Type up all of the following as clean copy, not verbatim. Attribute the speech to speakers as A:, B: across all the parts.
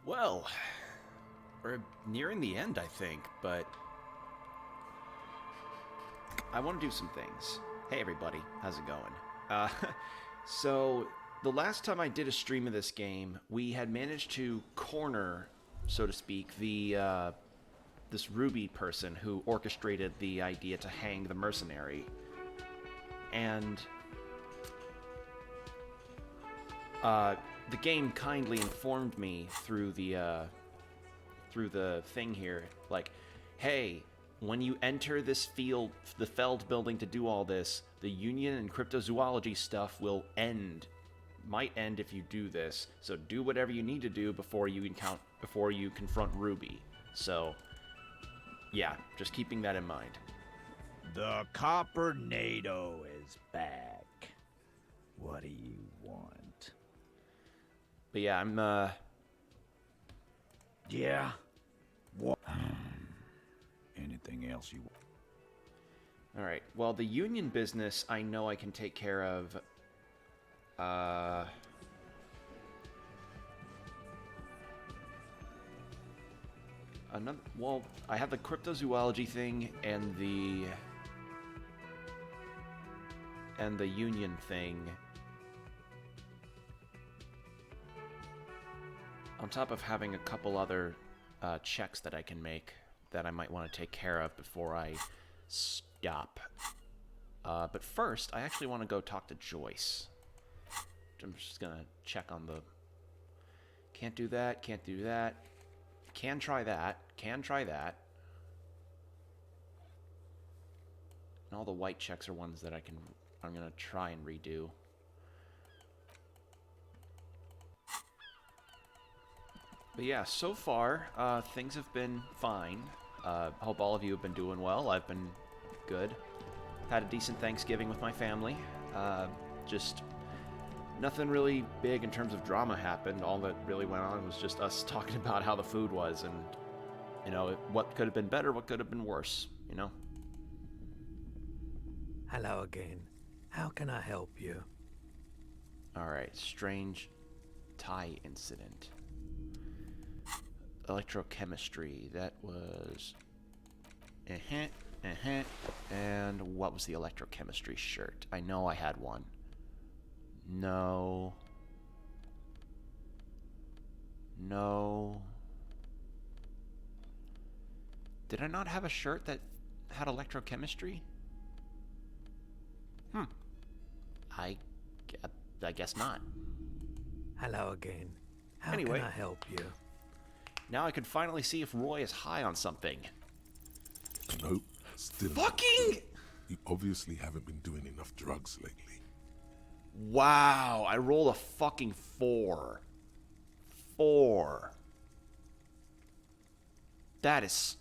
A: Well, we're nearing the end, I think, but I want to do some things. Hey, everybody, how's it going? Uh, so, the last time I did a stream of this game, we had managed to corner, so to speak, the this Ruby person who orchestrated the idea to hang the mercenary, and the game kindly informed me through the thing here, like, hey, when you enter this field, the Feld building to do all this, the Union and cryptozoology stuff will end. Might end if you do this. So do whatever you need to do before you confront Ruby. So, yeah, just keeping that in mind.
B: The Copper-nado is back. What do you want?
A: But yeah, I'm
B: Yeah? What? Anything else you want?
A: Alright, well, the Union business I know I can take care of. Well, I have the cryptozoology thing and the Union thing. On top of having a couple other checks that I can make that I might want to take care of before I stop. But first, I actually want to go talk to Joyce. I'm just going to check on the... Can't do that, can't do that. Can try that, can try that. And all the white checks are ones that I'm going to try and redo. But yeah, so far, things have been fine. Hope all of you have been doing well. I've been good. Had a decent Thanksgiving with my family. Just nothing really big in terms of drama happened. All that really went on was just us talking about how the food was and, you know, what could have been better, what could have been worse, you know?
C: Hello again. How can I help you?
A: Alright, strange tie incident. Electrochemistry, that was... And what was the electrochemistry shirt? I know I had one. No. No. Did I not have a shirt that had electrochemistry? I guess not.
C: Hello again. How
A: Anyway.
C: can I help you?
A: Now I can finally see if Roy is high on something.
D: Nope, still.
A: Fucking!
D: You obviously haven't been doing enough drugs lately.
A: Wow, I rolled a fucking 4. 4. That is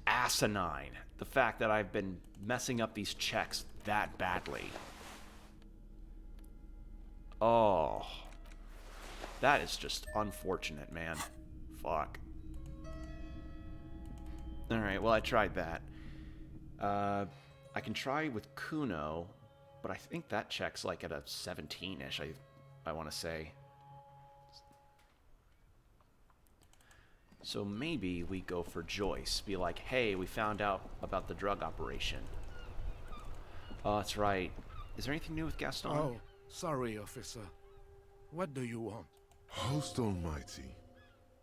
A: asinine. The fact that I've been messing up these checks that badly. Oh. That is just unfortunate, man. Fuck. Alright, well, I tried that. I can try with Kuno, but I think that check's like at a 17-ish, I want to say. So maybe we go for Joyce. Be like, hey, we found out about the drug operation. Oh, that's right. Is there anything new with Gaston?
E: Oh, sorry, officer. What do you want?
D: Host almighty.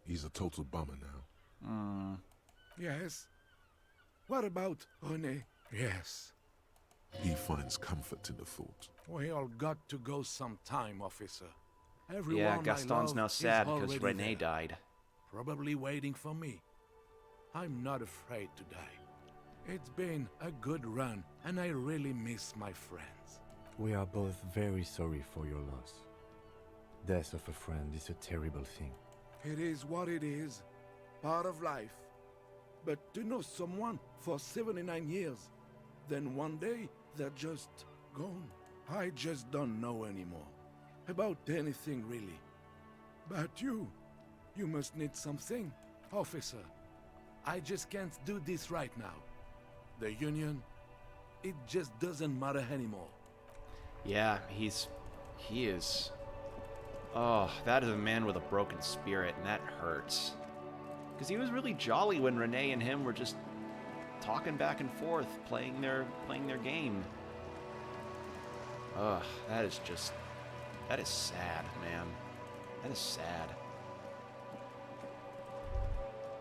D: He's a total bummer now.
E: Yes? What about René? Yes.
D: He finds comfort in the thought.
E: We all got to go sometime, officer. Everyone
A: Yeah,
E: I
A: Gaston's
E: love
A: now
E: is
A: sad because
E: already
A: René
E: there,
A: died.
E: probably waiting for me. I'm not afraid to die. It's been a good run, and I really miss my friends.
F: We are both very sorry for your loss. Death of a friend is a terrible thing.
E: It is what it is, part of life. But to know someone for 79 years, then one day they're just gone. I just don't know anymore. About anything, really. But you must need something, officer. I just can't do this right now. The Union, it just doesn't matter anymore.
A: Yeah, he is Oh, that is a man with a broken spirit, and that hurts. Because he was really jolly when Renee and him were just talking back and forth, playing their game. Ugh, that is sad, man. That is sad.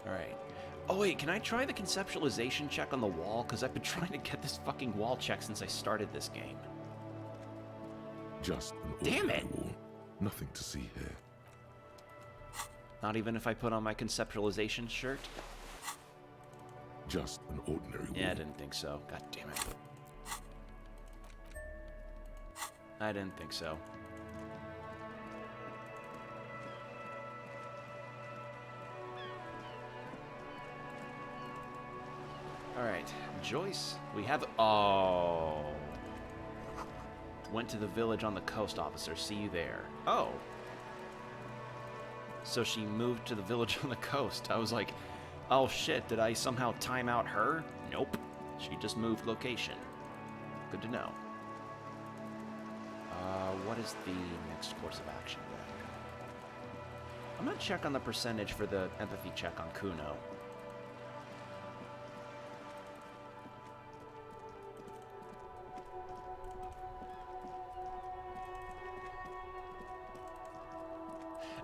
A: Alright. Oh wait, can I try the conceptualization check on the wall? Because I've been trying to get this fucking wall check since I started this game.
D: Just an
A: Damn
D: ordinary
A: it!
D: wall. Nothing to see here.
A: Not even if I put on my conceptualization shirt?
D: Just an ordinary wall.
A: Yeah, I didn't think so. God damn it. I didn't think so. Alright, Joyce, we have... Oh. Went to the village on the coast, officer. See you there. Oh. So she moved to the village on the coast. I was like, oh shit, did I somehow time out her? Nope. She just moved location. Good to know. What is the next course of action then? I'm gonna check on the percentage for the empathy check on Kuno.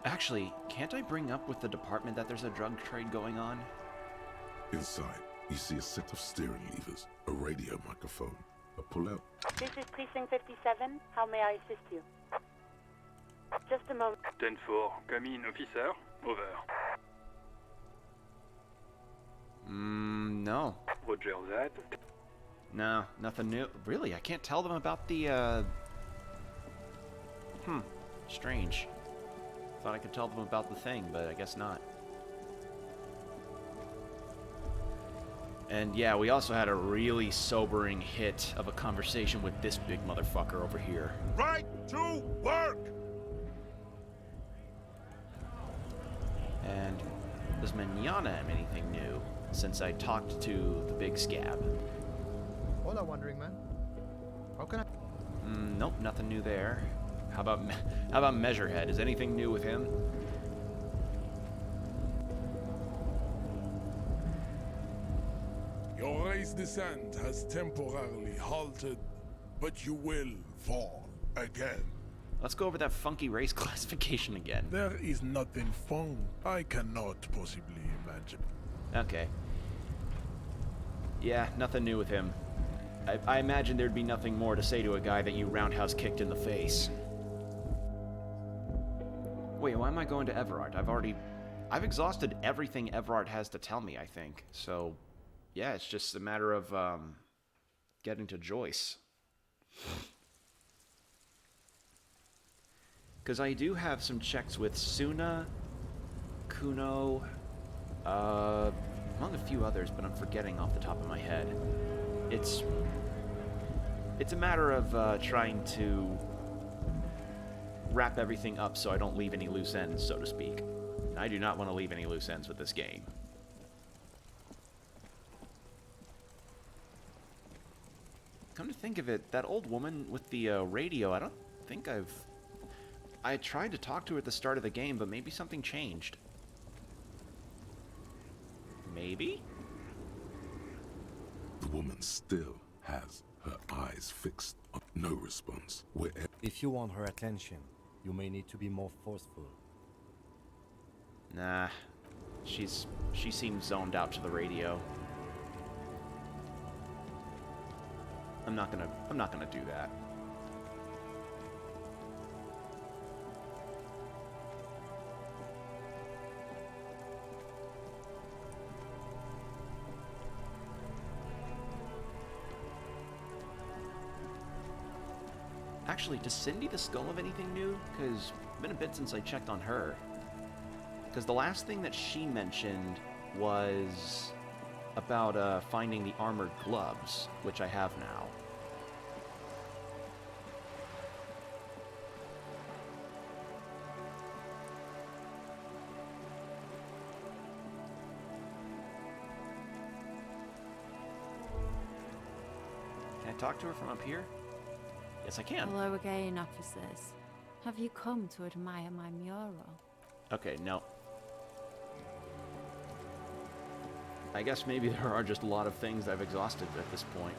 A: Actually, can't I bring up with the department that there's a drug trade going on?
D: Inside, you see a set of steering levers, a radio microphone, a pull-out.
G: This is Precinct 57. How may I assist you? Just a moment.
H: 10-4, come in, officer. Over.
A: No.
H: Roger that.
A: No, nothing new. Really, I can't tell them about the, strange. Thought I could tell them about the thing, but I guess not. And yeah, we also had a really sobering hit of a conversation with this big motherfucker over here.
E: Right to work!
A: And does Manana have anything new since I talked to the big scab?
I: Hola, wandering man. How can I?
A: Nope, nothing new there. How about Measurehead? Is anything new with him?
E: Your race descent has temporarily halted, but you will fall again.
A: Let's go over that funky race classification again.
E: There is nothing fun I cannot possibly imagine.
A: Okay. Yeah, nothing new with him. I imagine there'd be nothing more to say to a guy that you roundhouse kicked in the face. Wait, why am I going to Everard? I've exhausted everything Everard has to tell me, I think. So, yeah, it's just a matter of, getting to Joyce. Because I do have some checks with Suna, Kuno, among a few others, but I'm forgetting off the top of my head. It's a matter of trying to wrap everything up so I don't leave any loose ends, so to speak. I do not want to leave any loose ends with this game. Come to think of it, that old woman with the radio, I don't think I tried to talk to her at the start of the game, but maybe something changed. Maybe?
D: The woman still has her eyes fixed on no response. Wherever
F: If you want her attention, you may need to be more forceful.
A: Nah. She seems zoned out to the radio. I'm not gonna do that. Actually, does Cindy the Skull have anything new? Because it's been a bit since I checked on her. Because the last thing that she mentioned was about finding the armored gloves, which I have now. Can I talk to her from up here? Yes, I can.
J: Hello again, officers. Have you come to admire my mural?
A: Okay, no. I guess maybe there are just a lot of things I've exhausted at this point.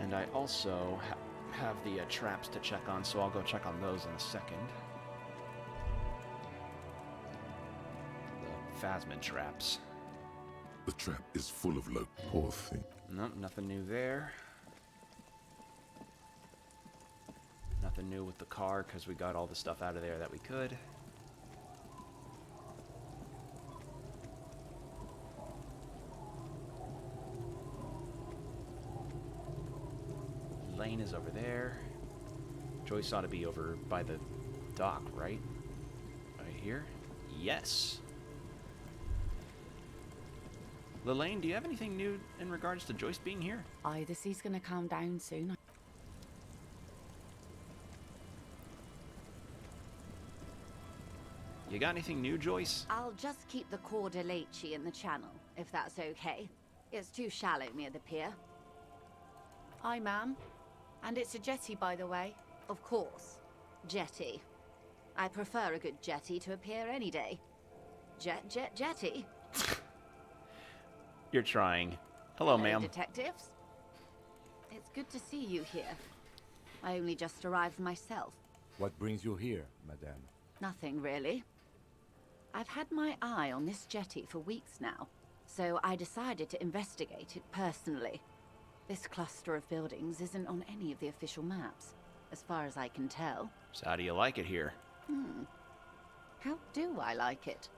A: And I also have the traps to check on, so I'll go check on those in a second. The phasmid traps.
D: The trap is full of low. Poor thing.
A: Nope, nothing new there. Nothing new with the car, because we got all the stuff out of there that we could. Lane is over there. Joyce ought to be over by the dock, right? Right here? Yes. Lelaine, do you have anything new in regards to Joyce being here?
J: Aye, the sea's gonna calm down soon.
A: You got anything new, Joyce?
K: I'll just keep the Cordeleche in the channel, if that's okay. It's too shallow near the pier.
J: Aye, ma'am. And it's a jetty, by the way.
K: Of course. Jetty. I prefer a good jetty to a pier any day. Jetty?
A: You're trying. Hello, ma'am.
K: Detectives? It's good to see you here. I only just arrived myself.
F: What brings you here, madame?
K: Nothing, really. I've had my eye on this jetty for weeks now, so I decided to investigate it personally. This cluster of buildings isn't on any of the official maps, as far as I can tell.
A: So how do you like it here?
K: How do I like it?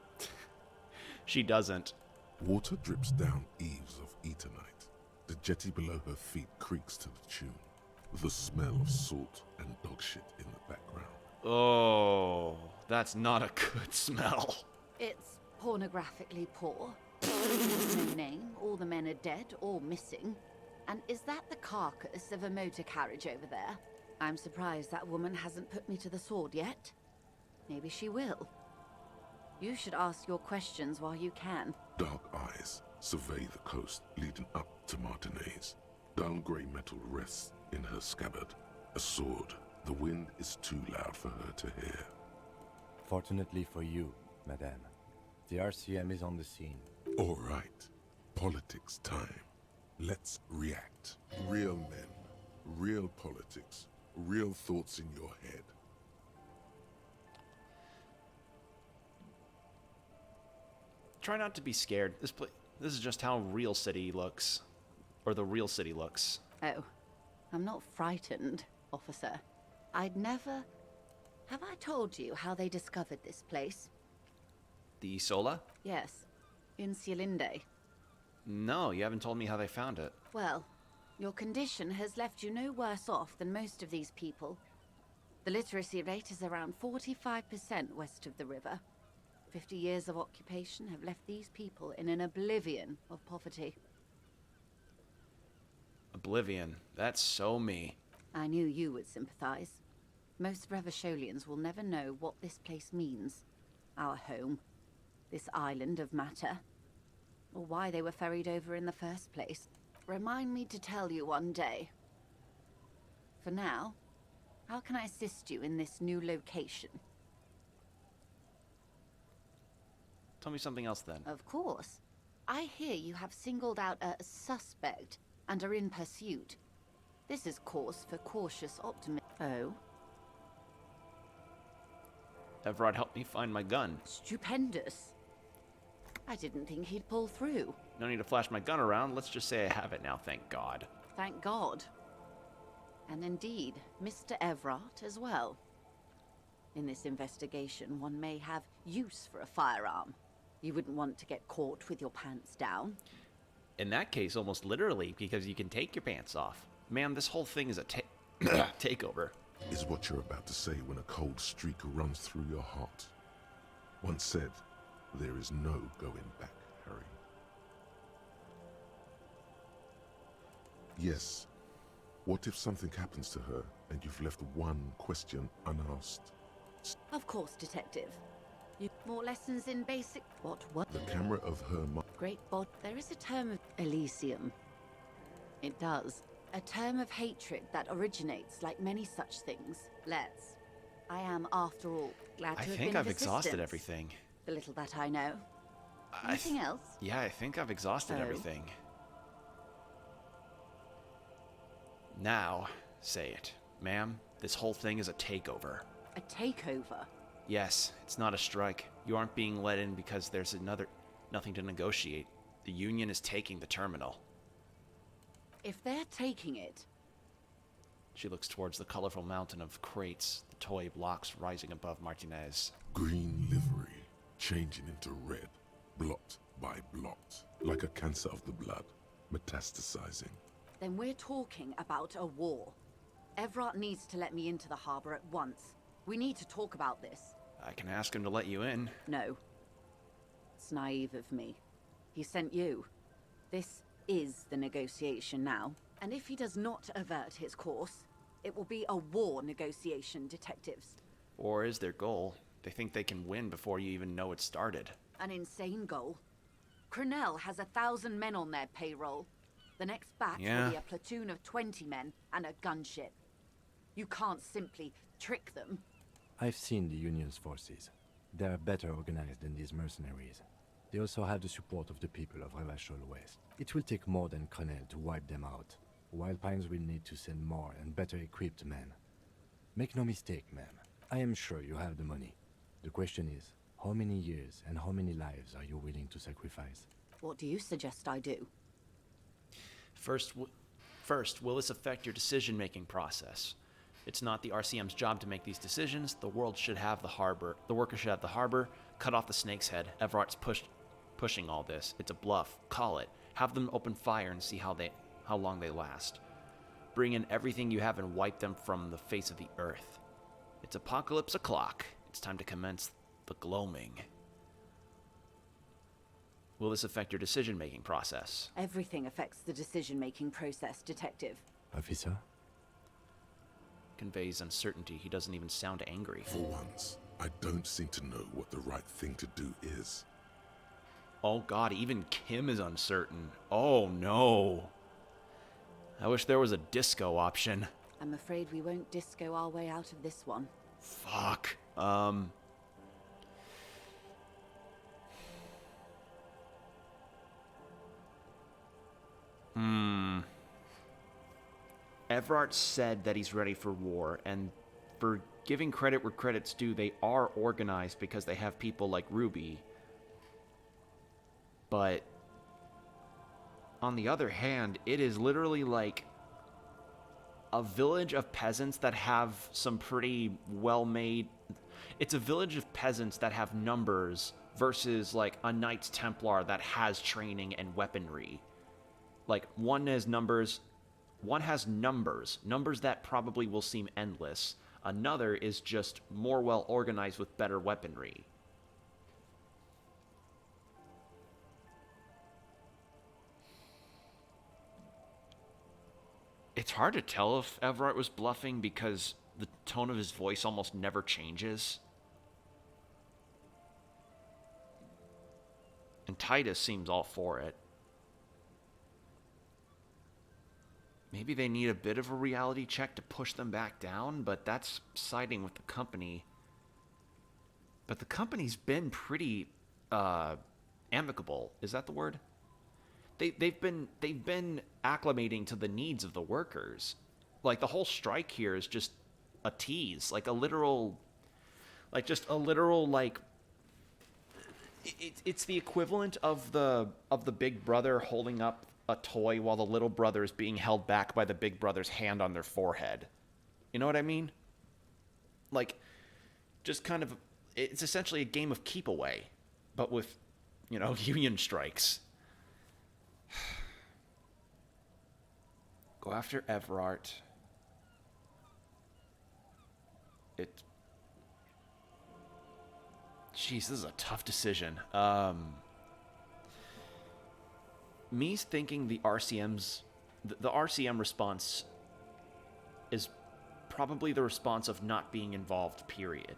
A: She doesn't.
D: Water drips down eaves of Eternite. The jetty below her feet creaks to the tune. The smell of salt and dog shit in the background.
A: Oh, that's not a good smell.
K: It's pornographically poor. There's no name, all the men are dead or missing. And is that the carcass of a motor carriage over there? I'm surprised that woman hasn't put me to the sword yet. Maybe she will. You should ask your questions while you can.
D: Dark eyes survey the coast leading up to Martinez. Dull grey metal rests in her scabbard. A sword. The wind is too loud for her to hear.
F: Fortunately for you, madame, the RCM is on the scene.
D: All right. Politics time. Let's react. Real men, real politics, real thoughts in your head.
A: Try not to be scared. This is just how real city looks. Or the real city looks.
K: Oh, I'm not frightened, officer. I'd never... Have I told you how they discovered this place?
A: The Sola?
K: Yes, in Cielinde.
A: No, you haven't told me how they found it.
K: Well, your condition has left you no worse off than most of these people. The literacy rate is around 45% west of the river. 50 years of occupation have left these people in an oblivion of poverty.
A: Oblivion. That's so me.
K: I knew you would sympathize. Most Revacholians will never know what this place means. Our home. This island of matter. Or why they were ferried over in the first place. Remind me to tell you one day. For now, how can I assist you in this new location?
A: Tell me something else then.
K: Of course. I hear you have singled out a suspect and are in pursuit. This is cause for cautious optimism. Oh?
A: Evrod helped me find my gun.
K: Stupendous. I didn't think he'd pull through.
A: No need to flash my gun around. Let's just say I have it now, thank God.
K: Thank God. And indeed, Mr. Evrod as well. In this investigation, one may have use for a firearm. You wouldn't want to get caught with your pants down.
A: In that case, almost literally, because you can take your pants off. Man, this whole thing is a takeover.
D: is what you're about to say when a cold streak runs through your heart. Once said, there is no going back, Harry. Yes. What if something happens to her and you've left one question unasked?
K: Of course, Detective. More lessons in basic... What?
D: The camera of her
K: Great bod... There is a term of Elysium. It does. A term of hatred that originates like many such things. I am, after all, glad to have been of
A: I think I've exhausted
K: assistance.
A: everything.
K: The little that I know. Anything else?
A: Yeah, I think I've exhausted
K: Oh.
A: everything. Now, say it. Ma'am, this whole thing is a takeover.
K: A takeover?
A: Yes, it's not a strike. You aren't being let in because there's nothing to negotiate. The Union is taking the terminal.
K: If they're taking it...
A: She looks towards the colorful mountain of crates, the toy blocks rising above Martinez.
D: green livery changing into red, blot by blot, like a cancer of the blood, metastasizing.
K: Then we're talking about a war. Everett needs to let me into the harbor at once. We need to talk about this.
A: I can ask him to let you in.
K: No. It's naive of me. He sent you. This is the negotiation now. And if he does not avert his course, it will be a war negotiation, detectives.
A: Or is their goal? They think they can win before you even know it started.
K: An insane goal. Cronell has 1,000 men on their payroll. The next batch will be a platoon of 20 men and a gunship. You can't simply trick them.
F: I've seen the Union's forces. They are better organized than these mercenaries. They also have the support of the people of Revachol West. It will take more than Cronell to wipe them out. Wild Pines will need to send more and better equipped men. Make no mistake, ma'am. I am sure you have the money. The question is, how many years and how many lives are you willing to sacrifice?
K: What do you suggest I do?
A: First, will this affect your decision-making process? It's not the RCM's job to make these decisions. The world should have the harbor. The workers should have the harbor. Cut off the snake's head. Everett's pushing all this. It's a bluff. Call it. Have them open fire and see how long they last. Bring in everything you have and wipe them from the face of the earth. It's apocalypse o'clock. It's time to commence the gloaming. Will this affect your decision-making process?
K: Everything affects the decision-making process, Detective.
F: Officer?
A: Conveys uncertainty. He doesn't even sound angry.
D: For once, I don't seem to know what the right thing to do is.
A: Oh god, even Kim is uncertain. Oh no. I wish there was a disco option.
K: I'm afraid we won't disco our way out of this one.
A: Fuck. Everett said that he's ready for war, and for giving credit where credit's due, they are organized because they have people like Ruby. But on the other hand, it is literally like a village of peasants that have some pretty well-made... It's a village of peasants that have numbers versus like a Knights Templar that has training and weaponry. Like, one has numbers that probably will seem endless. Another is just more well-organized with better weaponry. It's hard to tell if Everett was bluffing because the tone of his voice almost never changes. And Titus seems all for it. Maybe they need a bit of a reality check to push them back down, but that's siding with the company. But the company's been pretty amicable. Is that the word? They've been acclimating to the needs of the workers. Like, the whole strike here is just a tease, like a literal, it's the equivalent of the big brother holding up a toy while the little brother is being held back by the big brother's hand on their forehead. You know what I mean? Like, just kind of, it's essentially a game of keep away, but with, union strikes. Go after Everett. Jeez, this is a tough decision. Me thinking the RCM response is probably the response of not being involved, period.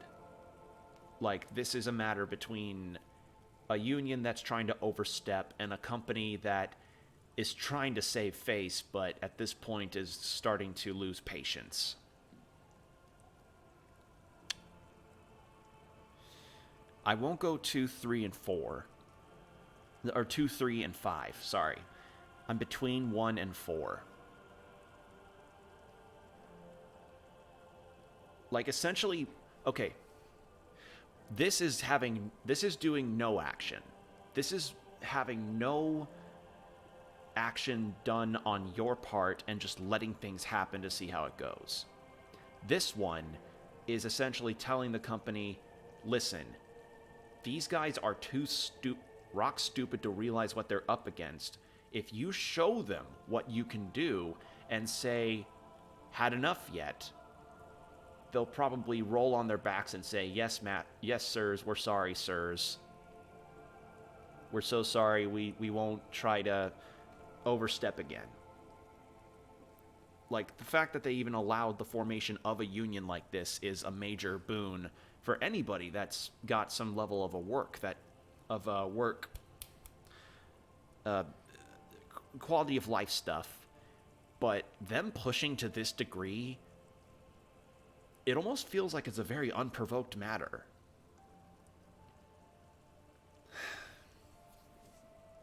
A: Like, this is a matter between a union that's trying to overstep and a company that is trying to save face, but at this point is starting to lose patience. I won't go 2, 3, and 4. Or 2, 3, and 5, sorry. I'm between 1 and 4. Like, essentially, okay. This is doing no action. This is having no action done on your part and just letting things happen to see how it goes. This one is essentially telling the company, listen, these guys are too rock stupid to realize what they're up against. If you show them what you can do and say, had enough yet, they'll probably roll on their backs and say, yes, Matt, yes, sirs, we're sorry, sirs. We're so sorry, we won't try to overstep again. Like, the fact that they even allowed the formation of a union like this is a major boon for anybody that's got some level of quality of life stuff. But them pushing to this degree, it almost feels like it's a very unprovoked matter.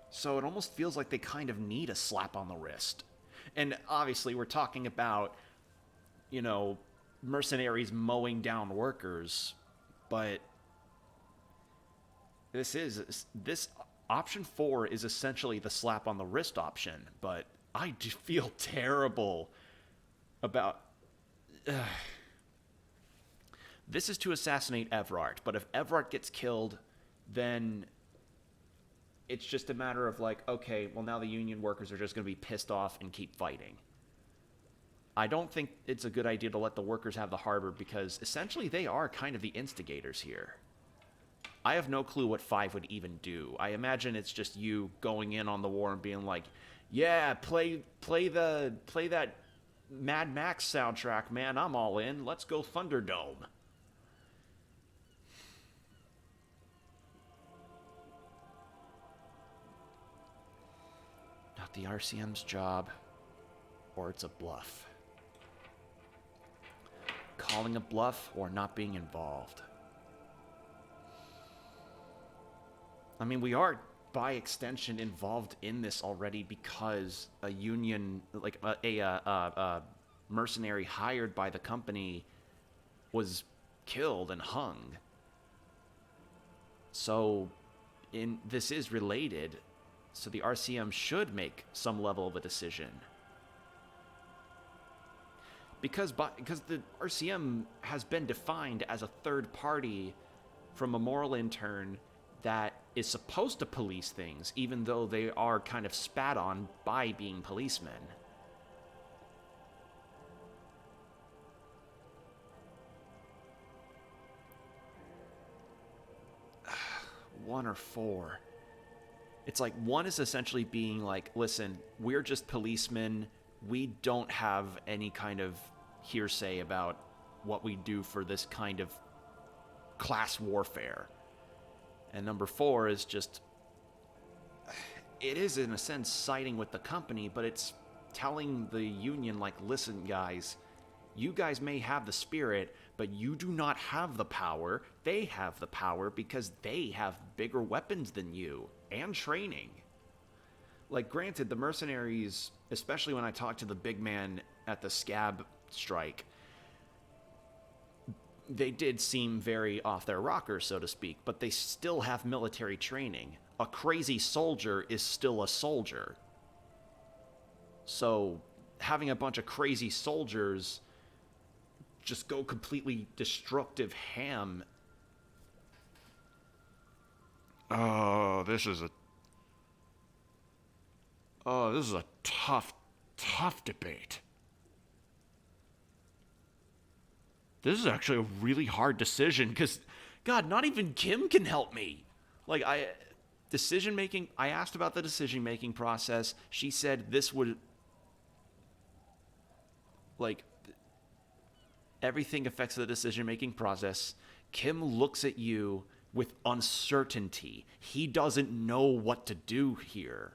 A: So it almost feels like they kind of need a slap on the wrist. And obviously we're talking about, you know, mercenaries mowing down workers, but this option 4 is essentially the slap on the wrist option, but I do feel terrible about... This is to assassinate Evrart, but if Evrart gets killed, then it's just a matter of like, okay, well now the union workers are just going to be pissed off and keep fighting. I don't think it's a good idea to let the workers have the harbor because essentially they are kind of the instigators here. I have no clue what 5 would even do. I imagine it's just you going in on the war and being like, yeah, play that Mad Max soundtrack, man, I'm all in. Let's go Thunderdome. Not the RCM's job, or it's a bluff. Calling a bluff or not being involved. I mean, we are, by extension, involved in this already because a union, like a mercenary hired by the company was killed and hung. So, this is related. So the RCM should make some level of a decision. Because the RCM has been defined as a third party from a moral intern that is supposed to police things, even though they are kind of spat on by being policemen. One or 4. It's like 1 is essentially being like, listen, we're just policemen. We don't have any kind of hearsay about what we do for this kind of class warfare. And number 4 is just, it is in a sense siding with the company, but it's telling the union like, listen guys, you guys may have the spirit, but you do not have the power. They have the power because they have bigger weapons than you and training. Like, granted, the mercenaries, especially when I talked to the big man at the scab strike, they did seem very off their rocker, so to speak, but they still have military training. A crazy soldier is still a soldier. So, having a bunch of crazy soldiers just go completely destructive ham. Oh, this is a tough debate. This is actually a really hard decision, because, God, not even Kim can help me. Like, decision-making, I asked about the decision-making process. She said this would, like, everything affects the decision-making process. Kim looks at you with uncertainty. He doesn't know what to do here.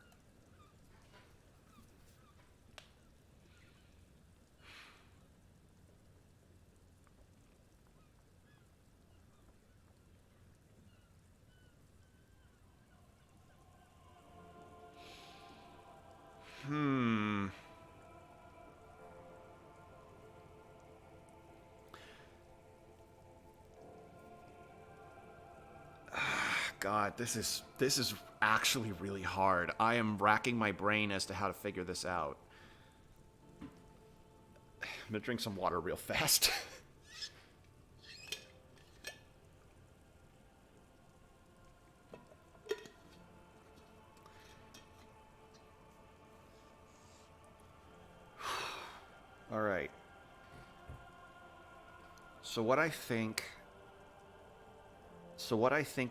A: God, this is actually really hard. I am racking my brain as to how to figure this out. I'm gonna drink some water real fast. All right. So what I think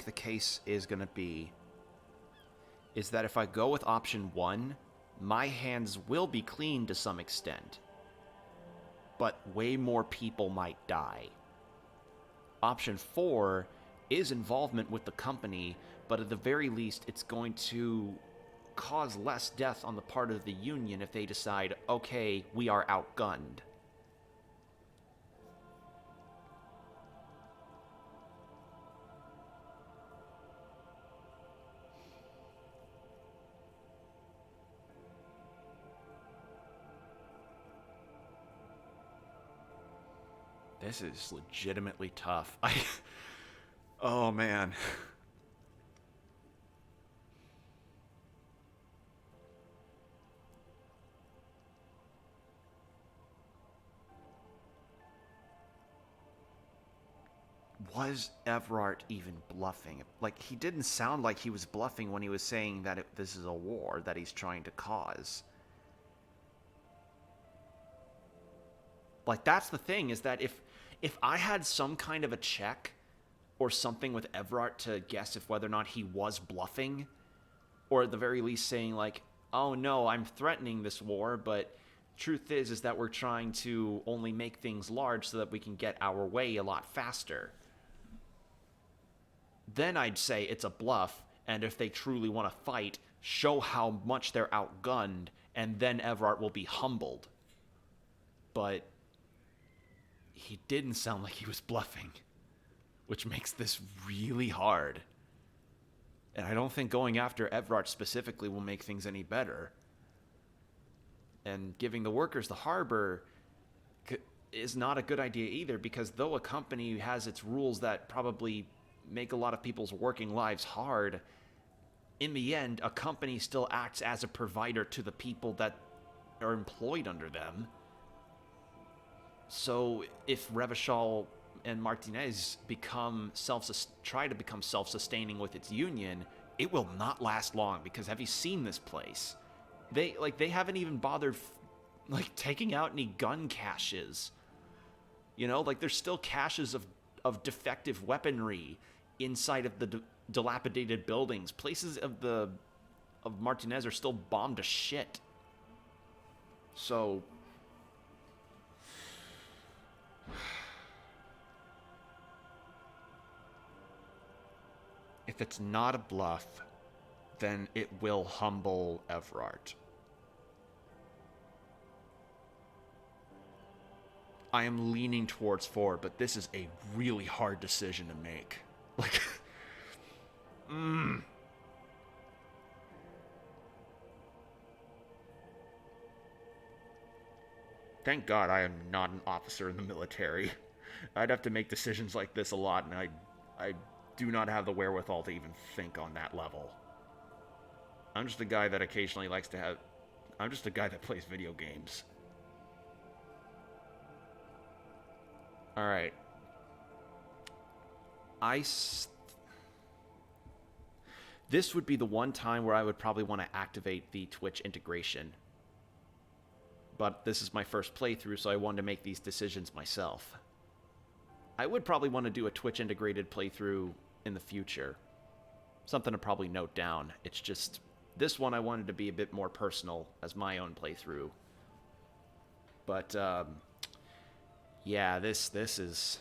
A: the case is going to be is that if I go with option 1, my hands will be clean to some extent, but way more people might die. Option 4 is involvement with the company, but at the very least, it's going to cause less death on the part of the Union if they decide, okay, we are outgunned. This is legitimately tough. Oh, man. Was Everard even bluffing? Like, he didn't sound like he was bluffing when he was saying that this is a war that he's trying to cause. Like, that's the thing, is that if I had some kind of a check or something with Everard to guess if whether or not he was bluffing, or at the very least saying, like, oh no, I'm threatening this war, but truth is that we're trying to only make things large so that we can get our way a lot faster, then I'd say it's a bluff, and if they truly want to fight, show how much they're outgunned, and then Everard will be humbled. But he didn't sound like he was bluffing, which makes this really hard. And I don't think going after Everard specifically will make things any better. And giving the workers the harbor is not a good idea either, because though a company has its rules that probably make a lot of people's working lives hard, in the end, a company still acts as a provider to the people that are employed under them. So if Revachol and Martinez try to become self-sustaining with its union, it will not last long, because have you seen this place? They haven't even bothered taking out any gun caches. You know, like, there's still caches of defective weaponry inside of the dilapidated buildings. Places of Martinez are still bombed to shit. So if it's not a bluff, then it will humble Everard. I am leaning towards 4, but this is a really hard decision to make. Like, Thank God I am not an officer in the military. I'd have to make decisions like this a lot, and I do not have the wherewithal to even think on that level. I'm just a guy that occasionally I'm just a guy that plays video games. Alright. This would be the one time where I would probably want to activate the Twitch integration. But this is my first playthrough, so I wanted to make these decisions myself. I would probably want to do a Twitch integrated playthrough in the future. Something to probably note down. It's just, this one I wanted to be a bit more personal as my own playthrough. But, yeah, this is...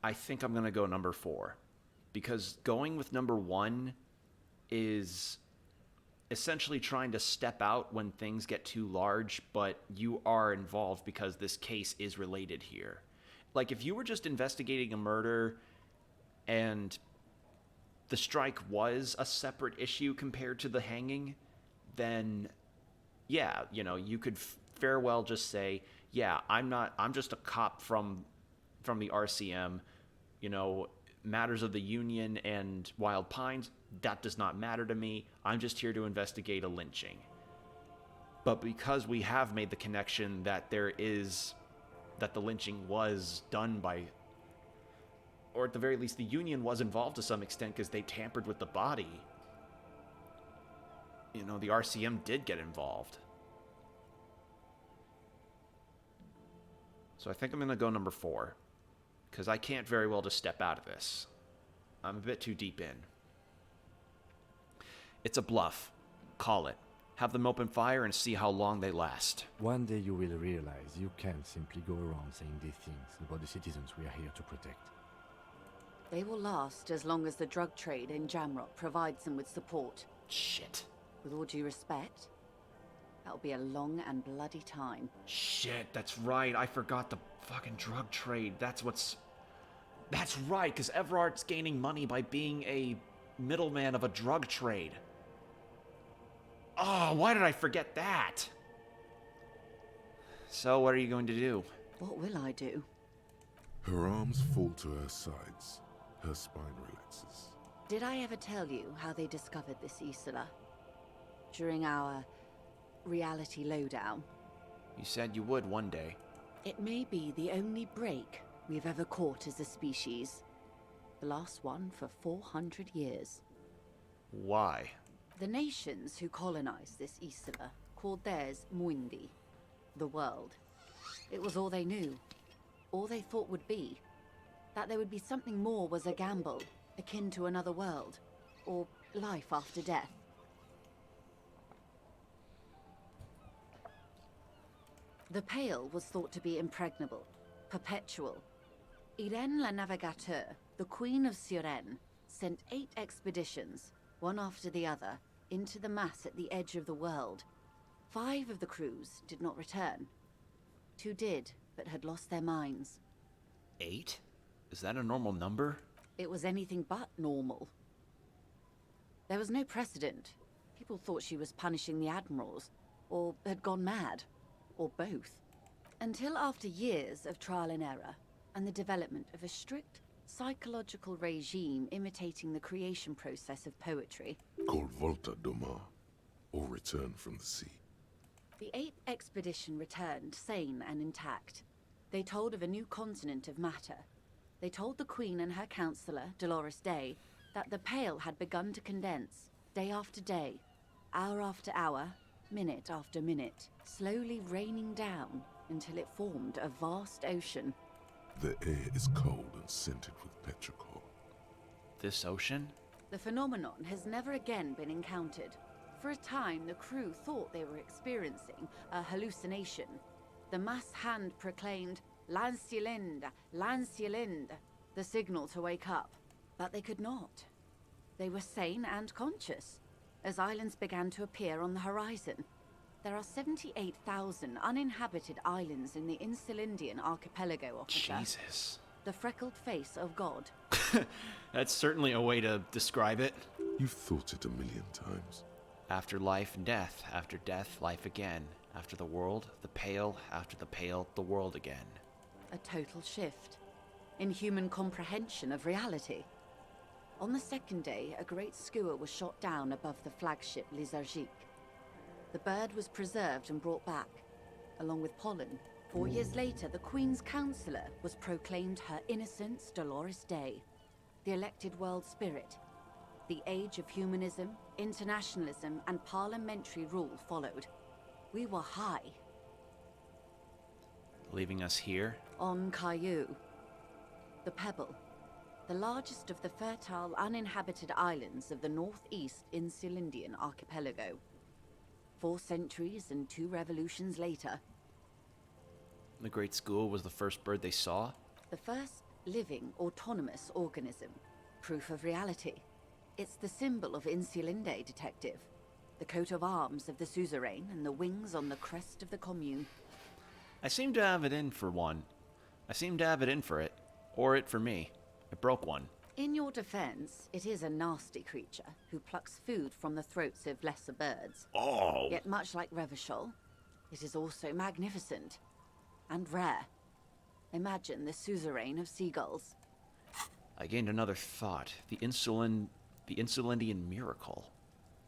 A: I think I'm going to go number 4. Because going with number 1 is essentially trying to step out when things get too large, but you are involved because this case is related here. Like, if you were just investigating a murder and the strike was a separate issue compared to the hanging, then, yeah, you know, you could fair well just say, yeah, I'm just a cop from the RCM, you know, matters of the Union and Wild Pines, that does not matter to me. I'm just here to investigate a lynching. But because we have made the connection that the lynching was done by, or at the very least, the Union was involved to some extent because they tampered with the body. You know, the RCM did get involved. So I think I'm going to go number 4. Because I can't very well just step out of this. I'm a bit too deep in. It's a bluff. Call it. Have them open fire and see how long they last.
F: One day you will realize you can't simply go around saying these things about the citizens we are here to protect.
K: They will last as long as the drug trade in Jamrock provides them with support.
A: Shit.
K: With all due respect, that'll be a long and bloody time.
A: Shit, that's right. I forgot the fucking drug trade. That's right, because Everard's gaining money by being a middleman of a drug trade. Oh, why did I forget that? So, what are you going to do?
K: What will I do?
D: Her arms fall to her sides. Her spine relaxes.
K: Did I ever tell you how they discovered this Isola? During our reality lowdown?
A: You said you would one day.
K: It may be the only break we've ever caught as a species. The last one for 400 years.
A: Why?
K: The nations who colonized this Isola called theirs Muindi, the world. It was all they knew, all they thought would be. That there would be something more was a gamble, akin to another world, or life after death. The Pale was thought to be impregnable, perpetual. Irene la Navigateur, the Queen of Suren, sent 8 expeditions, one after the other, into the mass at the edge of the world. 5 of the crews did not return. 2 did, but had lost their minds.
A: 8? Is that a normal number?
K: It was anything but normal. There was no precedent. People thought she was punishing the admirals, or had gone mad, or both. Until after years of trial and error, and the development of a strict psychological regime imitating the creation process of poetry.
D: Called Volta Doma, or Return from the Sea.
K: The 8th expedition returned sane and intact. They told of a new continent of matter. They told the Queen and her counselor, Dolores Day, that the Pale had begun to condense, day after day, hour after hour, minute after minute, slowly raining down until it formed a vast ocean.
D: The air is cold and scented with petrichor.
A: This ocean?
K: The phenomenon has never again been encountered. For a time, the crew thought they were experiencing a hallucination. The mass hand proclaimed, "Lancielinde, Lancielinde," the signal to wake up. But they could not. They were sane and conscious, as islands began to appear on the horizon. There are 78,000 uninhabited islands in the Insulindian archipelago, officer.
A: Jesus.
K: The freckled face of God.
A: That's certainly a way to describe it.
D: You've thought it a million times.
A: After life and death, after death, life again. After the world, the Pale, after the Pale, the world again.
K: A total shift in human comprehension of reality. On the second day, a great skua was shot down above the flagship Lizargique. The bird was preserved and brought back, along with pollen, 4 years later, the Queen's Counsellor was proclaimed Her Innocence Dolores Day, the elected world spirit. The age of humanism, internationalism, and parliamentary rule followed. We were high.
A: Leaving us here?
K: On Caillou. The Pebble. The largest of the fertile, uninhabited islands of the northeast Insulindian archipelago. 4 centuries and 2 revolutions later.
A: The Great School was the first bird they saw?
K: The first living, autonomous organism. Proof of reality. It's the symbol of Insulinde, Detective. The coat of arms of the suzerain and the wings on the crest of the commune.
A: I seem to have it in for one. I seem to have it in for it. Or it for me. I broke one.
K: In your defense, it is a nasty creature who plucks food from the throats of lesser birds.
A: Oh!
K: Yet much like Revachol, it is also magnificent. And rare. Imagine the suzerain of seagulls.
A: I gained another thought. The Insulindian miracle.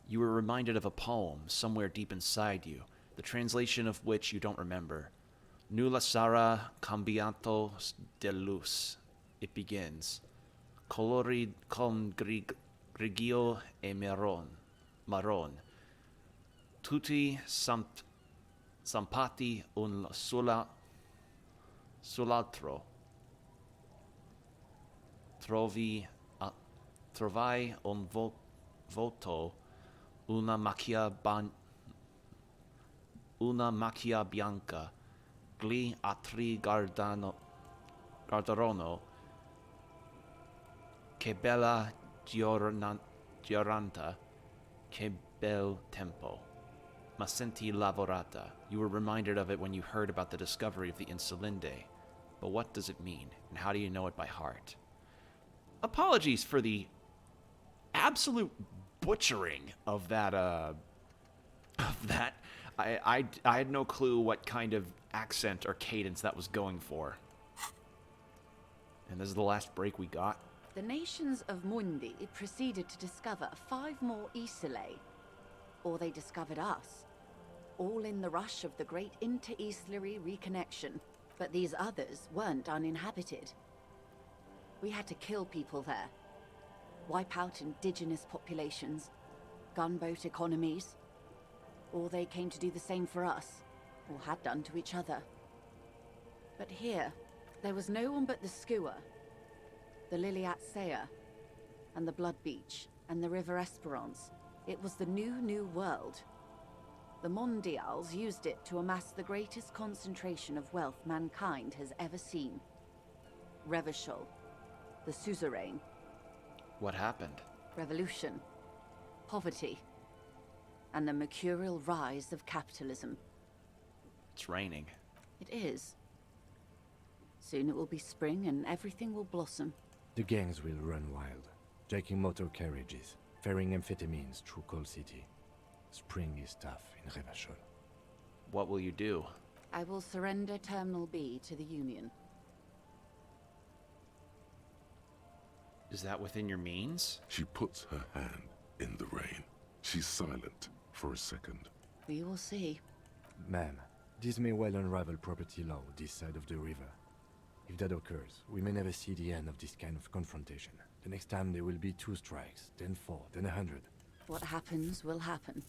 A: You were reminded of a poem somewhere deep inside you, the translation of which you don't remember. Nulla sarà cambiato de luz. It begins. Colori con grigio e marron. Tutti sampati un sull'altro. Trovai un voto, una macchia bianca, gli altri guardarono, che bella giornata, che bel tempo. Ma senti lavorata. You were reminded of it when you heard about the discovery of the Insulinde. But what does it mean, and how do you know it by heart? Apologies for the absolute butchering of that, I had no clue what kind of accent or cadence that was going for. And this is the last break we got.
K: The nations of Mundi proceeded to discover 5 more Isolae. Or they discovered us. All in the rush of the great inter-Islary reconnection. But these others weren't uninhabited. We had to kill people there. Wipe out indigenous populations. Gunboat economies. Or they came to do the same for us. Or had done to each other. But here, there was no one but the Skua, the Liliat Sea, and the Blood Beach, and the River Esperance. It was the new world. The Mondials used it to amass the greatest concentration of wealth mankind has ever seen. Revachol, the suzerain.
A: What happened?
K: Revolution. Poverty. And the mercurial rise of capitalism.
A: It's raining.
K: It is. Soon it will be spring and everything will blossom.
F: The gangs will run wild, jacking motor carriages, ferrying amphetamines through Coal City. Spring is tough in Revachol.
A: What will you do?
K: I will surrender Terminal B to the Union.
A: Is that within your means?
D: She puts her hand in the rain. She's silent for a second.
K: We will see.
F: Ma'am, this may well unravel property law this side of the river. If that occurs, we may never see the end of this kind of confrontation. The next time there will be 2 strikes, then 4, then 100.
K: What happens will happen.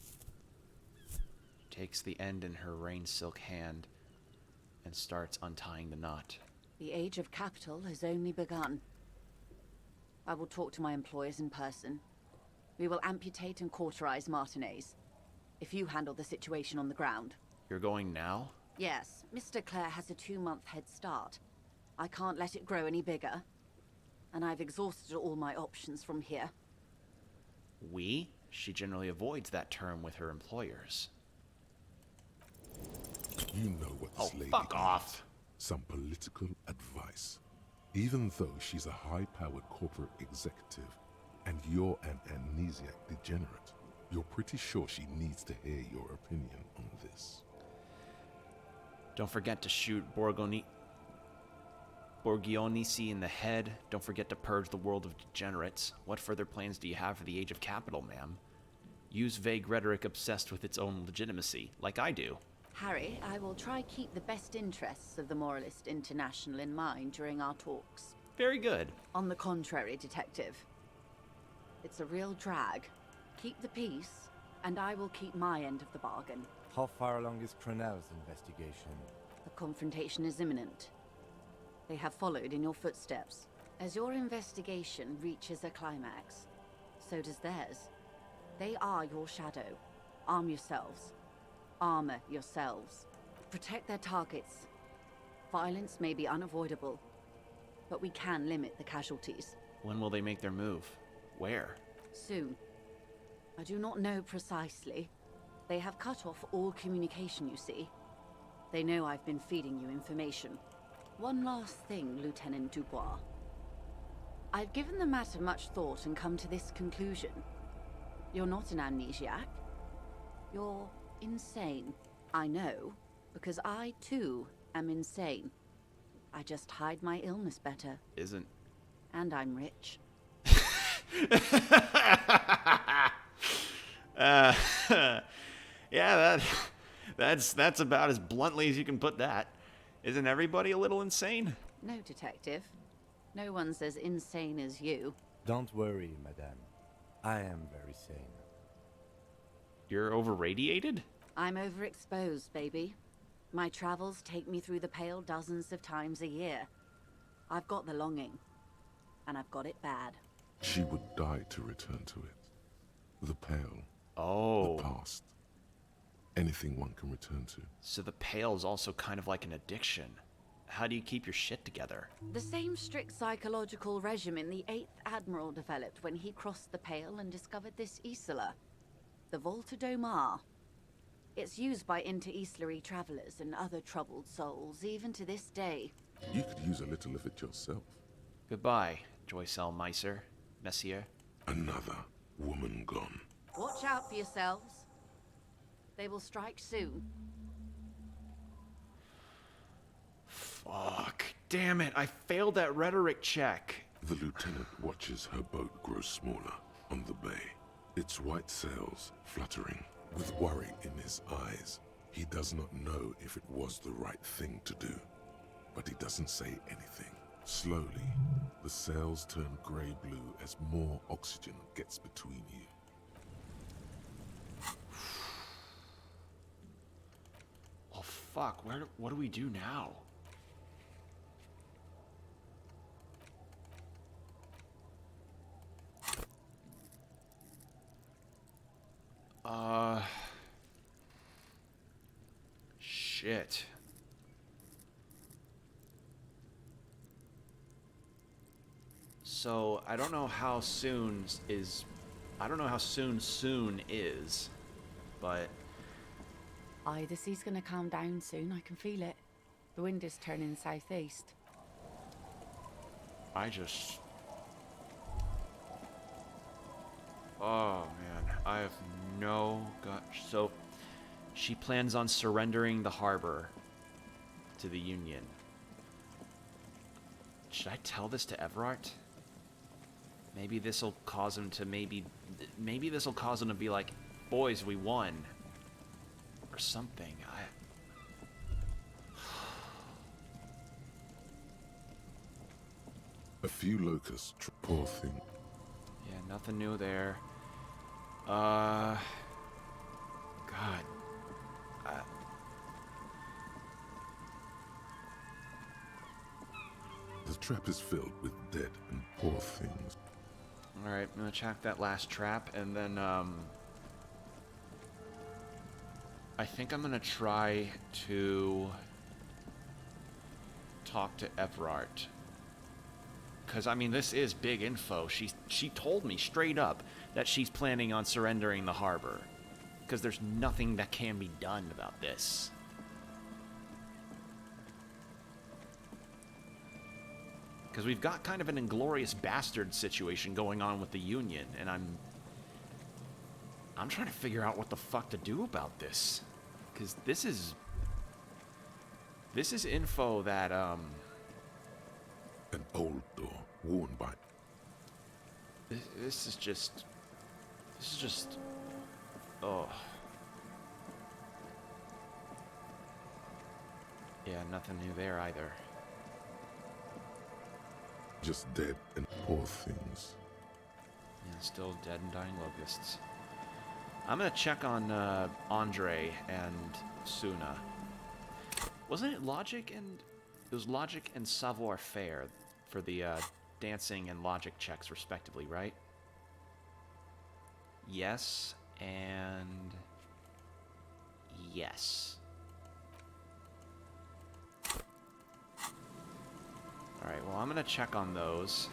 A: Takes the end in her rain silk hand and starts untying the knot.
K: The age of capital has only begun. I will talk to my employers in person. We will amputate and cauterize Martinez. If you handle the situation on the ground.
A: You're going now?
K: Yes, Mr. Clare has a 2-month head start. I can't let it grow any bigger. And I've exhausted all my options from here.
A: We? She generally avoids that term with her employers.
D: You know what this lady
A: fuck off.
D: needs. Some political advice. Even though she's a high-powered corporate executive, and you're an amnesiac degenerate, you're pretty sure she needs to hear your opinion on this.
A: Don't forget to shoot Borgionisi in the head. Don't forget to purge the world of degenerates. What further plans do you have for the Age of Capital, ma'am? Use vague rhetoric obsessed with its own legitimacy, like I do.
K: Harry, I will try keep the best interests of the Moralist International in mind during our talks.
A: Very good.
K: On the contrary, Detective. It's a real drag. Keep the peace, and I will keep my end of the bargain.
F: How far along is Cronell's investigation?
K: The confrontation is imminent. They have followed in your footsteps. As your investigation reaches a climax, so does theirs. They are your shadow. Arm yourselves. Armor yourselves. Protect their targets. Violence may be unavoidable, but we can limit the casualties.
A: When will they make their move? Where?
K: Soon. I do not know precisely. They have cut off all communication, you see. They know I've been feeding you information. One last thing, Lieutenant Dubois. I've given the matter much thought and come to this conclusion. You're not an amnesiac. You're insane. I know, because I, too, am insane. I just hide my illness better.
A: Isn't.
K: And I'm rich.
A: Yeah, that's about as bluntly as you can put that. Isn't everybody a little insane?
K: No, Detective. No one's as insane as you.
F: Don't worry, madame. I am very sane.
A: You're over-radiated?
K: I'm overexposed, baby. My travels take me through the Pale dozens of times a year. I've got the longing. And I've got it bad.
D: She would die to return to it. The Pale.
A: Oh.
D: The past. Anything one can return to.
A: So the Pale is also kind of like an addiction. How do you keep your shit together?
K: The same strict psychological regimen the 8th Admiral developed when he crossed the Pale and discovered this Isola. The Volta do Mar. It's used by inter-Easlary travelers and other troubled souls, even to this day.
D: You could use a little of it yourself.
A: Goodbye, Joycel Meiser, Messier.
D: Another woman gone.
K: Watch out for yourselves. They will strike soon.
A: Fuck. Damn it, I failed that rhetoric check.
D: The lieutenant watches her boat grow smaller on the bay. Its white sails fluttering, with worry in his eyes. He does not know if it was the right thing to do, but he doesn't say anything. Slowly, the sails turn grey-blue as more oxygen gets between you.
A: Oh fuck, what do we do now? Shit. So, I don't know how soon is... I don't know how soon is, but...
J: Aye, the sea's gonna calm down soon, I can feel it. The wind is turning southeast.
A: I just... Oh, man. I have no gut... So, she plans on surrendering the harbor to the Union. Should I tell this to Everard? Maybe this will cause him to maybe this will cause him to be like, boys, we won. Or something.
D: A few locusts, poor thing.
A: Yeah, nothing new there. God.
D: The trap is filled with dead and poor things.
A: Alright, I'm gonna check that last trap, and then, I think I'm gonna try to talk to Everard. Because, I mean, this is big info. She told me straight up that she's planning on surrendering the harbor. Because there's nothing that can be done about this. Because we've got kind of an Inglorious Bastard situation going on with the Union, and I'm trying to figure out what the fuck to do about this. Because this is info that,
D: An old door, worn by...
A: This is just... Oh. Yeah, nothing new there either.
D: Just dead and poor things.
A: Yeah, still dead and dying locusts. I'm gonna check on Andre and Suna. Wasn't it Logic and... It was Logic and Savoir-Faire for the dancing and logic checks, respectively, right? Yes, and... yes. Alright, well, I'm gonna check on those.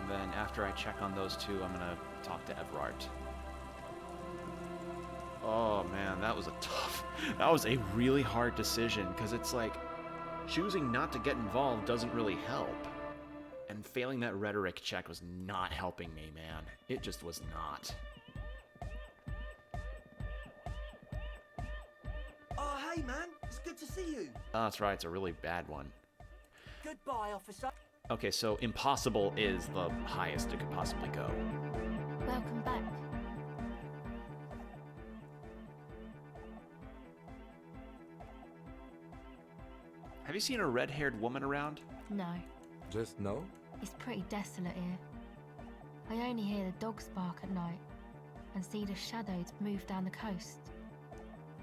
A: And then after I check on those two, I'm gonna talk to Everard. Oh man, that was a tough... That was a really hard decision, because it's like... choosing not to get involved doesn't really help. And failing that rhetoric check was not helping me, man. It just was not.
L: Oh, hey, man. It's good to see you.
A: Oh, that's right. It's a really bad one.
L: Goodbye, officer.
A: Okay, so impossible is the highest it could possibly go.
M: Welcome back.
A: Have you seen a red-haired woman around?
M: No,
F: Just no?
M: it's pretty desolate here. I only hear the dogs bark at night and see the shadows move down the coast.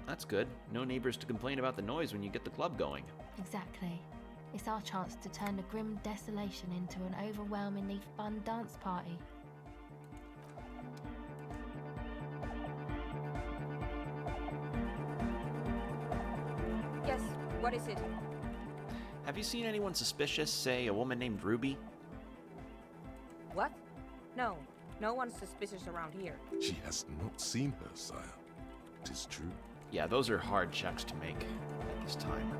A: That's good. No neighbors to complain about the noise when you get the club going.
M: Exactly. It's our chance to turn the grim desolation into an overwhelmingly fun dance party.
N: Yes, what is it?
A: Have you seen anyone suspicious, say a woman named Ruby?
N: What? No, no one's suspicious around here.
D: She has not seen her, sire. It is true.
A: Yeah, those are hard checks to make at this time.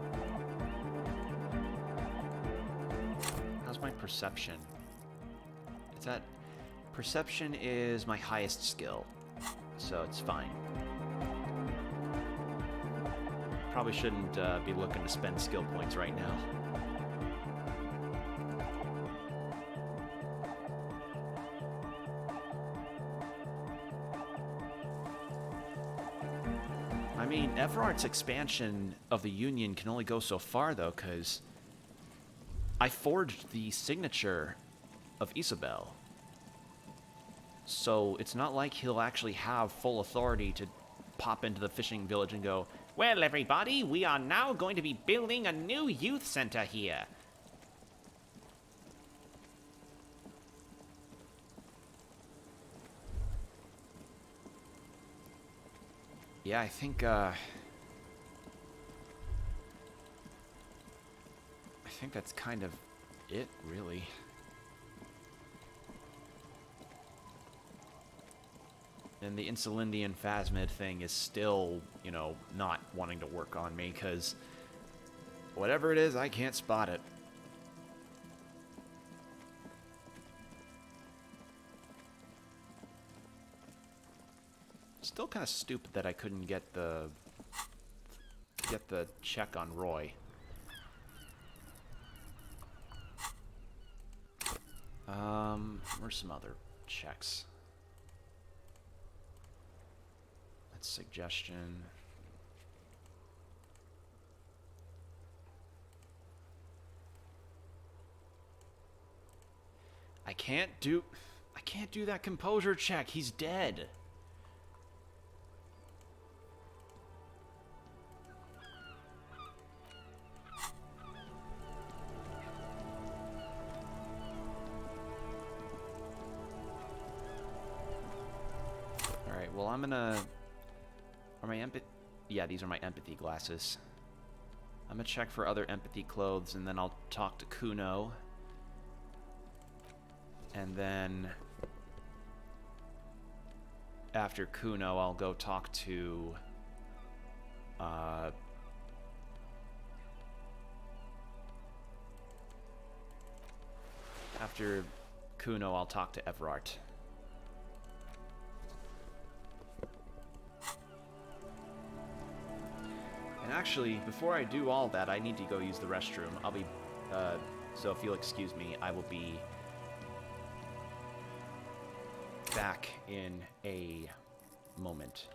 A: How's my perception? It's at... Perception is my highest skill, so it's fine. Probably shouldn't be looking to spend skill points right now. I mean, Everard's expansion of the Union can only go so far, though, because I forged the signature of Isabel. So it's not like he'll actually have full authority to pop into the fishing village and go, "Well, everybody, we are now going to be building a new youth center here." Yeah, I think that's kind of it, really. And the Insulindian Phasmid thing is still, you know, not wanting to work on me, because whatever it is, I can't spot it. Still kind of stupid that I couldn't get the check on Roy. Where's some other checks? That's suggestion. I can't do that composure check. He's dead. Alright, well, I'm gonna... Are my empathy... Yeah, these are my empathy glasses. I'm gonna check for other empathy clothes, and then I'll talk to Kuno. And then... after Kuno, I'll go talk to... After Kuno, I'll talk to Everard. And actually, before I do all that, I need to go use the restroom. I'll be, so if you'll excuse me, I will be back in a moment.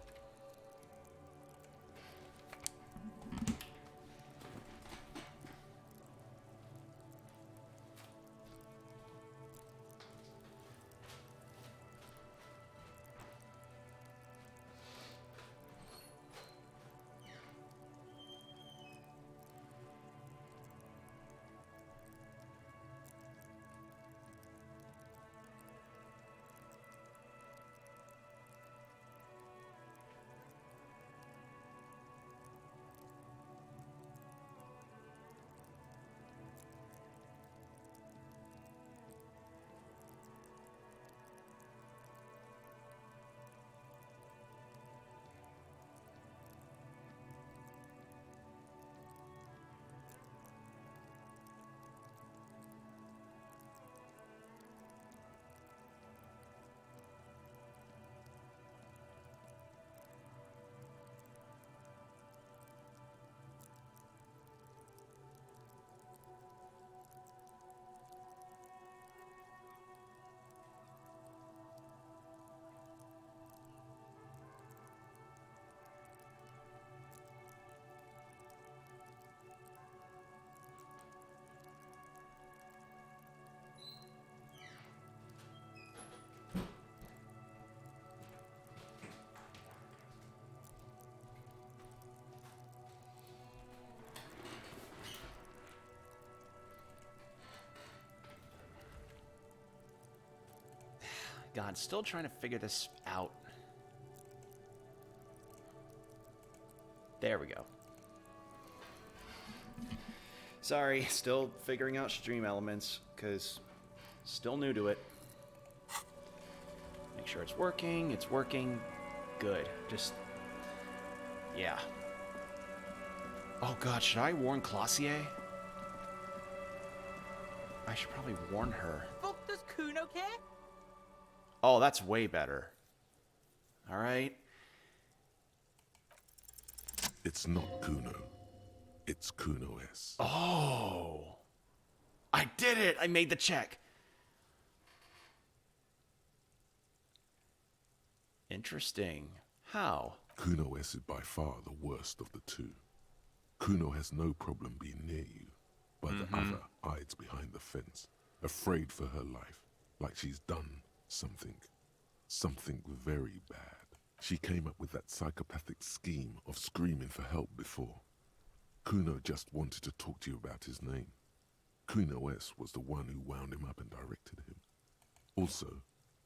A: God, still trying to figure this out. There we go. Sorry, still figuring out stream elements, because still new to it. Make sure it's working. It's working. Good. Just, yeah. Oh God, should I warn Clausier? I should probably warn her.
L: Fuck does Kuno care?
A: Oh, that's way better. All right.
D: It's not Kuno. It's Kuno S.
A: Oh. I did it! I made the check. Interesting. How?
D: Kuno S is by far the worst of the two. Kuno has no problem being near you, but the other hides behind the fence, afraid for her life, like she's done something very bad. She came up with that psychopathic scheme of screaming for help before. Kuno just wanted to talk to you about his name. Kuno S was the one who wound him up and directed him. Also,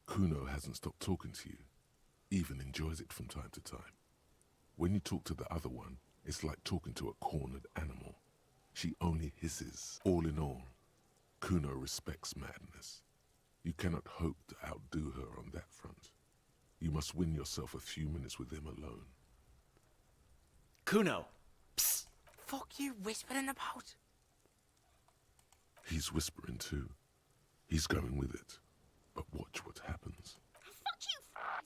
D: Kuno hasn't stopped talking to you, even enjoys it from time to time. When you talk to the other one, it's like talking to a cornered animal. She only hisses. All in all, Kuno respects madness. You cannot hope to outdo her on that front. You must win yourself a few minutes with him alone.
A: Kuno!
L: Psst! Fuck you whispering about?
D: He's whispering too. He's going with it. But watch what happens.
M: Fuck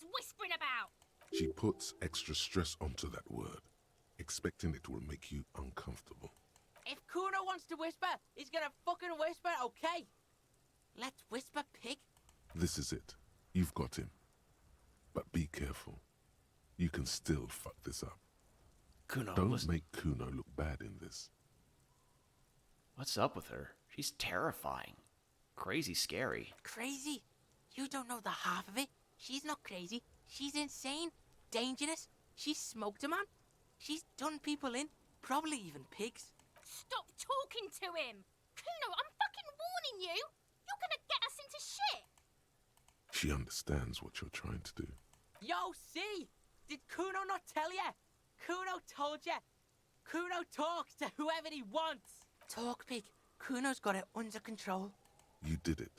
M: you whispering about!
D: She puts extra stress onto that word, expecting it will make you uncomfortable.
L: If Kuno wants to whisper, he's gonna fucking whisper, okay? Let's whisper, pig.
D: This is it. You've got him. But be careful. You can still fuck this up.
A: Kuno,
D: Don't make Kuno look bad in this.
A: What's up with her? She's terrifying. Crazy scary.
L: Crazy? You don't know the half of it. She's not crazy. She's insane. Dangerous. She's smoked a man. She's done people in. Probably even pigs.
M: Stop talking to him! Kuno, I'm fucking warning you! You're gonna get us into shit!
D: She understands what you're trying to do.
L: Yo, see? Did Kuno not tell ya? Kuno told ya. Kuno talks to whoever he wants. Talk, pig. Kuno's got it under control.
D: You did it.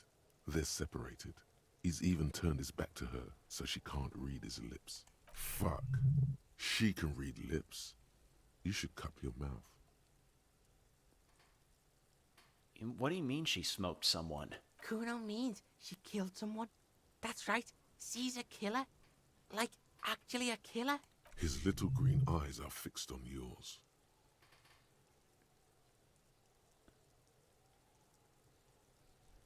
D: They're separated. He's even turned his back to her, so she can't read his lips. Fuck. She can read lips. You should cup your mouth.
A: What do you mean she smoked someone?
L: Kuno means she killed someone. That's right. She's a killer. Like, actually a killer.
D: His little green eyes are fixed on yours.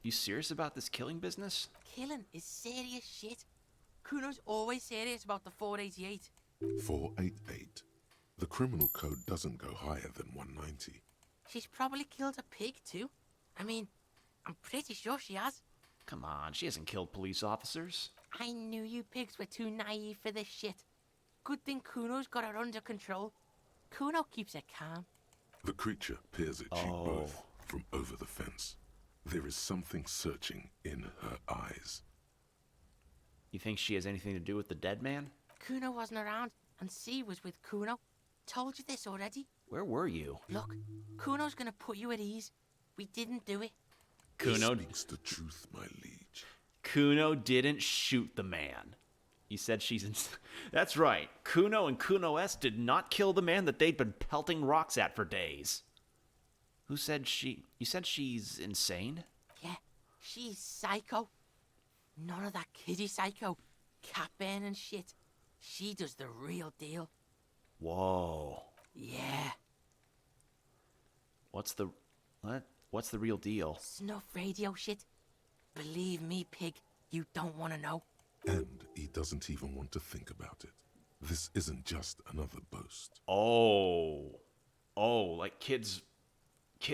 A: You serious about this killing business?
L: Killing is serious shit. Kuno's always serious about the 488.
D: 488. The criminal code doesn't go higher than 190.
L: She's probably killed a pig too. I mean, I'm pretty sure she has.
A: Come on, she hasn't killed police officers.
L: I knew you pigs were too naive for this shit. Good thing Kuno's got her under control. Kuno keeps her calm.
D: The creature peers at you both from over the fence. There is something searching in her eyes.
A: You think she has anything to do with the dead man?
L: Kuno wasn't around, and C was with Kuno. Told you this already.
A: Where were you?
L: Look, Kuno's gonna put you at ease. We didn't do it.
A: Kuno
D: speaks the truth, my liege.
A: Kuno didn't shoot the man. You said she's in... That's right. Kuno and Kuno S did not kill the man that they'd been pelting rocks at for days. Who said she... You said she's insane?
L: Yeah, she's psycho. None of that kiddie psycho. Cat burning shit. She does the real deal.
A: Whoa.
L: Yeah.
A: What's the... What? What's the real deal?
L: Snuff radio shit. Believe me, pig, you don't want to know.
D: And he doesn't even want to think about it. This isn't just another boast.
A: Oh, like Kid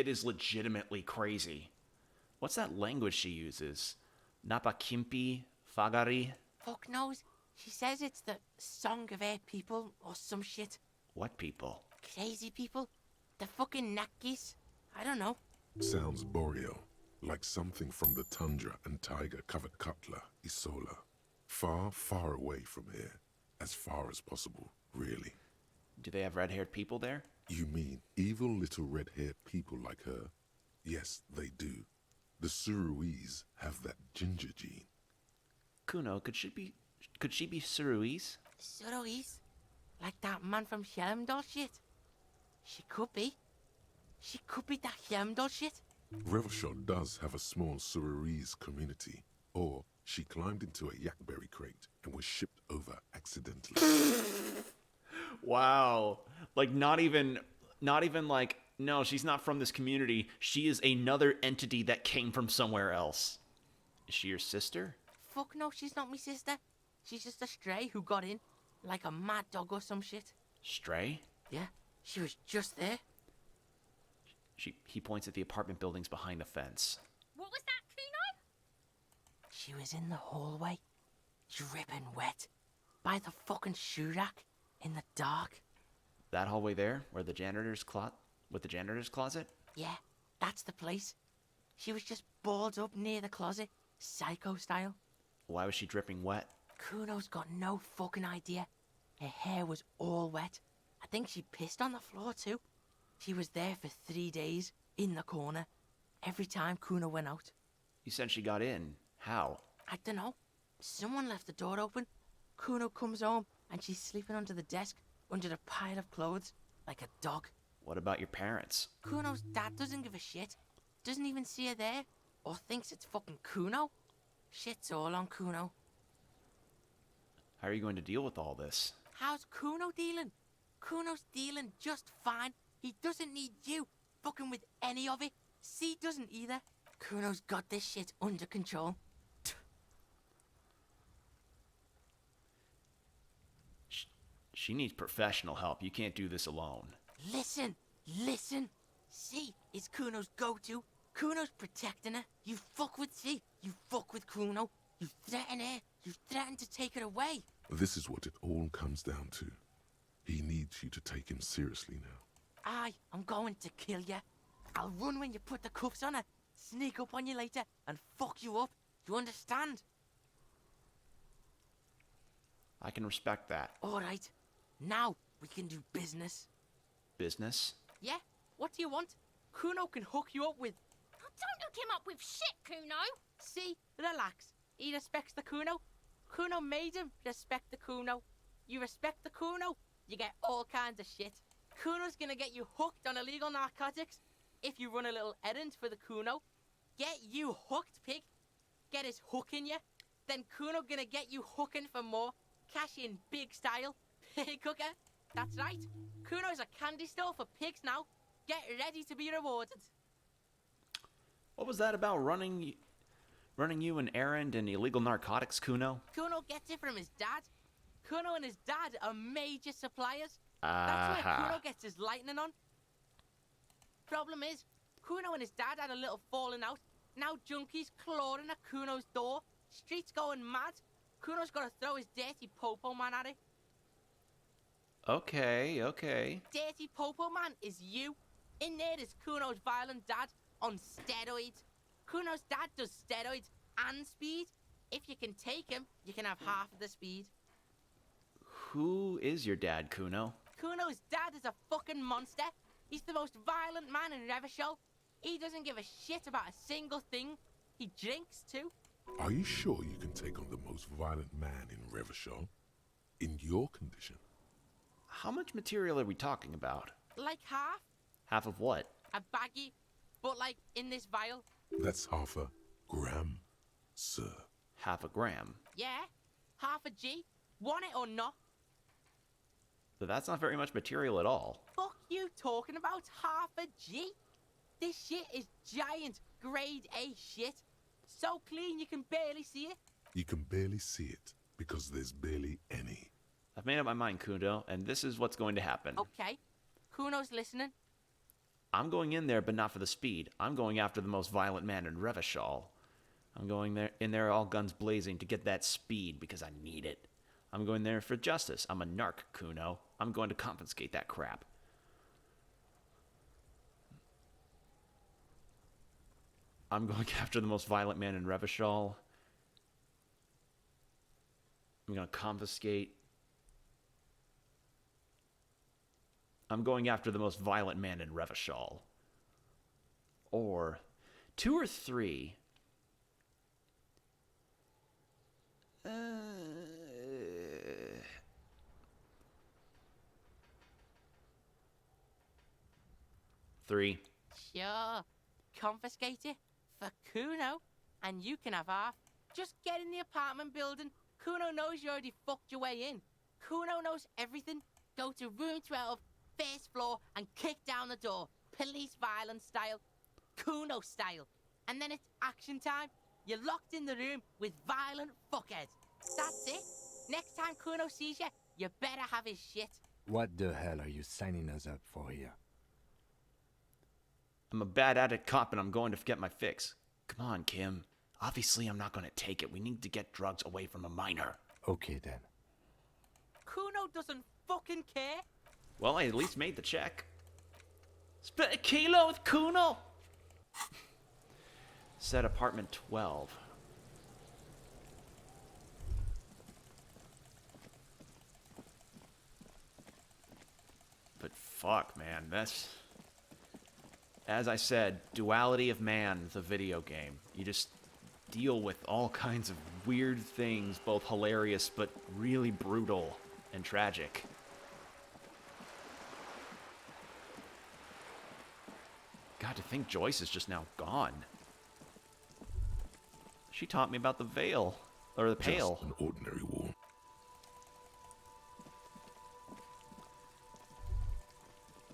A: is legitimately crazy. What's that language she uses? Napakimpi, Fagari?
L: Fuck knows. She says it's the song of her people or some shit.
A: What people?
L: Crazy people. The fucking Nakis. I don't know.
D: Sounds boreal, like something from the tundra and tiger-covered Cutler, Isola. Far, far away from here. As far as possible, really.
A: Do they have red-haired people there?
D: You mean evil little red-haired people like her? Yes, they do. The Suruese have that ginger gene.
A: Kuno, could she be Suruese?
L: Suruese? Like that man from Helmdall shit? She could be. She could be that Helmdall shit.
D: Revachol does have a small Suruese community. Or she climbed into a yakberry crate and was shipped over accidentally.
A: Wow. Like not even like, no, she's not from this community. She is another entity that came from somewhere else. Is she your sister?
L: Fuck no, she's not my sister. She's just a stray who got in. Like a mad dog or some shit.
A: Stray?
L: Yeah, she was just there.
A: He points at the apartment buildings behind the fence.
M: What was that, Kuno?
L: She was in the hallway, dripping wet, by the fucking shoe rack, in the dark.
A: That hallway there, with the janitor's closet?
L: Yeah, that's the place. She was just balled up near the closet, psycho style.
A: Why was she dripping wet?
L: Kuno's got no fucking idea. Her hair was all wet. I think she pissed on the floor too. She was there for 3 days, in the corner, every time Kuno went out.
A: You said she got in. How?
L: I don't know. Someone left the door open. Kuno comes home, and she's sleeping under the desk, under the pile of clothes, like a dog.
A: What about your parents?
L: Kuno's dad doesn't give a shit. Doesn't even see her there, or thinks it's fucking Kuno. Shit's all on Kuno.
A: How are you going to deal with all this?
L: How's Kuno dealing? Kuno's dealing just fine. He doesn't need you fucking with any of it. C doesn't either. Kuno's got this shit under control.
A: She needs professional help. You can't do this alone.
L: Listen. C is Kuno's go-to. Kuno's protecting her. You fuck with C, you fuck with Kuno. You threaten her. You threaten to take her away.
D: This is what it all comes down to. He needs you to take him seriously now.
L: I'm going to kill you. I'll run when you put the cuffs on her, sneak up on you later, and fuck you up. You understand?
A: I can respect that.
L: All right. Now we can do business.
A: Business?
L: Yeah? What do you want? Kuno can hook you up with...
M: Oh, don't hook him up with shit, Kuno.
L: See? Relax. He respects the Kuno. Kuno made him respect the Kuno. You respect the Kuno, you get all kinds of shit. Kuno's gonna get you hooked on illegal narcotics if you run a little errand for the Kuno. Get you hooked, pig. Get his hook in you. Then Kuno gonna get you hooking for more. Cash in big style. Pig hooker. That's right. Kuno's a candy store for pigs now. Get ready to be rewarded.
A: What was that about running Running you an errand in illegal narcotics, Kuno?
L: Kuno gets it from his dad. Kuno and his dad are major suppliers. That's where Kuno gets his lightning on. Problem is, Kuno and his dad had a little falling out. Now junkies clawing at Kuno's door. Streets going mad. Kuno's got to throw his dirty popo man at it.
A: Okay, okay.
L: Dirty popo man is you. In there is Kuno's violent dad on steroids. Kuno's dad does steroids and speed. If you can take him, you can have half of the speed.
A: Who is your dad, Kuno?
L: Kuno's dad is a fucking monster. He's the most violent man in Revachol. He doesn't give a shit about a single thing. He drinks too.
D: Are you sure you can take on the most violent man in Revachol? In your condition?
A: How much material are we talking about?
L: Like half.
A: Half of what?
L: A baggie, but like in this vial.
D: That's half a gram, sir.
A: Half a gram?
L: Yeah, half a G. Want it or not?
A: But that's not very much material at all.
L: Fuck you talking about half a G? This shit is giant, grade A shit. So clean you can barely see it.
D: You can barely see it because there's barely any.
A: I've made up my mind, Kuno, and this is what's going to happen.
L: Okay, Kuno's listening.
A: I'm going in there, but not for the speed. I'm going after the most violent man in Revachol. I'm going in there all guns blazing to get that speed because I need it. I'm going there for justice. I'm a narc, Kuno. I'm going to confiscate that crap. I'm going after the most violent man in Revachol. I'm going to confiscate. I'm going after the most violent man in Revachol. Or 2 or 3. Three.
L: Sure. Confiscate it for Kuno, and you can have half. Just get in the apartment building. Kuno knows you already fucked your way in. Kuno knows everything. Go to room 12, first floor, and kick down the door. Police violence style. Kuno style. And then it's action time. You're locked in the room with violent fuckheads. That's it. Next time Kuno sees you, you better have his shit.
F: What the hell are you signing us up for here?
A: I'm a bad addict cop and I'm going to get my fix. Come on, Kim. Obviously, I'm not going to take it. We need to get drugs away from a minor.
F: Okay, then.
L: Kuno doesn't fucking care.
A: Well, I at least made the check. Split a kilo with Kuno. Said apartment 12. But fuck, man, that's... As I said, Duality of Man, the video game. You just deal with all kinds of weird things, both hilarious but really brutal and tragic. God, to think Joyce is just now gone. She taught me about the veil, or the pail.
D: Just an ordinary wall.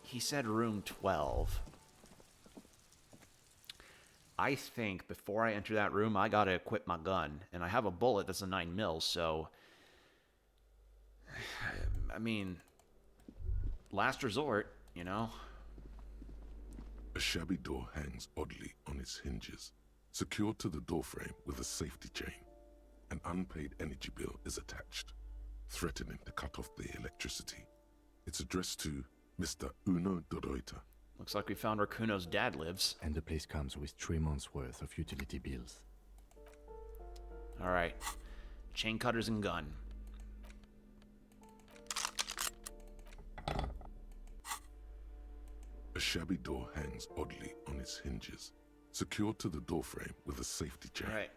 A: He said room 12. I think before I enter that room, I gotta equip my gun. And I have a bullet that's a 9mm, so... I mean... Last resort, you know?
D: A shabby door hangs oddly on its hinges, secured to the doorframe with a safety chain. An unpaid energy bill is attached, threatening to cut off the electricity. It's addressed to Mr. Uno de Reuter.
A: Looks like we found where Kuno's dad lives.
F: And the place comes with 3 months' worth of utility bills.
A: Alright. Chain cutters and gun.
D: A shabby door hangs oddly on its hinges, secured to the doorframe with a safety chain.
A: Alright.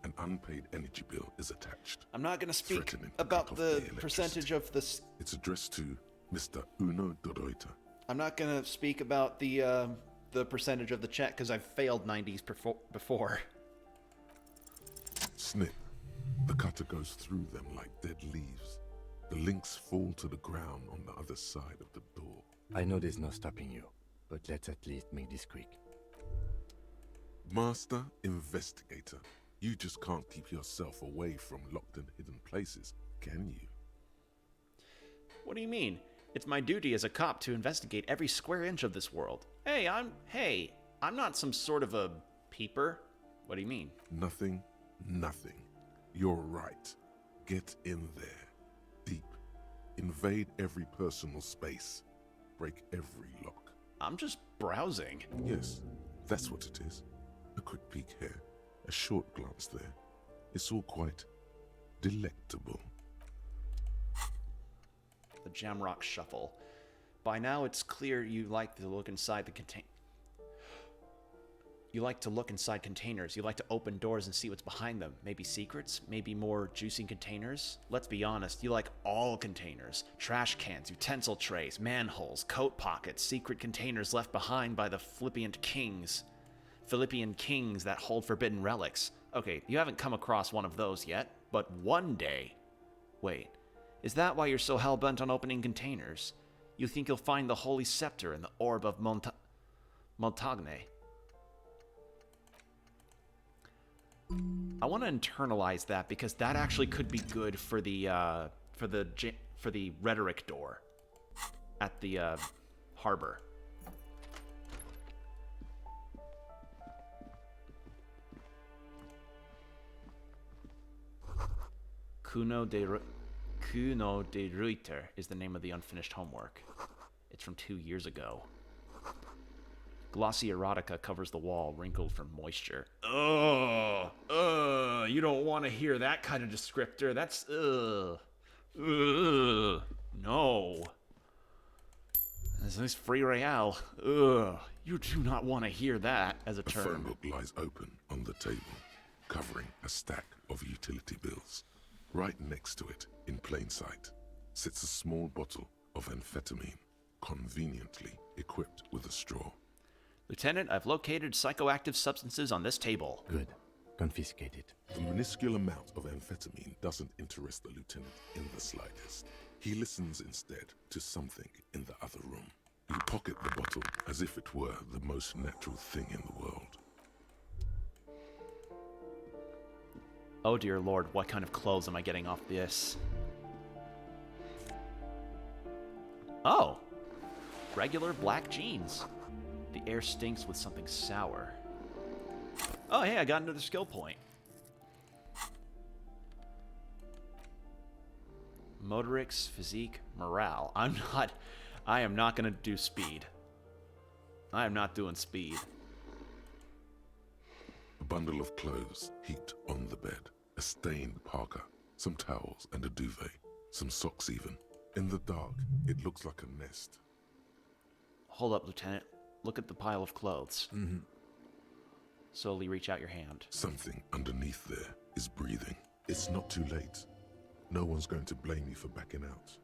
D: An unpaid energy bill is attached.
A: I'm not gonna speak
D: threatening to
A: about
D: cut off
A: the
D: electricity.
A: percentage of this.
D: It's addressed to Mr. Uno de Reuter.
A: I'm not gonna speak about the percentage of the check because I've failed 90s before.
D: Snip. The cutter goes through them like dead leaves. The links fall to the ground on the other side of the door.
F: I know there's no stopping you, but let's at least make this quick.
D: Master Investigator, You just can't keep yourself away from locked and hidden places, can you?
A: What do you mean? It's my duty as a cop to investigate every square inch of this world. Hey, I'm not some sort of a peeper. What do you mean?
D: Nothing. You're right. Get in there. Deep. Invade every personal space. Break every lock.
A: I'm just browsing.
D: Yes, that's what it is. A quick peek here, a short glance there. It's all quite delectable.
A: The Jamrock Shuffle. By now, it's clear you like to look inside the container. You like to look inside containers. You like to open doors and see what's behind them. Maybe secrets, maybe more juicy containers. Let's be honest, you like all containers. Trash cans, utensil trays, manholes, coat pockets, secret containers left behind by the Philippian kings that hold forbidden relics. Okay, you haven't come across one of those yet, but one day... Wait, is that why you're so hell-bent on opening containers? You think you'll find the Holy Scepter in the Orb of Montagne? I want to internalize that because that actually could be good for the rhetoric door at the harbor. Kuno de Reuter is the name of the unfinished homework. It's from 2 years ago. Glossy erotica covers the wall, wrinkled from moisture. You don't want to hear that kind of descriptor. That's, no. This is free real. You do not want to hear that as a term.
D: A phone book lies open on the table, covering a stack of utility bills. Right next to it, in plain sight, sits a small bottle of amphetamine, conveniently equipped with a straw.
A: Lieutenant, I've located psychoactive substances on this table.
F: Good. Confiscate it.
D: The minuscule amount of amphetamine doesn't interest the lieutenant in the slightest. He listens instead to something in the other room. You pocket the bottle as if it were the most natural thing in the world.
A: Oh dear lord, what kind of clothes am I getting off this? Oh! Regular black jeans. The air stinks with something sour. Oh, hey, I got another skill point. Motorics, physique, morale. I am not going to do speed. I am not doing speed.
D: A bundle of clothes heaped on the bed. A stained parka, some towels and a duvet. Some socks even. In the dark, it looks like a nest.
A: Hold up, Lieutenant. Look at the pile of clothes.
F: Mm-hmm.
A: Slowly reach out your hand.
D: Something underneath there is breathing. It's not too late. No one's going to blame you for backing out.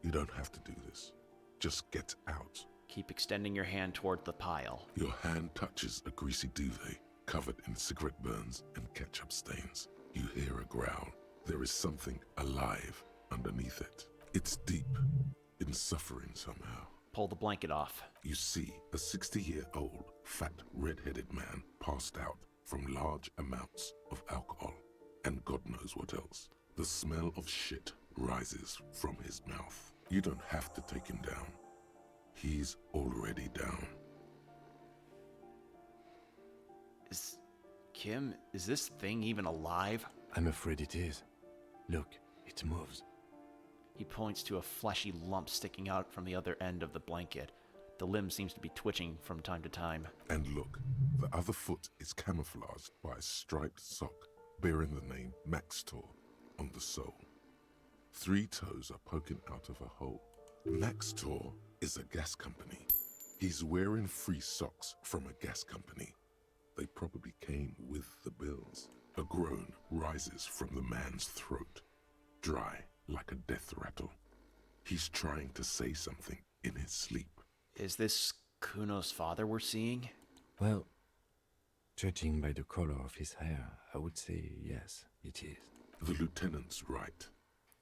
D: You don't have to do this. Just get out.
A: Keep extending your hand toward the pile.
D: Your hand touches a greasy duvet, covered in cigarette burns and ketchup stains. You hear a growl. There is something alive underneath it. It's deep, in suffering somehow.
A: Pull the blanket off.
D: You see a 60-year-old, fat, red-headed man passed out from large amounts of alcohol, and God knows what else. The smell of shit rises from his mouth. You don't have to take him down. He's already down.
A: Kim, is this thing even alive?
F: I'm afraid it is. Look, it moves.
A: He points to a fleshy lump sticking out from the other end of the blanket. The limb seems to be twitching from time to time.
D: And look, the other foot is camouflaged by a striped sock bearing the name Maxtor on the sole. 3 toes are poking out of a hole. Maxtor is a gas company. He's wearing free socks from a gas company. They probably came with the bills. A groan rises from the man's throat, dry like a death rattle. He's trying to say something in his sleep.
A: Is this Kuno's father we're seeing?
F: Well, judging by the color of his hair, I would say yes, it is.
D: The lieutenant's right.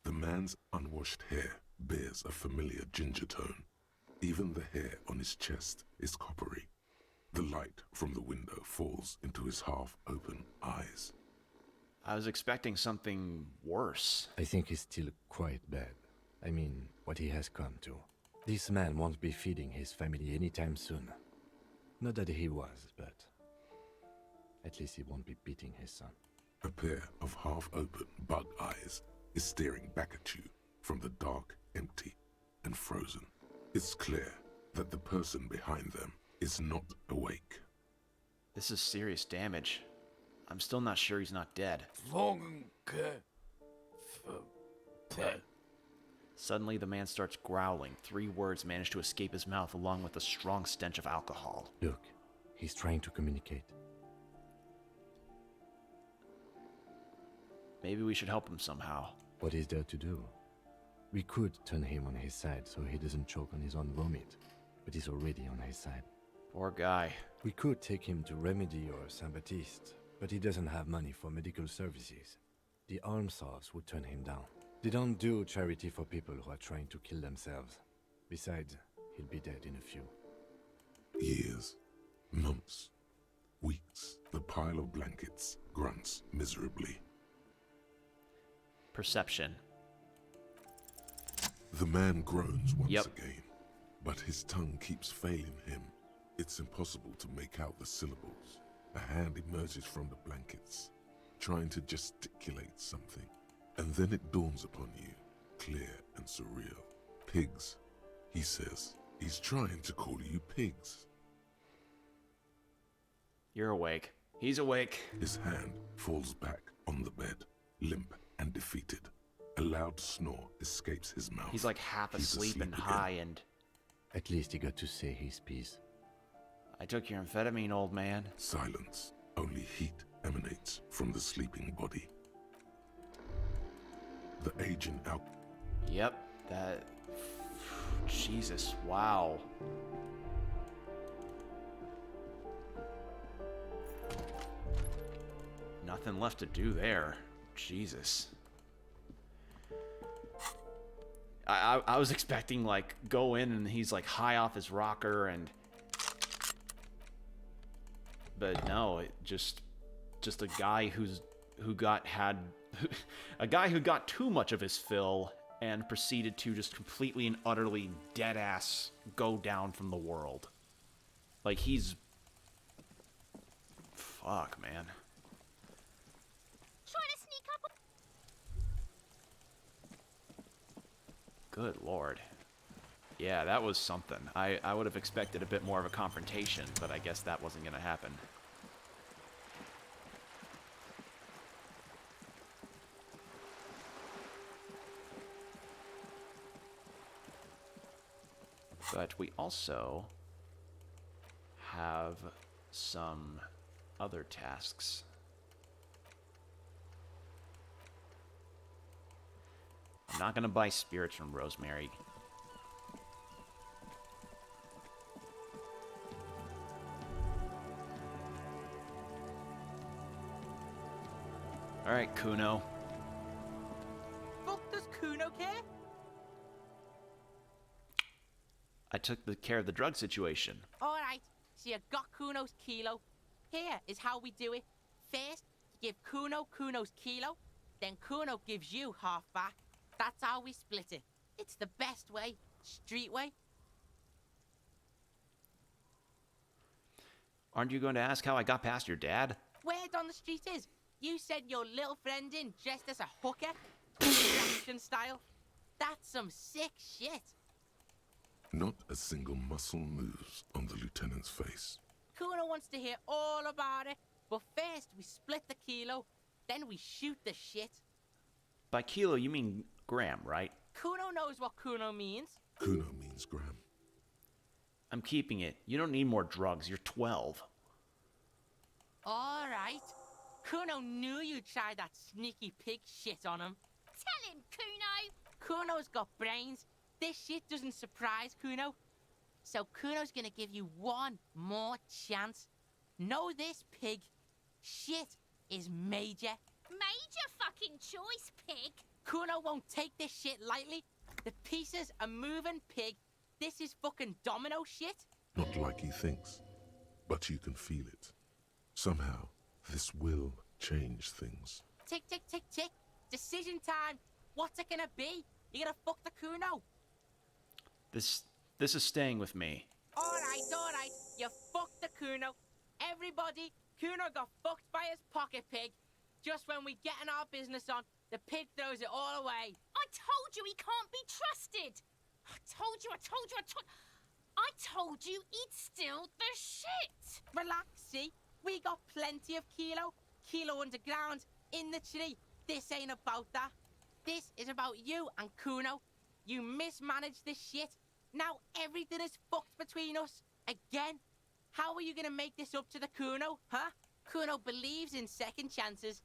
D: The man's unwashed hair bears a familiar ginger tone. Even the hair on his chest is coppery. The light from the window falls into his half-open eyes.
A: I was expecting something worse.
F: I think it's still quite bad. I mean, what he has come to. This man won't be feeding his family anytime soon. Not that he was, but at least he won't be beating his son.
D: A pair of half-open bug eyes is staring back at you from the dark, empty, and frozen. It's clear that the person behind them is not awake.
A: This is serious damage. I'm still not sure he's not dead. Suddenly, the man starts growling. 3 words manage to escape his mouth along with a strong stench of alcohol.
F: Look, he's trying to communicate.
A: Maybe we should help him somehow.
F: What is there to do? We could turn him on his side so he doesn't choke on his own vomit, but he's already on his side.
A: Poor guy.
F: We could take him to Remedy or Saint-Baptiste, but he doesn't have money for medical services. The almshouse would turn him down. They don't do charity for people who are trying to kill themselves. Besides, he'll be dead in a few.
D: Years, months, weeks, the pile of blankets grunts miserably.
A: Perception.
D: The man groans once again, but his tongue keeps failing him. It's impossible to make out the syllables. A hand emerges from the blankets, trying to gesticulate something. And then it dawns upon you, clear and surreal. Pigs, he says. He's trying to call you pigs.
A: You're awake. He's awake.
D: His hand falls back on the bed, limp and defeated. A loud snore escapes his mouth.
A: He's like half asleep and high and...
F: At least he got to say his piece.
A: I took your amphetamine, old man.
D: Silence. Only heat emanates from the sleeping body. The aging out.
A: Yep, that... Jesus, wow. Nothing left to do there. Jesus. I was expecting, like, go in and he's, like, high off his rocker and... But no, it just a guy who got too much of his fill and proceeded to just completely and utterly dead-ass go down from the world. Like, he's... Fuck, man.
M: Trying to sneak up.
A: Good lord. Yeah, that was something. I would have expected a bit more of a confrontation, but I guess that wasn't going to happen. But we also have some other tasks. I'm not going to buy spirits from Rosemary. Alright, Kuno.
L: Fuck does Kuno care?
A: I took the care of the drug situation.
L: Alright, so you got Kuno's kilo. Here is how we do it. First, you give Kuno Kuno's kilo, then Kuno gives you half back. That's how we split it. It's the best way. Street way.
A: Aren't you going to ask how I got past your dad?
L: Word on the street is, you sent your little friend in dressed as a hooker. Distraction style. That's some sick shit.
D: Not a single muscle moves on the lieutenant's face.
L: Kuno wants to hear all about it, but first we split the kilo, then we shoot the shit.
A: By kilo, you mean gram, right?
L: Kuno knows what Kuno means.
D: Kuno means gram.
A: I'm keeping it. You don't need more drugs. You're 12.
L: All right. Kuno knew you'd try that sneaky pig shit on him.
M: Tell him, Kuno.
L: Kuno's got brains. This shit doesn't surprise Kuno. So Kuno's gonna give you one more chance. Know this, pig. Shit is major.
M: Major fucking choice, pig.
L: Kuno won't take this shit lightly. The pieces are moving, pig. This is fucking domino shit.
D: Not like he thinks, but you can feel it. Somehow, this will change things.
L: Tick, tick, tick, tick. Decision time. What's it gonna be? You gonna fuck the Kuno?
A: This is staying with me.
L: Alright. You fucked the Kuno. Everybody, Kuno got fucked by his pocket pig. Just when we getting our business on, the pig throws it all away.
O: I told you he can't be trusted. I told you. I told you he'd steal the shit.
L: Relax, see? We got plenty of Kilo. Kilo underground, in the tree. This ain't about that. This is about you and Kuno. You mismanaged this shit. Now everything is fucked between us. Again. How are you gonna make this up to the Kuno, huh? Kuno believes in second chances.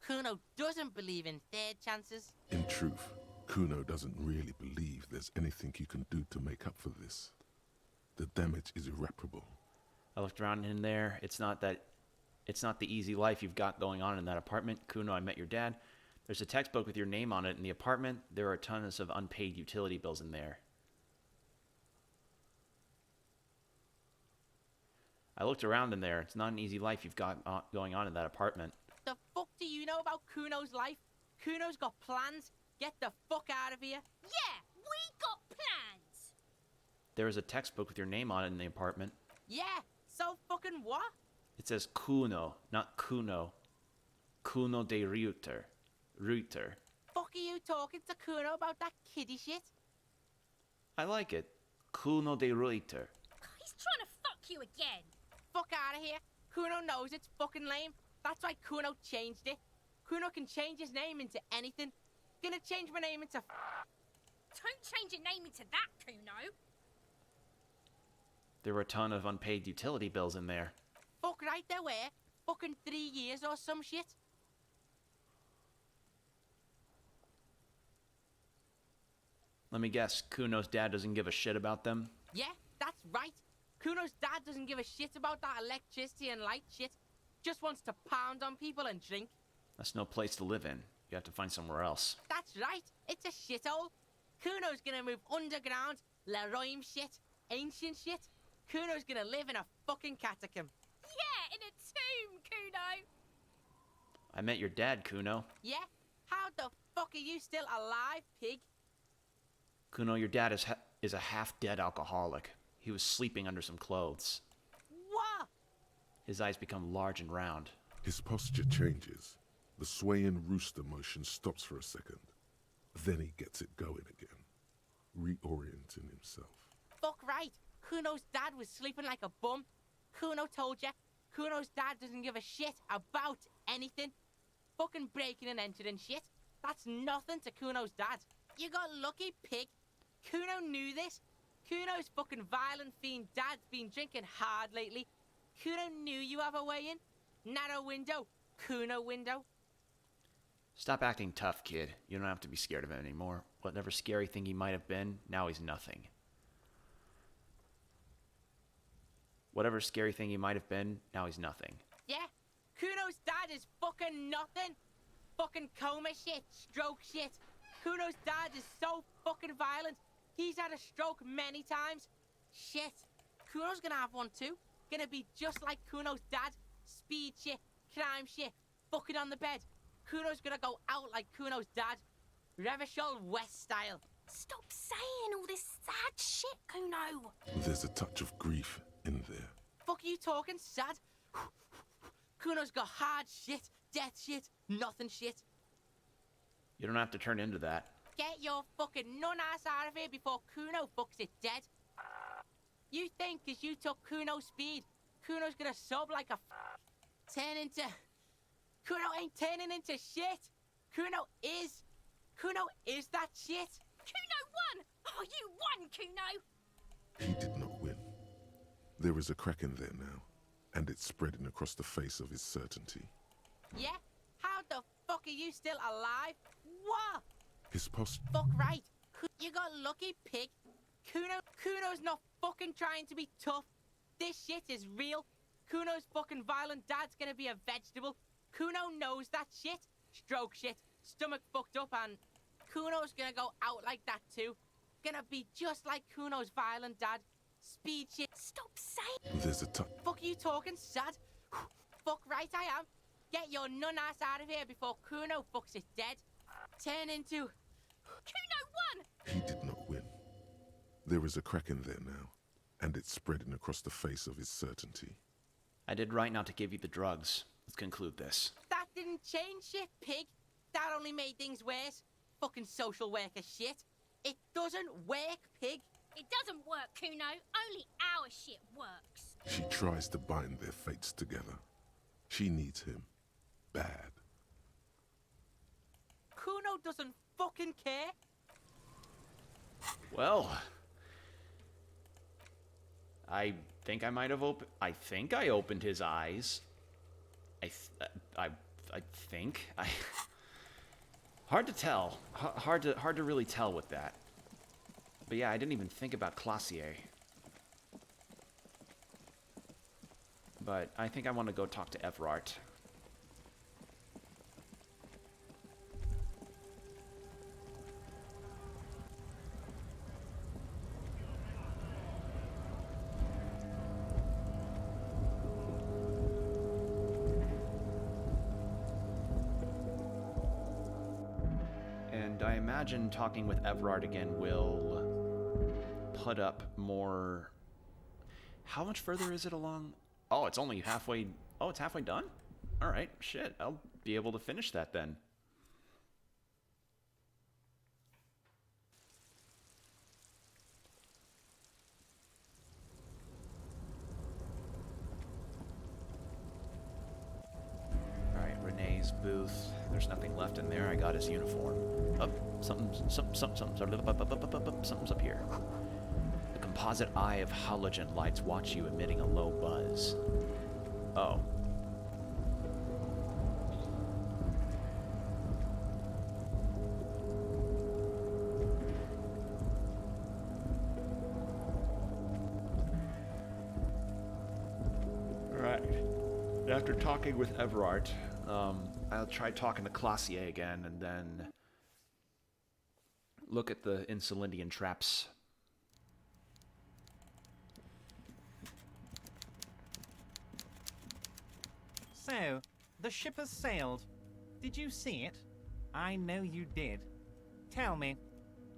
L: Kuno doesn't believe in third chances.
D: In truth, Kuno doesn't really believe there's anything you can do to make up for this. The damage is irreparable.
A: I looked around in there. It's not the easy life you've got going on in that apartment. Kuno, I met your dad. There's a textbook with your name on it in the apartment. There are tons of unpaid utility bills in there. I looked around in there. It's not an easy life you've got going on in that apartment.
L: The fuck do you know about Kuno's life? Kuno's got plans. Get the fuck out of here.
O: Yeah, we got plans.
A: There is a textbook with your name on it in the apartment.
L: Yeah, so fucking what?
A: It says Kuno, not Kuno. Kuno de Reuter. Reuter.
L: Fuck are you talking to Kuno about that kiddie shit?
A: I like it. Kuno de Reuter.
O: He's trying to fuck you again.
L: Fuck out of here. Kuno knows it's fucking lame. That's why Kuno changed it. Kuno can change his name into anything. Gonna change my name into...
O: Don't change your name into that, Kuno.
A: There were a ton of unpaid utility bills in there.
L: Fuck right there were. Fucking 3 years or some shit.
A: Let me guess, Kuno's dad doesn't give a shit about them?
L: Yeah, that's right. Kuno's dad doesn't give a shit about that electricity and light shit. Just wants to pound on people and drink.
A: That's no place to live in. You have to find somewhere else.
L: That's right. It's a shithole. Kuno's gonna move underground. Leroy shit. Ancient shit. Kuno's gonna live in a fucking catacomb.
O: Yeah, in a tomb, Kuno.
A: I met your dad, Kuno.
L: Yeah? How the fuck are you still alive, pig?
A: Kuno, your dad is a half-dead alcoholic. He was sleeping under some clothes.
L: What?
A: His eyes become large and round.
D: His posture changes. The swaying rooster motion stops for a second. Then he gets it going again, reorienting himself.
L: Fuck right. Kuno's dad was sleeping like a bum. Kuno told ya. Kuno's dad doesn't give a shit about anything. Fucking breaking and entering shit. That's nothing to Kuno's dad. You got lucky, pig. Kuno knew this. Kuno's fucking violent fiend dad's been drinking hard lately. Kuno knew you have a way in. Narrow window. Kuno window.
A: Stop acting tough, kid. You don't have to be scared of him anymore. Whatever scary thing he might have been, now he's nothing. Whatever scary thing he might have been, now he's nothing.
L: Yeah? Kuno's dad is fucking nothing. Fucking coma shit, stroke shit. Kuno's dad is so fucking violent. He's had a stroke many times. Shit. Kuno's gonna have one too. Gonna be just like Kuno's dad. Speed shit, crime shit, fucking on the bed. Kuno's gonna go out like Kuno's dad. Revachol West style.
O: Stop saying all this sad shit, Kuno.
D: There's a touch of grief in there.
L: Fuck you talking sad? Kuno's got hard shit, death shit, nothing shit.
A: You don't have to turn into that.
L: Get your fucking nun-ass out of here before Kuno fucks it dead. You think 'cause you took Kuno's speed, Kuno's gonna sub like a turn into... Kuno ain't turning into shit. Kuno is that shit.
O: Kuno won! Oh, you won, Kuno!
D: He did not win. There is a crack in there now, and it's spreading across the face of his certainty.
L: Yeah? How the fuck are you still alive? What?
D: His posture...
L: Fuck right. You got lucky, pig. Kuno's not fucking trying to be tough. This shit is real. Kuno's fucking violent dad's gonna be a vegetable. Kuno knows that shit. Stroke shit. Stomach fucked up and... Kuno's gonna go out like that too. Gonna be just like Kuno's violent dad. Speed shit.
O: Stop saying...
D: There's a touch...
L: Fuck you talking sad? Fuck right I am. Get your nun ass out of here before Kuno fucks it dead. Turn into...
O: Kuno won!
D: He did not win. There is a crack in there now, and it's spreading across the face of his certainty.
A: I did right not to give you the drugs. Let's conclude this.
L: That didn't change shit, pig. That only made things worse. Fucking social worker shit. It doesn't work, pig.
O: It doesn't work, Kuno. Only our shit works.
D: She tries to bind their fates together. She needs him. Bad.
L: Kuno doesn't fucking care.
A: Well, I think I might have opened... I think I opened his eyes. I think. Hard to tell. Hard to really tell with that. But yeah, I didn't even think about Classier. But I think I want to go talk to Everard. And I imagine talking with Everard again will put up more... How much further is it along? Oh, it's only halfway... Oh, it's halfway done? Alright, shit. I'll be able to finish that then. Alright, Renee's booth. There's nothing left in there. I got his uniform. Oh, something's up here. The composite eye of halogen lights watch you emitting a low buzz. Oh. Right. After talking with Everard, I'll try talking to Classier again, and then look at the Insulindian traps.
P: So, the ship has sailed. Did you see it? I know you did. Tell me,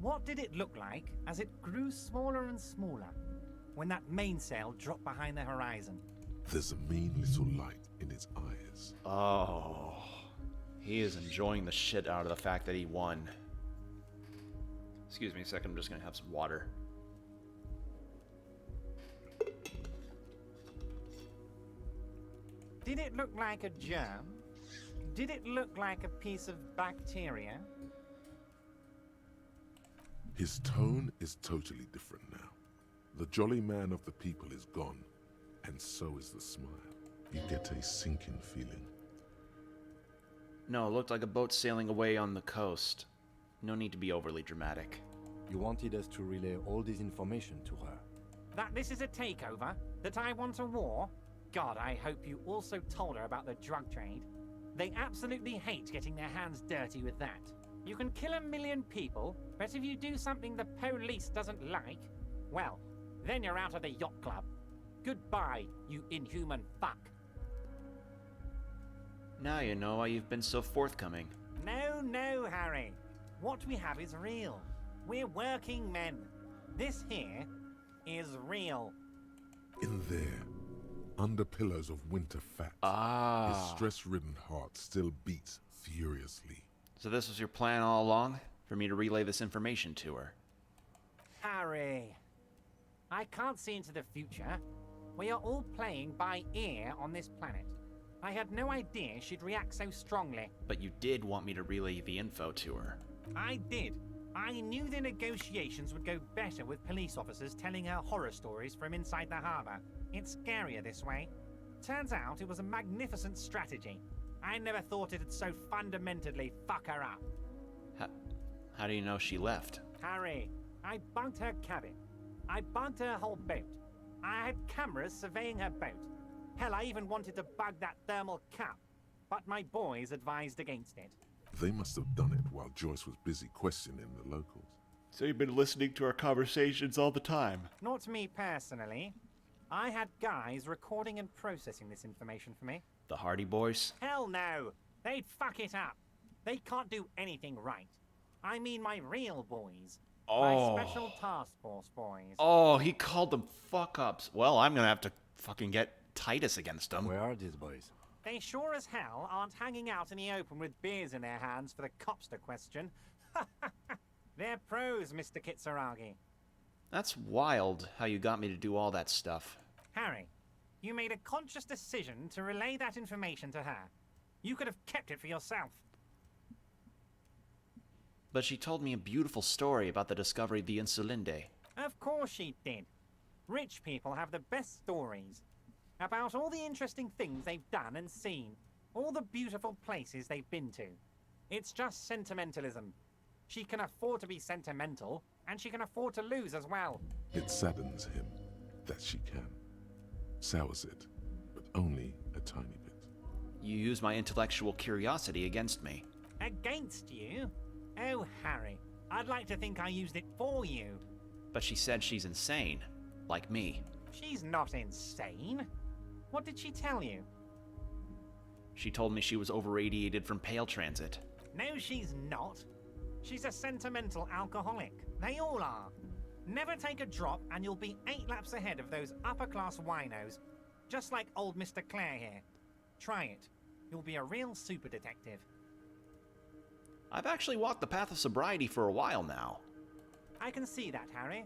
P: what did it look like as it grew smaller and smaller when that mainsail dropped behind the horizon?
D: There's a mean little light in its eyes.
A: Oh, he is enjoying the shit out of the fact that he won. Excuse me a second, I'm just gonna have some water.
P: Did it look like a germ? Did it look like a piece of bacteria?
D: His tone is totally different now. The jolly man of the people is gone, and so is the smile. You get a sinking feeling.
A: No, it looked like a boat sailing away on the coast. No need to be overly dramatic.
F: You wanted us to relay all this information to her.
P: That this is a takeover? That I want a war? God, I hope you also told her about the drug trade. They absolutely hate getting their hands dirty with that. You can kill 1 million people, but if you do something the police doesn't like, well, then you're out of the yacht club. Goodbye, you inhuman fuck.
A: Now you know why you've been so forthcoming.
P: No, Harry. What we have is real. We're working men. This here is real.
D: In there, under pillows of winter fat, his stress-ridden heart still beats furiously.
A: So this was your plan all along? For me to relay this information to her?
P: Harry, I can't see into the future. We are all playing by ear on this planet. I had no idea she'd react so strongly.
A: But you did want me to relay the info to her.
P: I did. I knew the negotiations would go better with police officers telling her horror stories from inside the harbor. It's scarier this way. Turns out it was a magnificent strategy. I never thought it'd so fundamentally fuck her up.
A: How do you know she left?
P: Harry, I bunked her cabin. I bunked her whole boat. I had cameras surveying her boat. Hell, I even wanted to bug that thermal cap, but my boys advised against it.
D: They must have done it while Joyce was busy questioning the locals.
A: So you've been listening to our conversations all the time?
P: Not me personally. I had guys recording and processing this information for me.
A: The Hardy Boys?
P: Hell no! They'd fuck it up. They can't do anything right. I mean my real boys.
A: Oh.
P: My special task force boys.
A: Oh, he called them fuck-ups. Well, I'm gonna have to fucking get Titus against them.
F: Where are these boys?
P: They sure as hell aren't hanging out in the open with beers in their hands for the cops to question. They're pros, Mr. Kitsuragi.
A: That's wild how you got me to do all that stuff.
P: Harry, you made a conscious decision to relay that information to her. You could have kept it for yourself.
A: But she told me a beautiful story about the discovery of the Insulinde.
P: Of course she did. Rich people have the best stories about all the interesting things they've done and seen, all the beautiful places they've been to. It's just sentimentalism. She can afford to be sentimental, and she can afford to lose as well.
D: It saddens him that she can. Sours it, but only a tiny bit.
A: You use my intellectual curiosity against me.
P: Against you? Oh, Harry, I'd like to think I used it for you.
A: But she said she's insane, like me.
P: She's not insane. What did she tell you?
A: She told me she was overradiated from Pale Transit.
P: No, she's not. She's a sentimental alcoholic. They all are. Never take a drop and you'll be 8 laps ahead of those upper-class winos. Just like old Mr. Clare here. Try it. You'll be a real super detective.
A: I've actually walked the path of sobriety for a while now.
P: I can see that, Harry.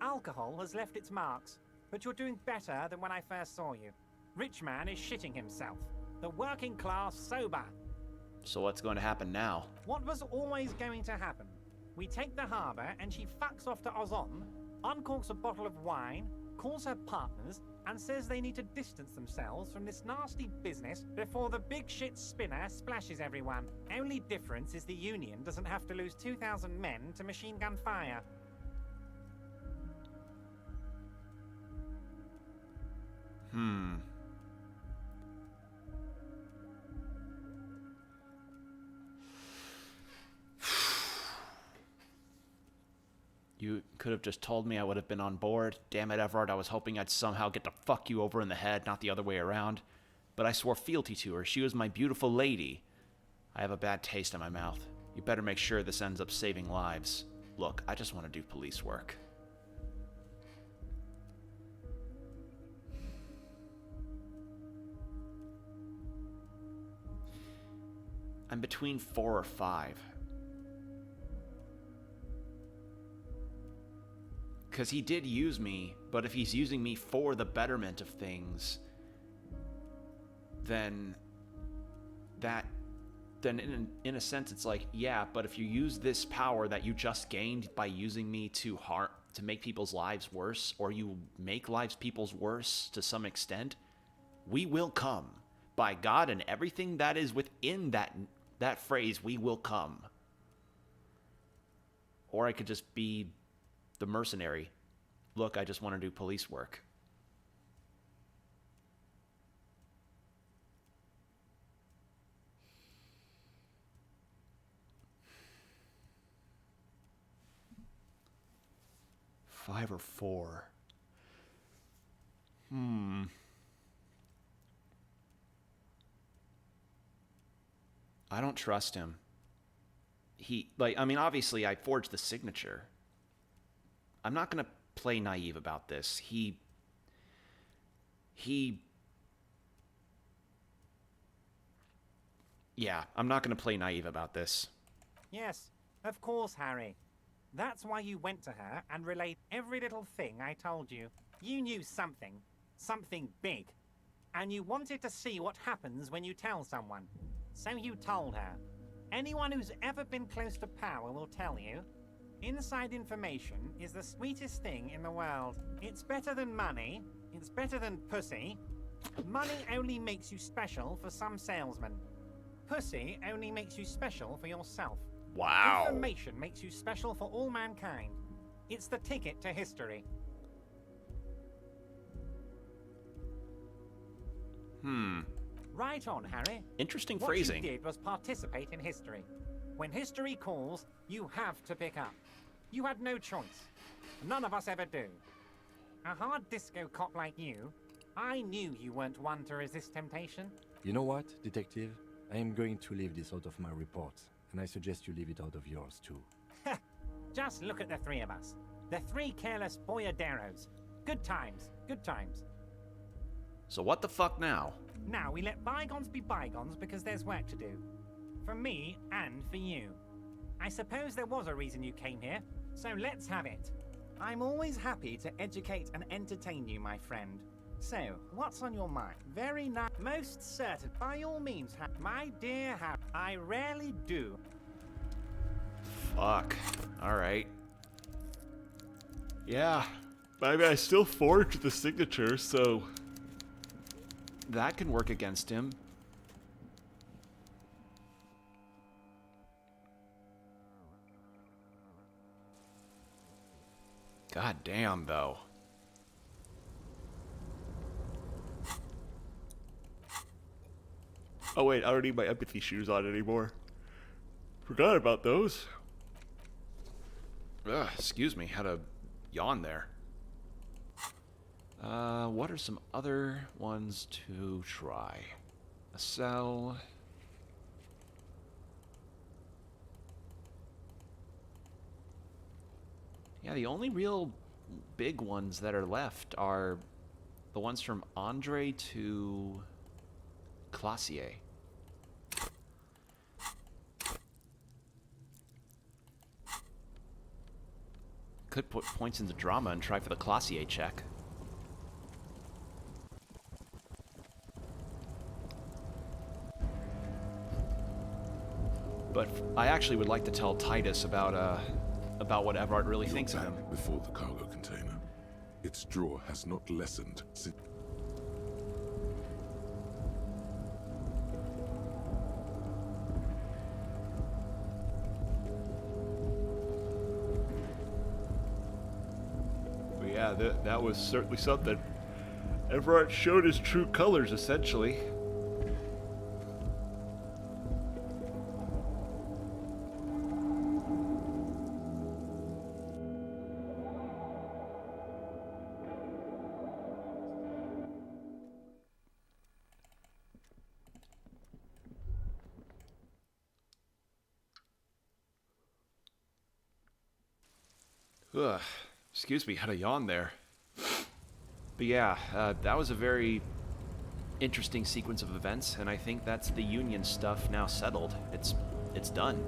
P: Alcohol has left its marks, but you're doing better than when I first saw you. Rich man is shitting himself. The working class sober.
A: So what's going to happen now?
P: What was always going to happen? We take the harbour and she fucks off to Ozon, uncorks a bottle of wine, calls her partners, and says they need to distance themselves from this nasty business before the big shit spinner splashes everyone. Only difference is the Union doesn't have to lose 2,000 men to machine gun fire.
A: You could have just told me, I would have been on board. Damn it, Everard, I was hoping I'd somehow get to fuck you over in the head, not the other way around. But I swore fealty to her. She was my beautiful lady. I have a bad taste in my mouth. You better make sure this ends up saving lives. Look, I just want to do police work. I'm between 4 or 5. Because he did use me, but if he's using me for the betterment of things, then in a sense it's like, yeah, but if you use this power that you just gained by using me to make people's lives worse, or you make people's worse to some extent, we will come. By God and everything that is within that phrase, we will come. Or I could just be the mercenary. Look, I just want to do police work. Five or 4. I don't trust him. Obviously I forged the signature. I'm not going to play naive about this. Yeah, I'm not going to play naive about this.
P: Yes, of course, Harry. That's why you went to her and relayed every little thing I told you. You knew something big, and you wanted to see what happens when you tell someone. So you told her. Anyone who's ever been close to power will tell you, inside information is the sweetest thing in the world. It's better than money, it's better than pussy. Money only makes you special for some salesmen. Pussy only makes you special for yourself.
A: Wow.
P: Information makes you special for all mankind. It's the ticket to history. Right on, Harry.
A: Interesting phrasing.
P: What you did was participate in history. When history calls, you have to pick up. You had no choice. None of us ever do. A hard disco cop like you, I knew you weren't one to resist temptation.
F: You know what, Detective? I am going to leave this out of my reports, and I suggest you leave it out of yours too.
P: Just look at the three of us. The three careless boyaderos. Good times, good times.
A: So what the fuck now?
P: Now we let bygones be bygones because there's work to do. For me and for you. I suppose there was a reason you came here, so let's have it. I'm always happy to educate and entertain you, my friend. So, what's on your mind? Very nice. Most certain. By all means, my dear Harry. I rarely do.
A: Fuck. Alright. Yeah. I mean, I still forged the signature, so... that can work against him. God damn, though. Oh wait, I don't need my empathy shoes on anymore. Forgot about those. Ugh, excuse me, had a yawn there. What are some other ones to try? A cell. Yeah, the only real big ones that are left are the ones from Andre to Classier. Could put points into drama and try for the Classier check. But I actually would like to tell Titus about what Everard really thinks of him.
D: Before the cargo container, its draw has not lessened since.
A: But yeah, that was certainly something. Everard showed his true colors, essentially. Ugh, excuse me, had a yawn there. But yeah, that was a very interesting sequence of events, and I think that's the Union stuff now settled. It's done.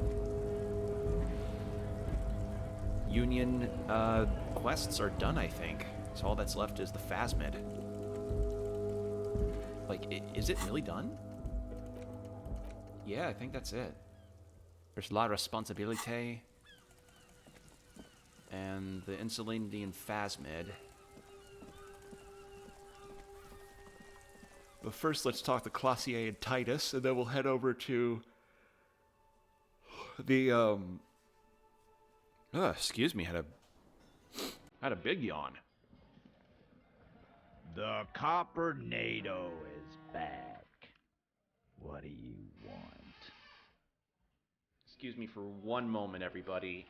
A: Union quests are done, I think. So all that's left is the phasmid. Like, is it really done? Yeah, I think that's it. There's La Responsabilité and the Insulindian phasmid. But first, let's talk to Classier and Titus, and then we'll head over to the excuse me, had a big yawn.
B: The Copper-nado is back. What do you want?
A: Excuse me for one moment, everybody.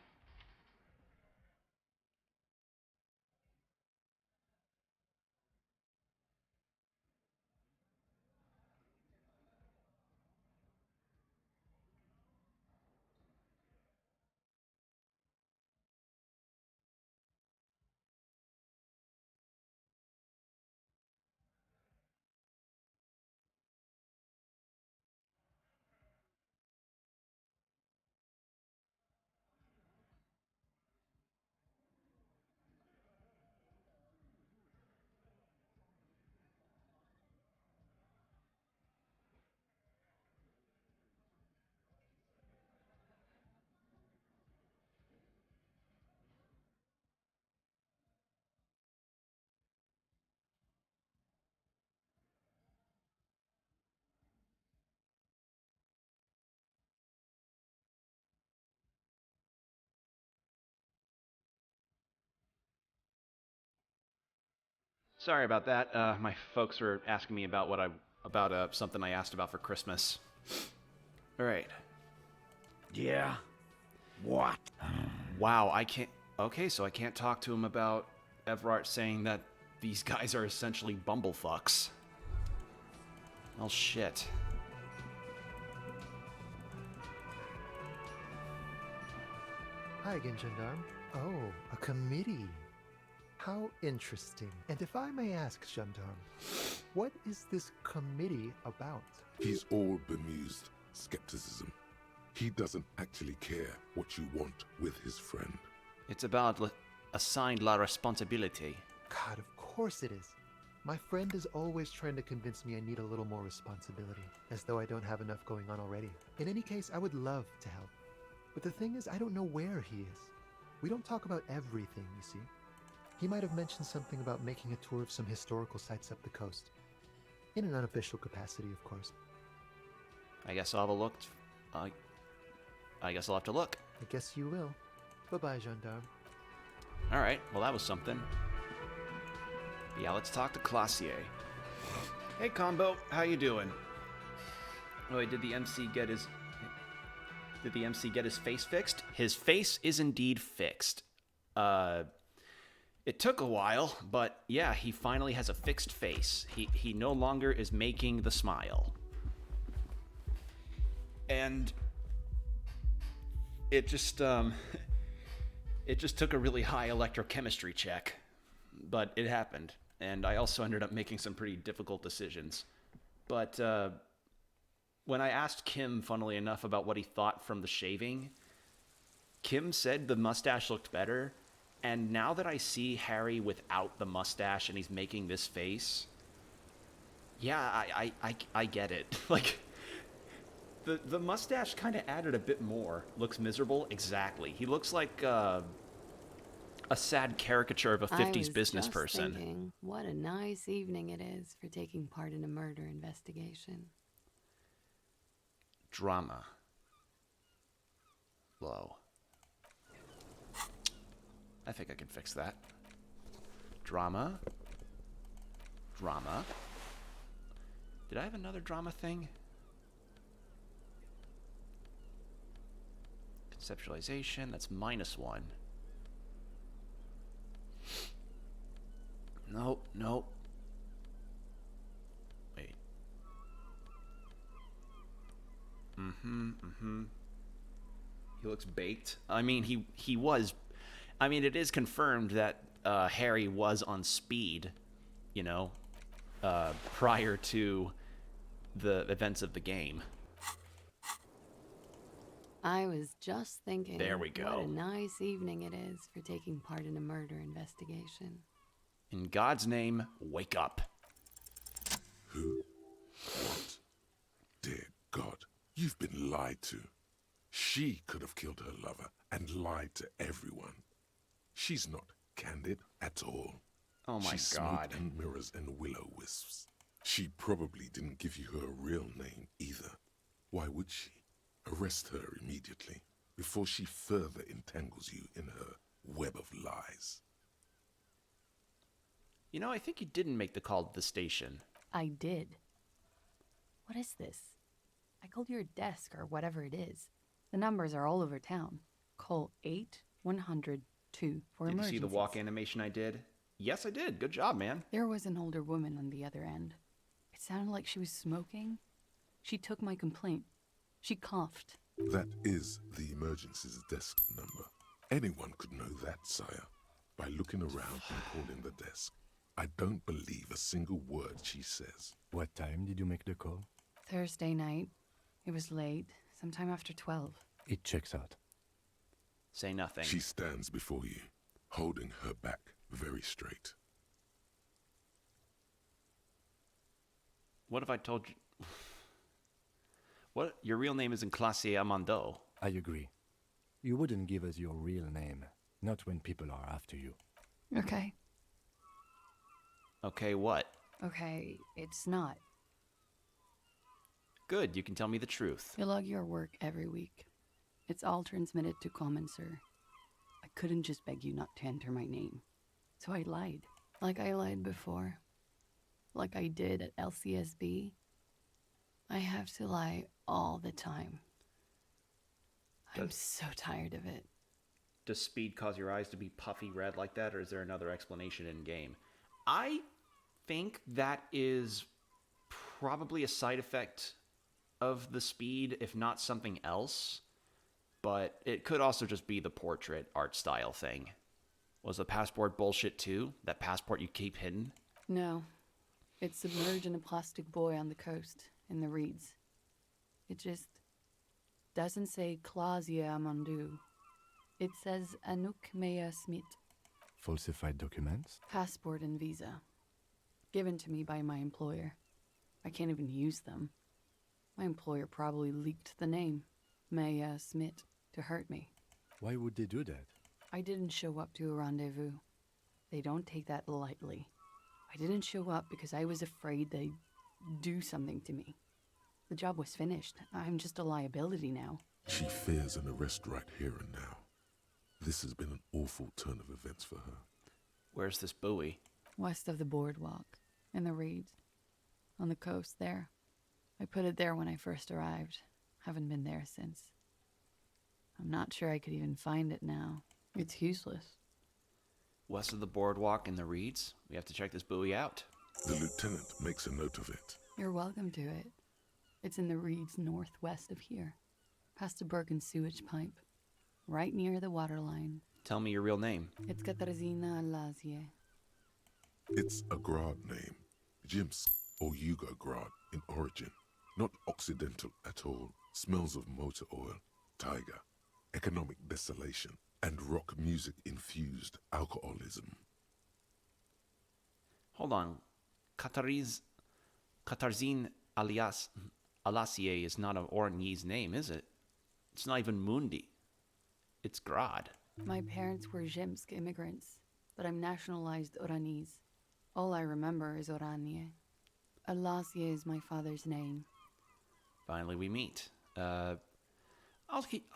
A: Sorry about that. My folks were asking me about something I asked about for Christmas. All right.
B: Yeah. What?
A: Wow, I can't. Okay, so I can't talk to him about Everard saying that these guys are essentially bumblefucks. Well, shit.
I: Hi again, Gendarme. Oh, a committee. How interesting. And if I may ask, Gendarme, what is this committee about?
D: He's all bemused skepticism. He doesn't actually care what you want with his friend.
A: It's about assigned la responsibility.
I: God, of course it is. My friend is always trying to convince me I need a little more responsibility, as though I don't have enough going on already. In any case, I would love to help. But the thing is, I don't know where he is. We don't talk about everything, you see. He might have mentioned something about making a tour of some historical sites up the coast. In an unofficial capacity, of course.
A: I guess I'll have a look. I guess I'll have to look.
I: I guess you will. Bye-bye, Gendarme.
A: Alright, well that was something. Yeah, let's talk to Classier. Hey, Combo, how you doing? Oh, wait, did the MC get his face fixed? His face is indeed fixed. It took a while, but yeah, he finally has a fixed face. He no longer is making the smile. And it just took a really high electrochemistry check, but it happened. And I also ended up making some pretty difficult decisions. But when I asked Kim, funnily enough, about what he thought from the shaving, Kim said the mustache looked better. And now that I see Harry without the mustache and he's making this face, yeah, I get it. Like, the mustache kind of added a bit more. Looks miserable, exactly. He looks like a sad caricature of a 50s business person.
J: Thinking, what a nice evening it is for taking part in a murder investigation.
A: Drama. Low. I think I can fix that. Drama. Drama. Did I have another drama thing? Conceptualization, that's -1. Nope, nope. Wait. He looks baked. I mean, he was... I mean, it is confirmed that Harry was on speed, you know, prior to the events of the game.
J: I was just thinking,
A: there we go.
J: What a nice evening it is for taking part in a murder investigation.
A: In God's name, wake up.
D: Who? What? Dear God, you've been lied to. She could have killed her lover and lied to everyone. She's not candid at all.
A: Oh my
D: She's
A: God.
D: smoke and mirrors and will-o-wisps. She probably didn't give you her real name either. Why would she? Arrest her immediately before she further entangles you in her web of lies.
A: You know, I think you didn't make the call to the station.
J: I did. What is this? I called your desk or whatever it is. The numbers are all over town. Call 8-100-2 for
A: Did you
J: emergencies.
A: see the walk animation I did? Yes, I did. Good job, man.
J: There was an older woman on the other end. It sounded like she was smoking. She took my complaint. She coughed.
D: That is the emergencies desk number. Anyone could know that, sire, by looking around and calling the desk. I don't believe a single word she says.
F: What time did you make the call?
J: Thursday night. It was late, sometime after 12.
F: It checks out.
A: Say nothing.
D: She stands before you, holding her back very straight.
A: What if I told you... What? Your real name isn't Classier Amando.
F: I agree. You wouldn't give us your real name, not when people are after you.
J: Okay.
A: Okay, what?
J: Okay, it's not.
A: Good, you can tell me the truth.
J: You log your work every week. It's all transmitted to Common, sir. I couldn't just beg you not to enter my name. So I lied. Like I lied before. Like I did at LCSB. I have to lie all the time. I'm so tired of it.
A: Does speed cause your eyes to be puffy red like that, or is there another explanation in game? I think that is probably a side effect of the speed, if not something else. But it could also just be the portrait art style thing. Was the passport bullshit too? That passport you keep hidden?
J: No. It's submerged in a plastic buoy on the coast, in the reeds. It just doesn't say Clausia Amandu. It says Anouk Mea Smith.
F: Falsified documents?
J: Passport and visa. Given to me by my employer. I can't even use them. My employer probably leaked the name, Mea Smith, to hurt me.
F: Why would they do that?
J: I didn't show up to a rendezvous. They don't take that lightly. I didn't show up because I was afraid they'd do something to me. The job was finished. I'm just a liability now.
D: She fears an arrest right here and now. This has been an awful turn of events for her.
A: Where's this buoy?
J: West of the boardwalk, in the reeds. On the coast there. I put it there when I first arrived. Haven't been there since. I'm not sure I could even find it now. It's useless.
A: West of the boardwalk in the reeds? We have to check this buoy out.
D: The lieutenant makes a note of it.
J: You're welcome to it. It's in the reeds northwest of here. Past a broken sewage pipe. Right near the waterline.
A: Tell me your real name.
J: It's Katarzyna Lazie.
D: It's a Grad name. Jimsk or Yugo Grad in origin. Not Occidental at all. Smells of motor oil, tiger, economic desolation, and rock music infused alcoholism.
A: Hold on. Katarzyne Alassier is not an Orangese name, is it? It's not even Mundi. It's Grad.
J: My parents were Zhimsk immigrants, but I'm nationalized Oranese. All I remember is Oranje. Alassier is my father's name.
A: Finally we meet. I'll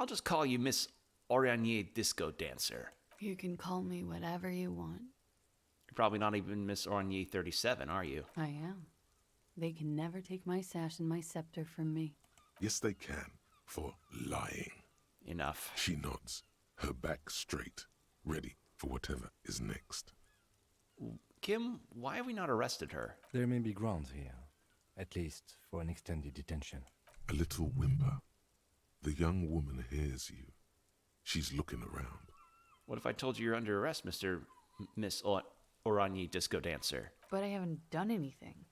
A: just call you Miss Oranje Disco Dancer.
J: You can call me whatever you want.
A: You're probably not even Miss Oranje 37, are you?
J: I am. They can never take my sash and my scepter from me.
D: Yes, they can, for lying.
A: Enough.
D: She nods, her back straight, ready for whatever is next.
A: Kim, why have we not arrested her?
F: There may be grounds here, at least for an extended detention.
D: A little whimper. The young woman hears you. She's looking around.
A: What if I told you you're under arrest, Miss Oranje Disco Dancer?
J: But I haven't done anything.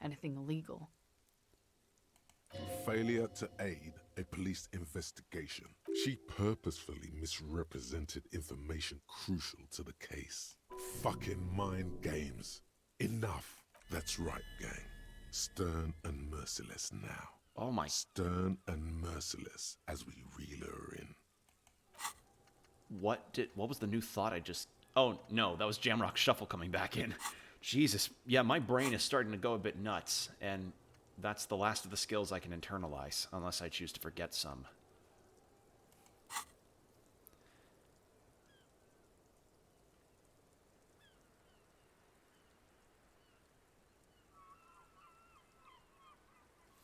J: Anything illegal.
D: Failure to aid a police investigation. She purposefully misrepresented information crucial to the case. Fucking mind games. Enough. That's right, gang. Stern and merciless now.
A: Oh my.
D: Stern and merciless as we reel her in.
A: What was the new thought I just... Oh, no, that was Jamrock Shuffle coming back in. Jesus. Yeah, my brain is starting to go a bit nuts, and that's the last of the skills I can internalize, unless I choose to forget some.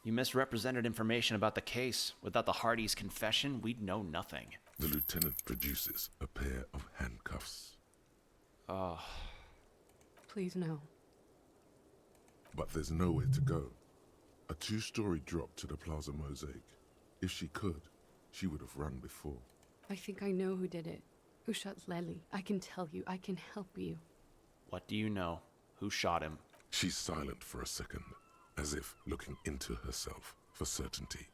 A: You misrepresented information about the case. Without the Hardy's confession, we'd know nothing.
D: The lieutenant produces a pair of handcuffs.
A: Oh.
J: Please no.
D: But there's nowhere to go. A two-story drop to the Plaza Mosaic. If she could, she would have run before.
J: I think I know who did it. Who shot Lely. I can tell you. I can help you.
A: What do you know? Who shot him?
D: She's silent for a second, as if looking into herself for certainty.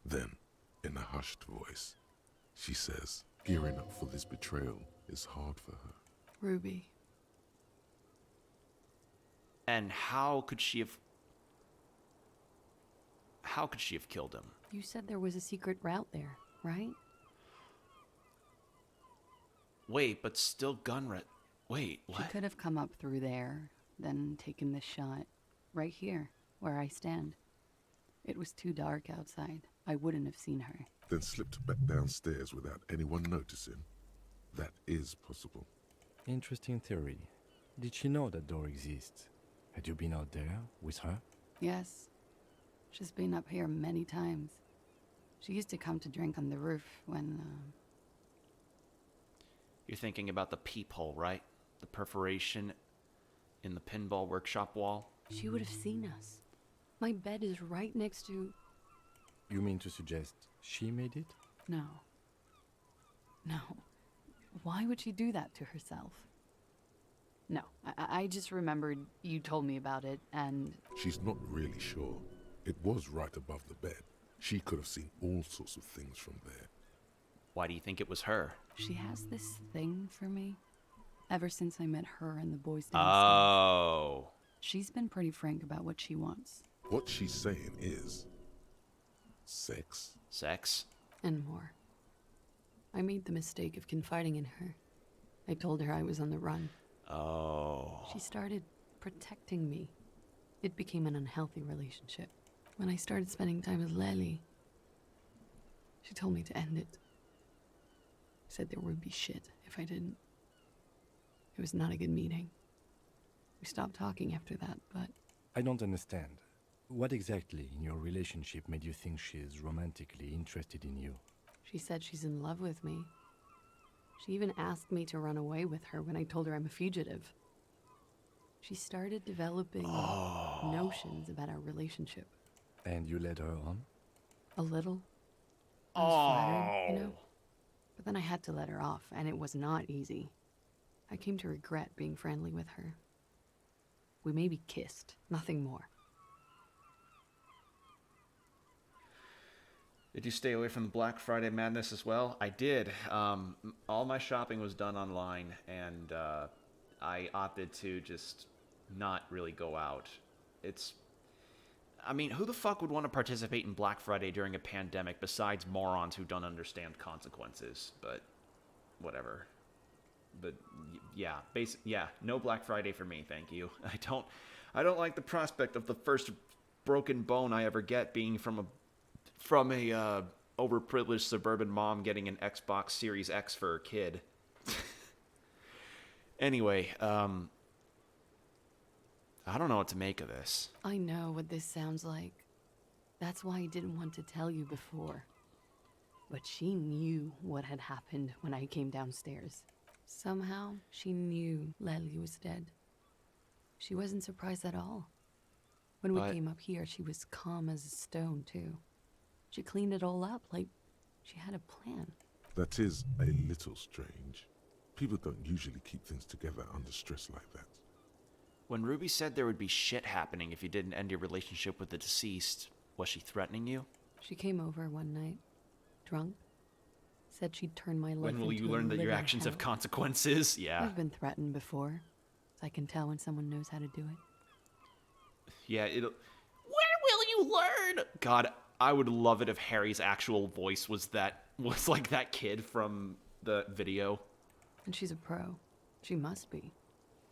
D: Then, in a hushed voice, she says, gearing up for this betrayal is hard for her.
J: Ruby.
A: And how could she have killed him?
J: You said there was a secret route there, right?
A: Wait, but still Wait, what?
J: She could have come up through there, then taken this shot. Right here, where I stand. It was too dark outside. I wouldn't have seen her.
D: Then slipped back downstairs without anyone noticing. That is possible.
F: Interesting theory. Did she know that door exists? Had you been out there with her?
J: Yes. She's been up here many times. She used to come to drink on the roof when,
A: You're thinking about the peephole, right? The perforation in the pinball workshop wall?
J: She would have seen us. My bed is right next to...
F: You mean to suggest she made it?
J: No. No. Why would she do that to herself? No, I just remembered you told me about it, and...
D: She's not really sure. It was right above the bed. She could have seen all sorts of things from there.
A: Why do you think it was her?
J: She has this thing for me. Ever since I met her and the boys downstairs.
A: Oh.
J: She's been pretty frank about what she wants.
D: What she's saying is... sex.
A: Sex?
J: And more. I made the mistake of confiding in her. I told her I was on the run.
A: Oh.
J: She started protecting me. It became an unhealthy relationship. When I started spending time with Lely, she told me to end it. Said there would be shit if I didn't. It was not a good meeting. We stopped talking after that, but...
F: I don't understand. What exactly in your relationship made you think she's romantically interested in you?
J: She said she's in love with me. She even asked me to run away with her when I told her I'm a fugitive. She started developing notions about our relationship.
F: And you led her on?
J: A little. I was flattered, you know? But then I had to let her off, and it was not easy. I came to regret being friendly with her. We maybe kissed, nothing more.
A: Did you stay away from the Black Friday madness as well? I did. All my shopping was done online, and I opted to just not really go out. I mean, who the fuck would want to participate in Black Friday during a pandemic besides morons who don't understand consequences? But whatever. But yeah, no Black Friday for me, thank you. I don't like the prospect of the first broken bone I ever get being from a overprivileged suburban mom getting an Xbox Series X for her kid. Anyway, I don't know what to make of this.
J: I know what this sounds like. That's why I didn't want to tell you before. But she knew what had happened when I came downstairs. Somehow, she knew Lely was dead. She wasn't surprised at all. When we came up here, she was calm as a stone, too. She cleaned it all up like she had a plan.
D: That is a little strange. People don't usually keep things together under stress like that.
A: When Ruby said there would be shit happening if you didn't end your relationship with the deceased, was she threatening you?
J: She came over one night, drunk, said she'd turn my life
A: When will you
J: into a
A: learn that your
J: living
A: actions
J: hell.
A: have consequences? Yeah.
J: I've been threatened before, so I can tell when someone knows how to do it.
A: Yeah, When will you learn? God, I would love it if Harry's actual voice was like that kid from the video.
J: And she's a pro. She must be.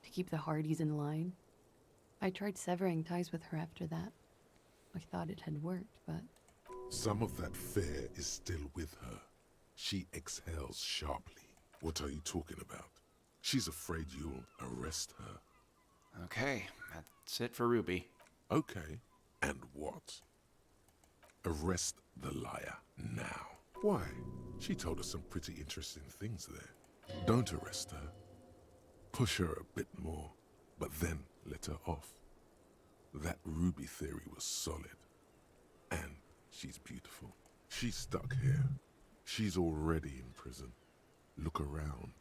J: To keep the Hardys in line. I tried severing ties with her after that. I thought it had worked, but...
D: Some of that fear is still with her. She exhales sharply. What are you talking about? She's afraid you'll arrest her.
A: Okay, that's it for Ruby.
D: Okay, and what? Arrest the liar now. Why? She told us some pretty interesting things there. Don't arrest her. Push her a bit more, but then let her off. That Ruby theory was solid. And she's beautiful. She's stuck here. She's already in prison. Look around.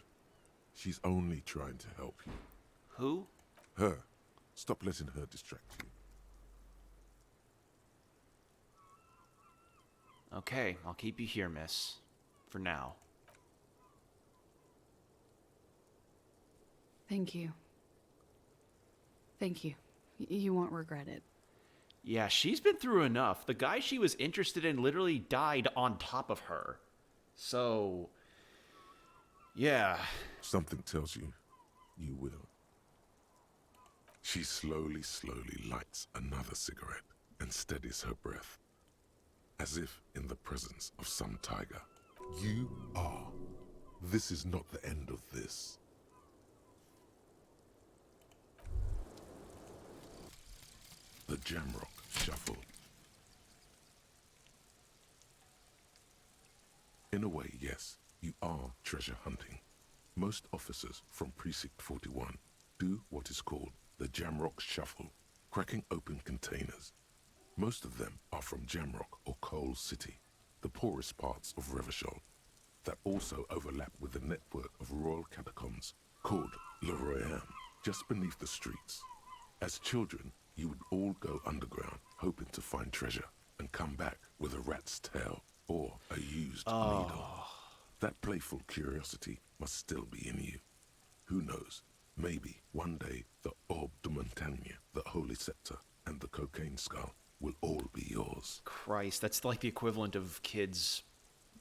D: She's only trying to help you.
A: Who?
D: Her. Stop letting her distract you.
A: Okay, I'll keep you here, miss. For now.
J: Thank you. Thank you. You won't regret it.
A: Yeah, she's been through enough. The guy she was interested in literally died on top of her. So... yeah.
D: Something tells you, you will. She slowly lights another cigarette and steadies her breath, as if in the presence of some tiger. You are. This is not the end of this. The Jamrock Shuffle. In a way, yes, you are treasure hunting. Most officers from Precinct 41 do what is called the Jamrock Shuffle, cracking open containers, Most of them are from Jamrock or Coal City, the poorest parts of Revachol, that also overlap with the network of royal catacombs called Le Royaume, just beneath the streets. As children, you would all go underground, hoping to find treasure, and come back with a rat's tail or a used needle. That playful curiosity must still be in you. Who knows, maybe one day the Orbe de Montagne, the Holy Scepter, and the Cocaine Skull will all be yours.
A: Christ, that's like the equivalent of kids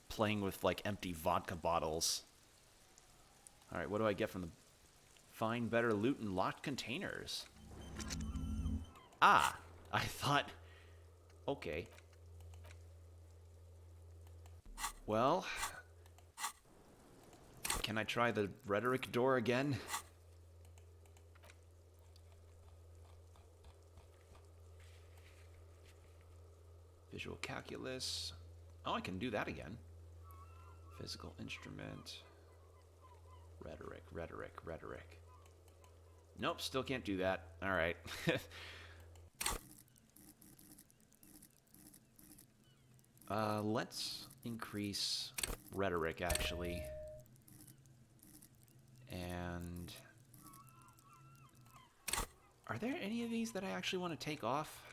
A: playing with, like, empty vodka bottles. Alright, what do I get from the... Find better loot in locked containers. Ah, I thought... Okay. Well... Can I try the rhetoric door again? Visual calculus. Oh, I can do that again. Physical instrument. Rhetoric. Nope, still can't do that. Alright. Let's increase rhetoric, actually. And... Are there any of these that I actually want to take off?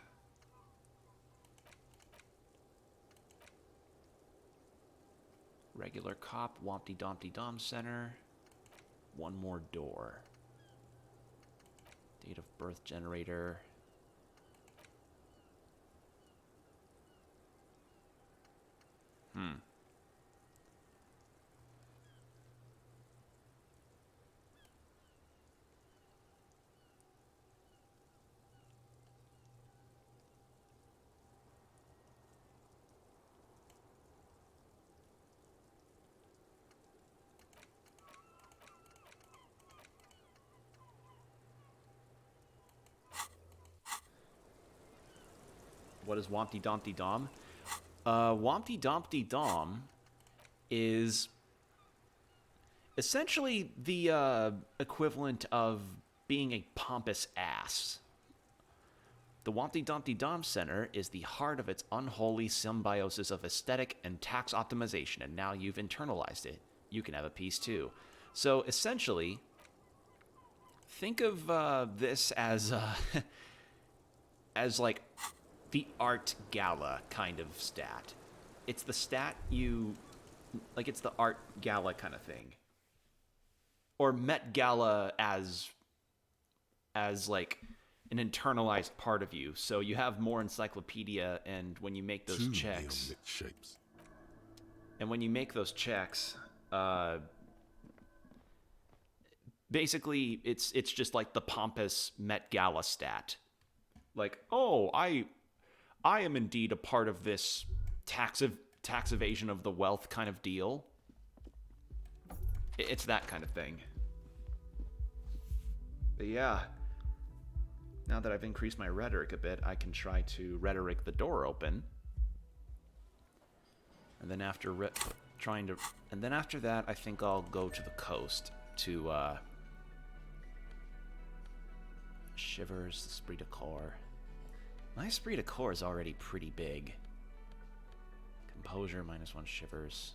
A: Regular cop, Wompty Dompty Dom Center. One more door. Date of birth generator. What is Wompty Dompty Dom? Wompty Dompty Dom is essentially the equivalent of being a pompous ass. The Wompty Dumpty Dom Center is the heart of its unholy symbiosis of aesthetic and tax optimization, and now you've internalized it. You can have a piece too. So essentially, think of this as as like the art gala kind of stat. It's the stat you like. It's the art gala kind of thing, or Met Gala as like an internalized part of you. So you have more encyclopedia, and when you make those checks,
D: shapes.
A: And when you make those checks, basically it's just like the pompous Met Gala stat. Like, oh, I am indeed a part of this tax evasion of the wealth kind of deal. It's that kind of thing. But yeah. Now that I've increased my rhetoric a bit, I can try to rhetoric the door open. And then after after that, I think I'll go to the coast to Shivers, Esprit de Corps. My Esprit de Corps is already pretty big. Composure, -1 Shivers.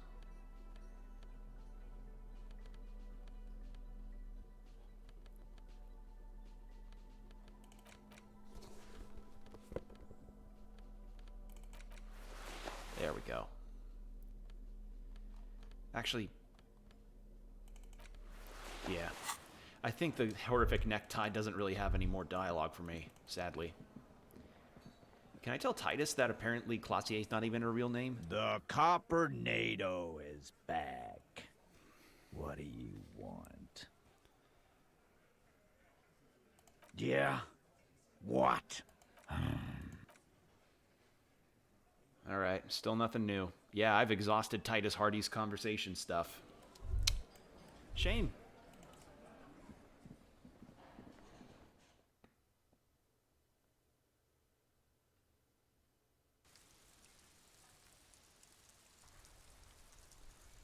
A: There we go. Actually, yeah. I think the horrific necktie doesn't really have any more dialogue for me, sadly. Can I tell Titus that apparently Classier's not even her real name?
B: The Coppernado is back. What do you want? Yeah? What?
A: Alright, still nothing new. Yeah, I've exhausted Titus Hardy's conversation stuff. Shame.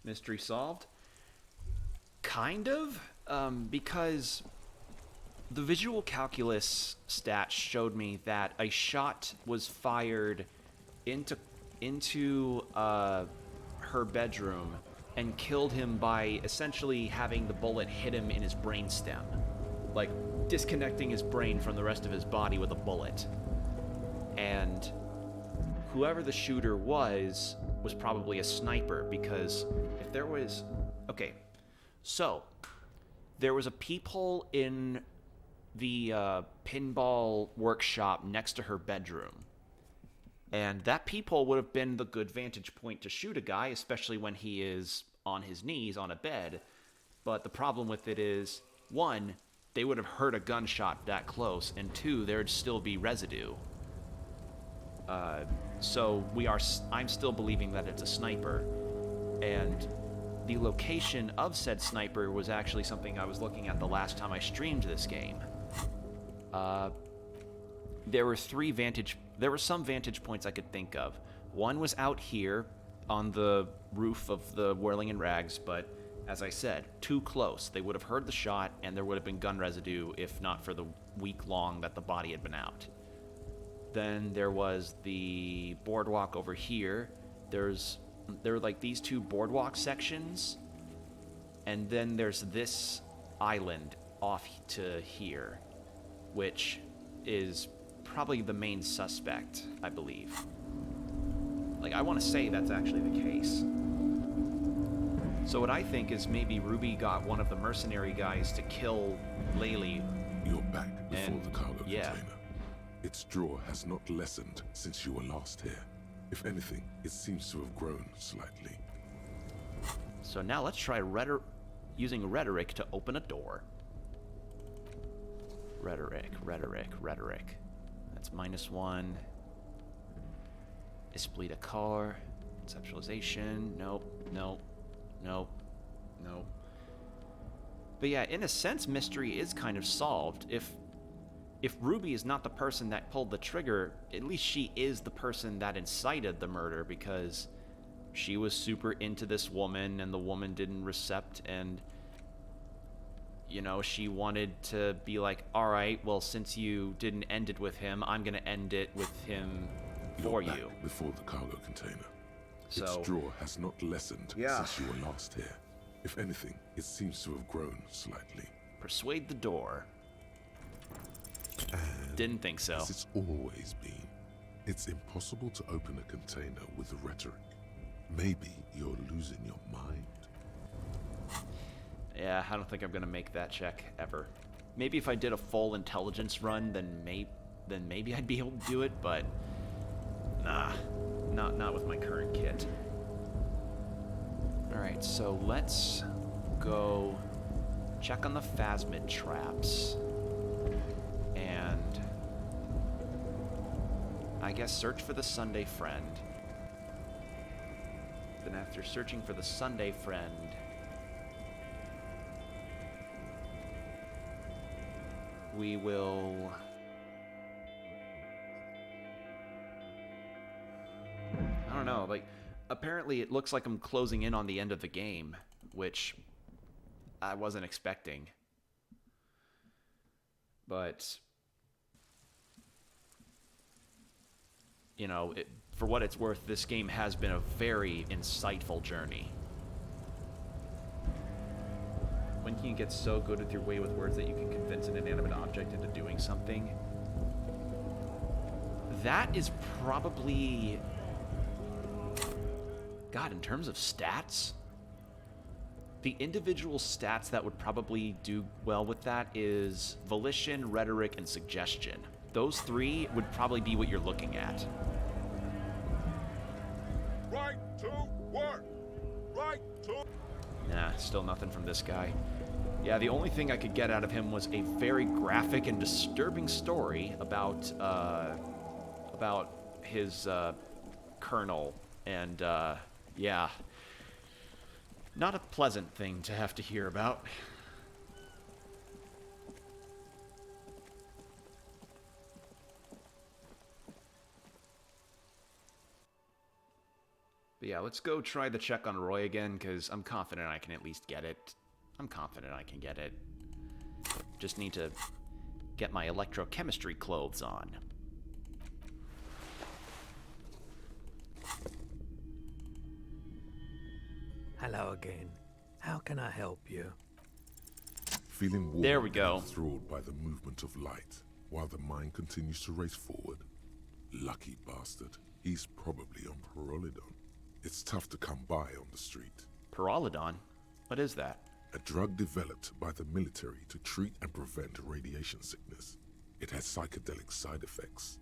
A: Mystery solved? Kind of, because the visual calculus stat showed me that a shot was fired into her bedroom and killed him by essentially having the bullet hit him in his brainstem, like disconnecting his brain from the rest of his body with a bullet. And whoever the shooter was probably a sniper, because if there was... Okay, so there was a peephole in the pinball workshop next to her bedroom. And that peephole would have been the good vantage point to shoot a guy, especially when he is on his knees on a bed. But the problem with it is, one, they would have heard a gunshot that close, and two, there'd still be residue. So I'm still believing that it's a sniper. And the location of said sniper was actually something I was looking at the last time I streamed this game. There were some vantage points I could think of. One was out here on the roof of the Whirling in Rags, but as I said, too close. They would have heard the shot, and there would have been gun residue if not for the week long that the body had been out. Then there was the boardwalk over here. There were like these two boardwalk sections, and then there's this island off to here, which is probably the main suspect, I believe. Like, I want to say that's actually the case. So what I think is maybe Ruby got one of the mercenary guys to kill Laylee.
D: You're back before the cargo
A: yeah.
D: container. Its draw has not lessened since you were last here. If anything, it seems to have grown slightly.
A: So now let's try using rhetoric to open a door. Rhetoric. That's -1. Esprit de corps. Conceptualization. Nope. But yeah, in a sense, mystery is kind of solved. If Ruby is not the person that pulled the trigger, at least she is the person that incited the murder, because she was super into this woman and the woman didn't recept, and you know, she wanted to be like, all right, well, since you didn't end it with him, I'm gonna end it with him for
D: You're
A: you.
D: back before the cargo container.
A: So,
D: its draw has not lessened since you were last here. If anything, it seems to have grown slightly.
A: Persuade the door.
D: And
A: didn't think so.
D: As it's always been, it's impossible to open a container with rhetoric. Maybe you're losing your mind.
A: Yeah, I don't think I'm gonna make that check ever. Maybe if I did a full intelligence run, then maybe I'd be able to do it, but nah, not with my current kit. All right, so let's go check on the phasmid traps, and I guess search for the Sunday friend. Then after searching for the Sunday friend, we will... I don't know, like, apparently it looks like I'm closing in on the end of the game, which I wasn't expecting. But, you know, for what it's worth, this game has been a very insightful journey. When can you get so good with your way with words that you can convince an inanimate object into doing something? That is probably... God, in terms of stats? The individual stats that would probably do well with that is volition, rhetoric, and suggestion. Those three would probably be what you're looking at.
E: Right to work! Right to...
A: Nah, still nothing from this guy. Yeah, the only thing I could get out of him was a very graphic and disturbing story about his colonel, and yeah, not a pleasant thing to have to hear about. But yeah, let's go try the check on Roy again, because I'm confident I can at least get it. I'm confident I can get it. Just need to get my electrochemistry clothes on.
C: Hello again. How can I help you?
D: Feeling warm
A: There we go.
D: and enthralled by the movement of light, while the mind continues to race forward. Lucky bastard. He's probably on Pyrrolidon. It's tough to come by on the street.
A: Pyrrolidon? What is that?
D: A drug developed by the military to treat and prevent radiation sickness. It has psychedelic side effects,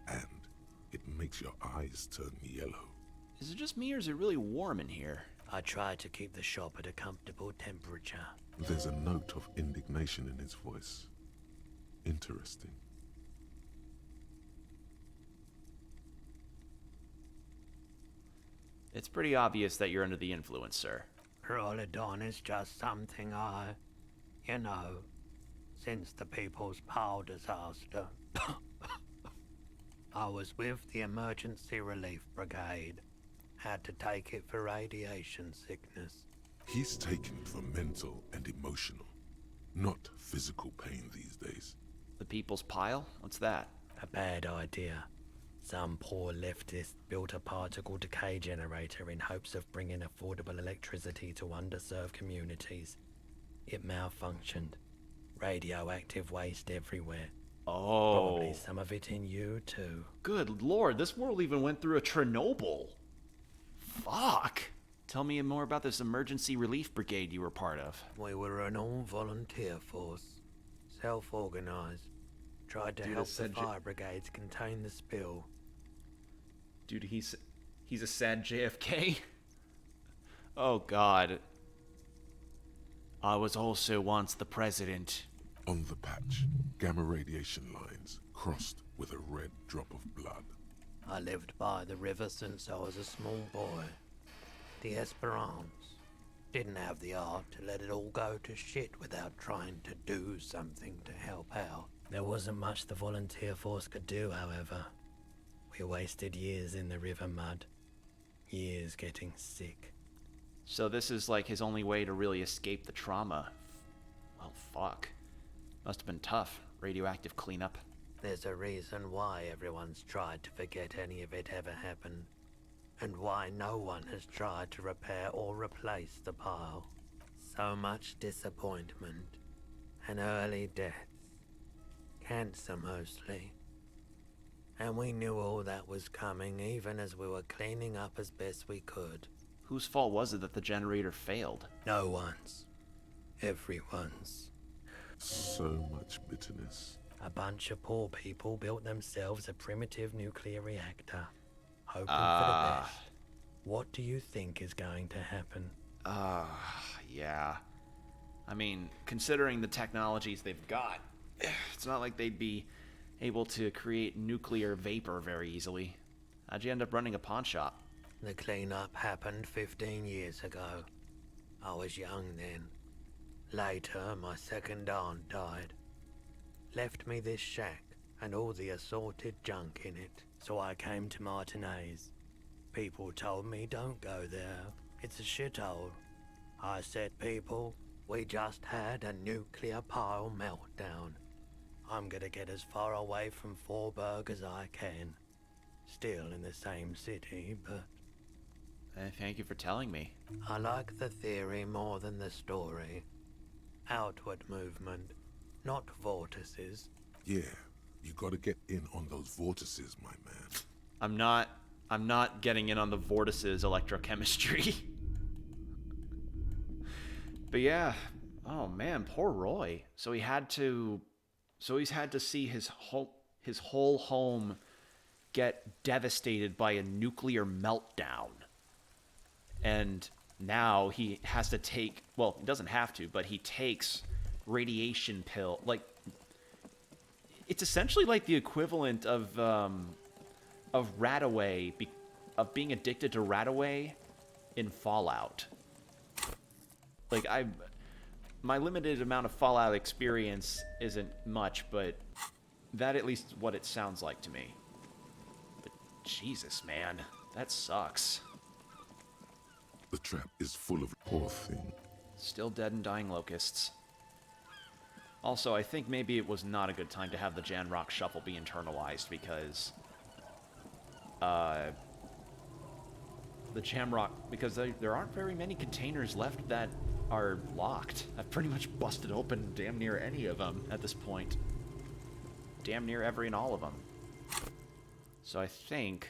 D: and it makes your eyes turn yellow.
A: Is it just me or is it really warm in here?
C: I try to keep the shop at a comfortable temperature.
D: There's a note of indignation in his voice. Interesting.
A: It's pretty obvious that you're under the influence, sir.
C: Pyrrolidon is just something you know, since the People's Power disaster. I was with the Emergency Relief Brigade. Had to take it for radiation sickness.
D: He's taken it for mental and emotional, not physical pain these days.
A: The People's Pile? What's that?
C: A bad idea. Some poor leftist built a particle decay generator in hopes of bringing affordable electricity to underserved communities. It malfunctioned. Radioactive waste everywhere.
A: Oh.
C: Probably some of it in you, too.
A: Good lord, this world even went through a Chernobyl. Fuck. Tell me more about this emergency relief brigade you were part of.
C: We were an all-volunteer force. Self-organized. Tried to help the fire brigades contain the spill.
A: Dude, he's a sad JFK. Oh god. I was also once the president.
D: On the patch, gamma radiation lines crossed with a red drop of blood.
C: I lived by the river since I was a small boy. The Esperance didn't have the art to let it all go to shit without trying to do something to help out. There wasn't much the volunteer force could do, however. We wasted years in the river mud. Years getting sick.
A: So this is like his only way to really escape the trauma. Well, fuck. Must have been tough. Radioactive cleanup.
C: There's a reason why everyone's tried to forget any of it ever happened. And why no one has tried to repair or replace the pile. So much disappointment. And early deaths. Cancer mostly. And we knew all that was coming even as we were cleaning up as best we could.
A: Whose fault was it that the generator failed?
C: No one's. Everyone's.
D: So much bitterness.
C: A bunch of poor people built themselves a primitive nuclear reactor. Hoping for the best. What do you think is going to happen?
A: Yeah. I mean, considering the technologies they've got, it's not like they'd be able to create nuclear vapor very easily. How'd you end up running a pawn shop?
C: The cleanup happened 15 years ago. I was young then. Later, my second aunt died. Left me this shack and all the assorted junk in it. So I came to Martinez. People told me don't go there. It's a shithole. I said, people, we just had a nuclear pile meltdown. I'm gonna get as far away from Forburg as I can. Still in the same city, but...
A: Thank you for telling me.
C: I like the theory more than the story. Outward movement, not vortices.
D: Yeah, you gotta get in on those vortices, my man.
A: I'm not getting in on the vortices electrochemistry. But yeah, oh man, poor Roy. So he's had to see his whole home get devastated by a nuclear meltdown. And now he has to take, well, he doesn't have to, but he takes radiation pill. Like, it's essentially like the equivalent of Radaway, of being addicted to Radaway in Fallout. Like, my limited amount of Fallout experience isn't much, but that at least is what it sounds like to me. But Jesus, man, that sucks.
D: The trap is full of poor thing.
A: Still dead and dying locusts. Also, I think maybe it was not a good time to have the Janrock Shuffle be internalized because... the Jamrock... Because there aren't very many containers left that are locked. I've pretty much busted open damn near any of them at this point. Damn near every and all of them. So I think...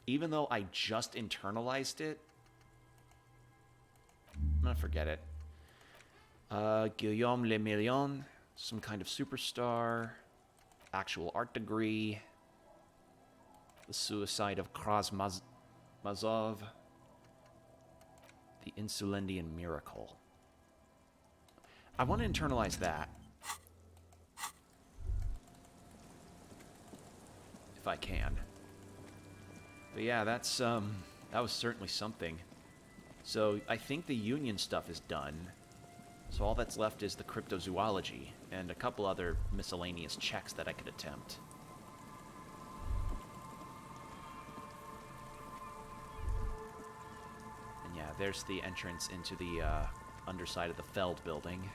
A: Even though I just internalized it... I'm gonna forget it. Guillaume Le Million, some kind of superstar, actual art degree, the suicide of Mazov, the Insulendian miracle. I want to internalize that. If I can. But yeah, that's, that was certainly something. So I think the Union stuff is done. So all that's left is the cryptozoology and a couple other miscellaneous checks that I could attempt. And yeah, there's the entrance into the underside of the Feld building.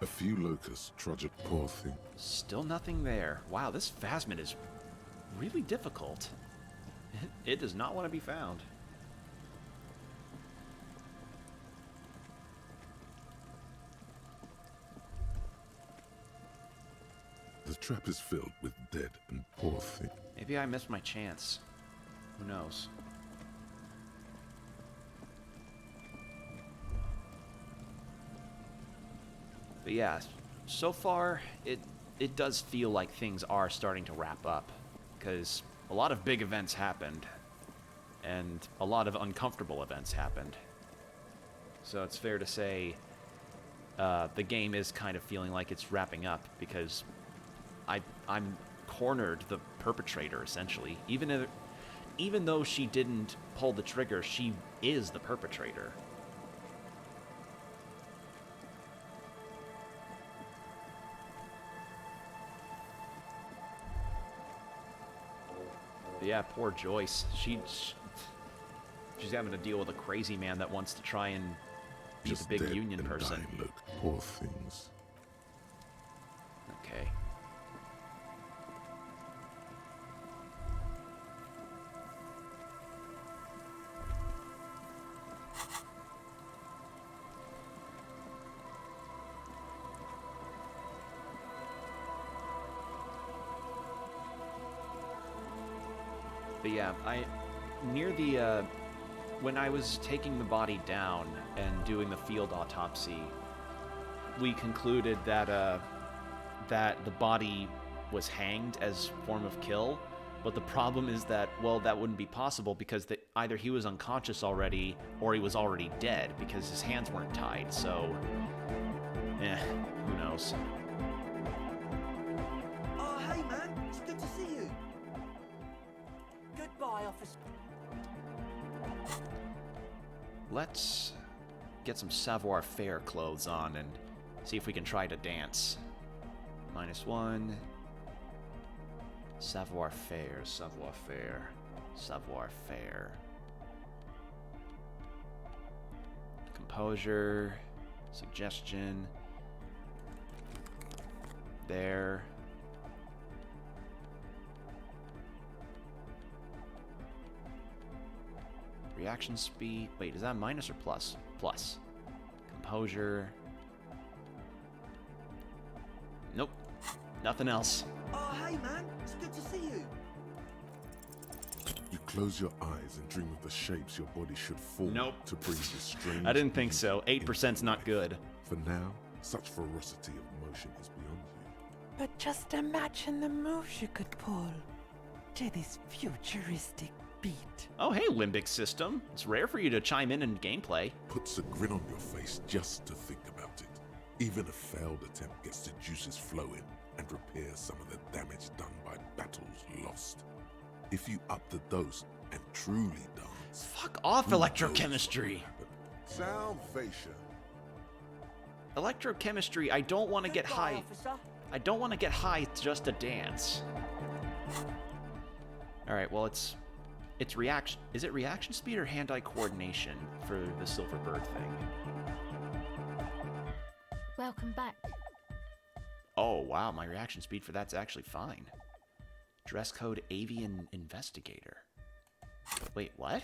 D: A few locusts trudge a poor thing.
A: Still nothing there. Wow, this phasmid is really difficult. It does not want to be found.
D: The trap is filled with dead and poor things.
A: Maybe I missed my chance. Who knows? But yeah, so far it does feel like things are starting to wrap up, because a lot of big events happened, and a lot of uncomfortable events happened. So it's fair to say the game is kind of feeling like it's wrapping up, because I'm cornered the perpetrator, essentially. Even though she didn't pull the trigger, she is the perpetrator. But yeah, poor Joyce. She's having to deal with a crazy man that wants to try and be the big Union person.
D: Dying, look, poor things.
A: Okay. But yeah, near the, when I was taking the body down and doing the field autopsy, we concluded that, that the body was hanged as form of kill, but the problem is that, well, that wouldn't be possible because either he was unconscious already or he was already dead because his hands weren't tied, so, who knows.
Q: Oh, hey man, it's good to see you. Goodbye, officer.
A: Let's get some savoir-faire clothes on and see if we can try to dance. -1. Savoir-faire, savoir-faire, savoir-faire. Composure, suggestion. There. Reaction speed. Wait, is that minus or plus? Plus. Composure. Nope. Nothing else.
Q: Oh, hey man, it's good to see you.
D: You close your eyes and dream of the shapes your body should form to bring this strange...
A: I didn't think so. 8%'s not good.
D: For now, such ferocity of motion is beyond you.
R: But just imagine the moves you could pull to this futuristic beat.
A: Oh, hey, Limbic System. It's rare for you to chime in gameplay.
D: Puts a grin on your face just to think about it. Even a failed attempt gets the juices flowing and repairs some of the damage done by battles lost. If you up the dose and truly dance...
A: Fuck off, electrochemistry!
D: Sound fascia.
A: Electrochemistry, I don't want to get high. I don't want to get high just to dance. Alright, well, it's It's reaction. Is it reaction speed or hand-eye coordination for the silver bird thing?
M: Welcome back.
A: Oh, wow, my reaction speed for that's actually fine. Dress code avian investigator. Wait, what?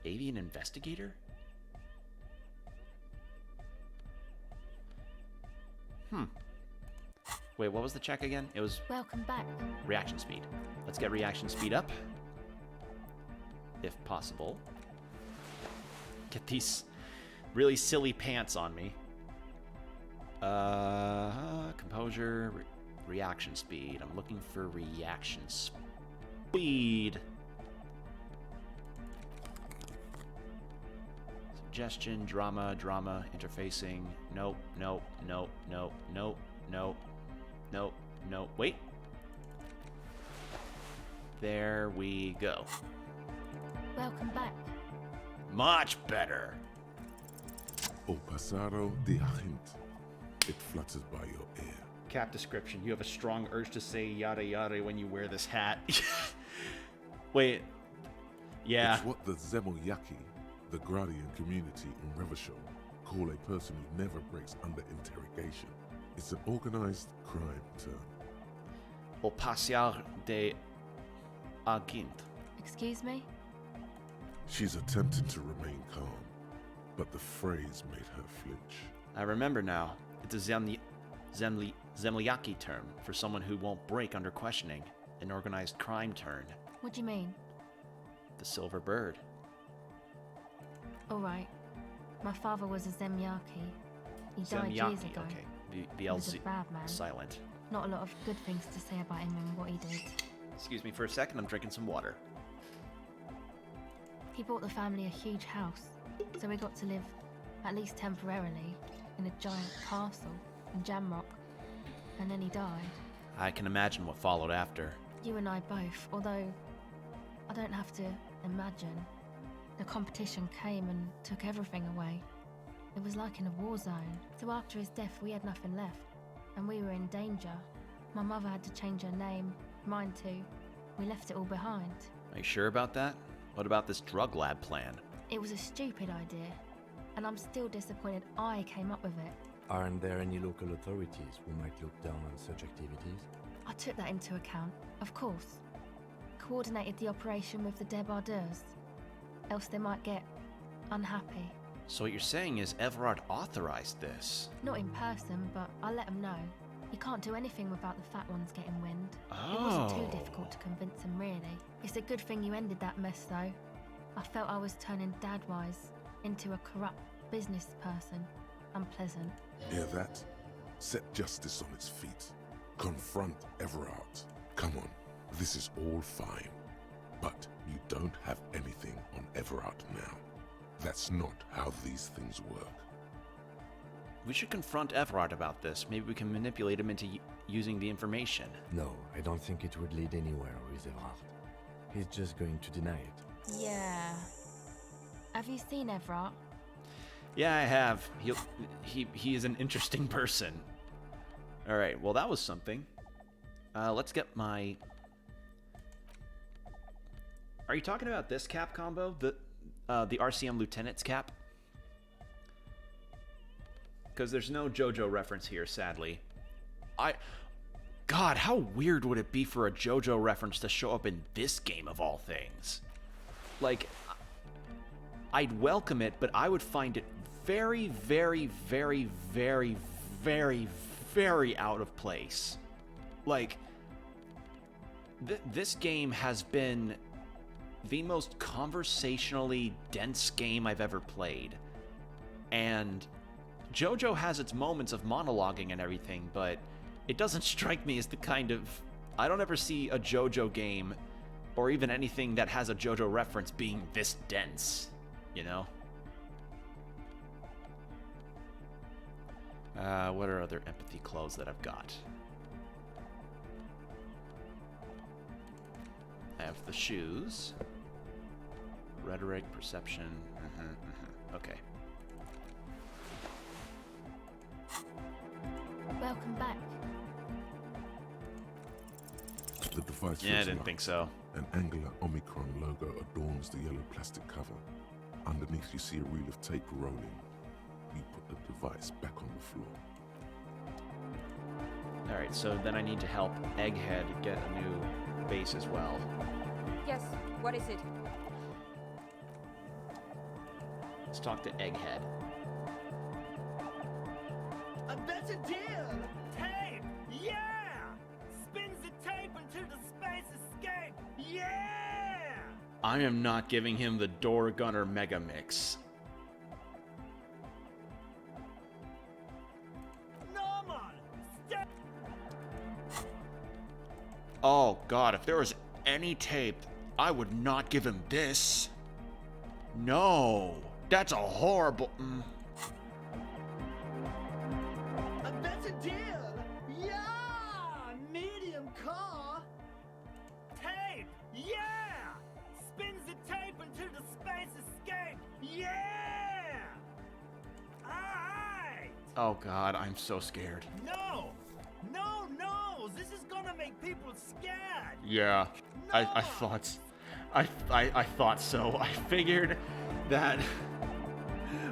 A: Avian investigator? Wait, what was the check again? It was
M: Welcome back.
A: reaction speed. Let's get reaction speed up. If possible. Get these really silly pants on me. Composure, reaction speed. I'm looking for reaction speed. Suggestion, drama, interfacing. Nope. Wait. There we go.
M: Welcome back.
A: Much better.
D: O pasado de agente. It flutters by your ear.
A: Cap description. You have a strong urge to say yada yada when you wear this hat. Wait. Yeah.
D: It's what the Zemoyaki, the Gradian community in Revachol, call a person who never breaks under interrogation. It's an organized crime term.
A: O pasear de agint.
M: Excuse me?
D: She's attempted to remain calm, but the phrase made her flinch.
A: I remember now. It's a Zemliaki term for someone who won't break under questioning. An organized crime turn.
M: What do you mean?
A: The silver bird.
M: All right. My father was a Zemyaki. He died years ago.
A: Okay.
M: He was a bad man.
A: Silent.
M: Not a lot of good things to say about him and what he did.
A: Excuse me for a second, I'm drinking some water.
M: He bought the family a huge house, so we got to live, at least temporarily, in a giant castle in Jamrock. And then he died.
A: I can imagine what followed after.
M: You and I both, although I don't have to imagine. The competition came and took everything away. It was like in a war zone. So after his death, we had nothing left, and we were in danger. My mother had to change her name, mine too. We left it all behind.
A: Are you sure about that? What about this drug lab plan?
M: It was a stupid idea, and I'm still disappointed I came up with it.
F: Aren't there any local authorities who might look down on such activities?
M: I took that into account, of course. Coordinated the operation with the debardeurs, else they might get unhappy.
A: So what you're saying is Everard authorized this?
M: Not in person, but I let them know. You can't do anything without the fat ones getting wind. It wasn't too difficult to convince them, really. It's a good thing you ended that mess, though. I felt I was turning Dadwise into a corrupt business person. Unpleasant.
D: Hear that? Set justice on its feet. Confront Everard. Come on, this is all fine. But you don't have anything on Everard now. That's not how these things work.
A: We should confront Everard about this. Maybe we can manipulate him into using the information.
F: No, I don't think it would lead anywhere with Everard. He's just going to deny it.
M: Yeah. Have you seen Everard?
A: Yeah, I have. He is an interesting person. All right, well, that was something. Let's get my... Are you talking about this cap combo? The RCM Lieutenant's cap? Because there's no JoJo reference here, sadly. God, how weird would it be for a JoJo reference to show up in this game of all things? Like, I'd welcome it, but I would find it very, very, very, very, very, very out of place. Like, this game has been the most conversationally dense game I've ever played. And JoJo has its moments of monologuing and everything, but it doesn't strike me as the kind of... I don't ever see a JoJo game, or even anything that has a JoJo reference, being this dense, you know? What are other empathy clothes that I've got? I have the shoes. Rhetoric, perception. Okay.
M: Welcome back.
D: The device
A: Yeah, I
D: feels
A: didn't
D: locked.
A: think so.
D: An angular Omicron logo adorns the yellow plastic cover. Underneath you see a reel of tape rolling. You put the device back on the floor.
A: Alright, so then I need to help Egghead get a new base as well.
N: Yes, what is it?
A: Let's talk to Egghead.
Q: A better deal!
S: Tape! Yeah! Spins the tape into the space escape! Yeah!
A: I am not giving him the Door Gunner Mega Mix.
S: Normal! Stay!
A: Oh god, if there was any tape, I would not give him this. No, that's a horrible...
Q: A better deal! Yeah! Medium car!
S: Tape! Yeah! Spins the tape into the space escape! Yeah! Alright!
A: Oh god, I'm so scared.
S: No! No, no! This is gonna make people scared!
A: Yeah, I thought... I thought so. I figured that...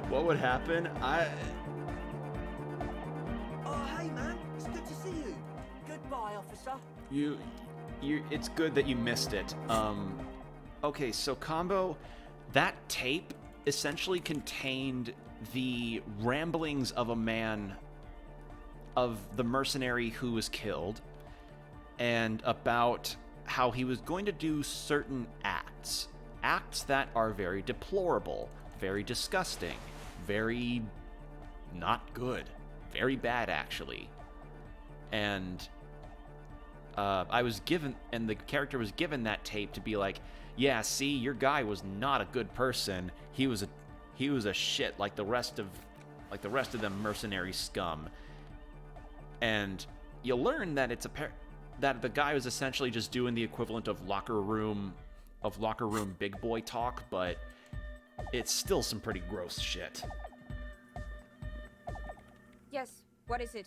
A: what would happen?
Q: Oh, hey, man. It's good to see you.
S: Goodbye, officer.
A: It's good that you missed it. Okay, so Combo, that tape essentially contained the ramblings of a man, of the mercenary who was killed, and about how he was going to do certain acts. Acts that are very deplorable, very disgusting, very not good, very bad actually. And the character was given that tape to be like, yeah, see, your guy was not a good person. He was a shit like the rest of them mercenary scum. And you learn that that the guy was essentially just doing the equivalent of locker room big boy talk, but it's still some pretty gross shit.
N: Yes, what is it?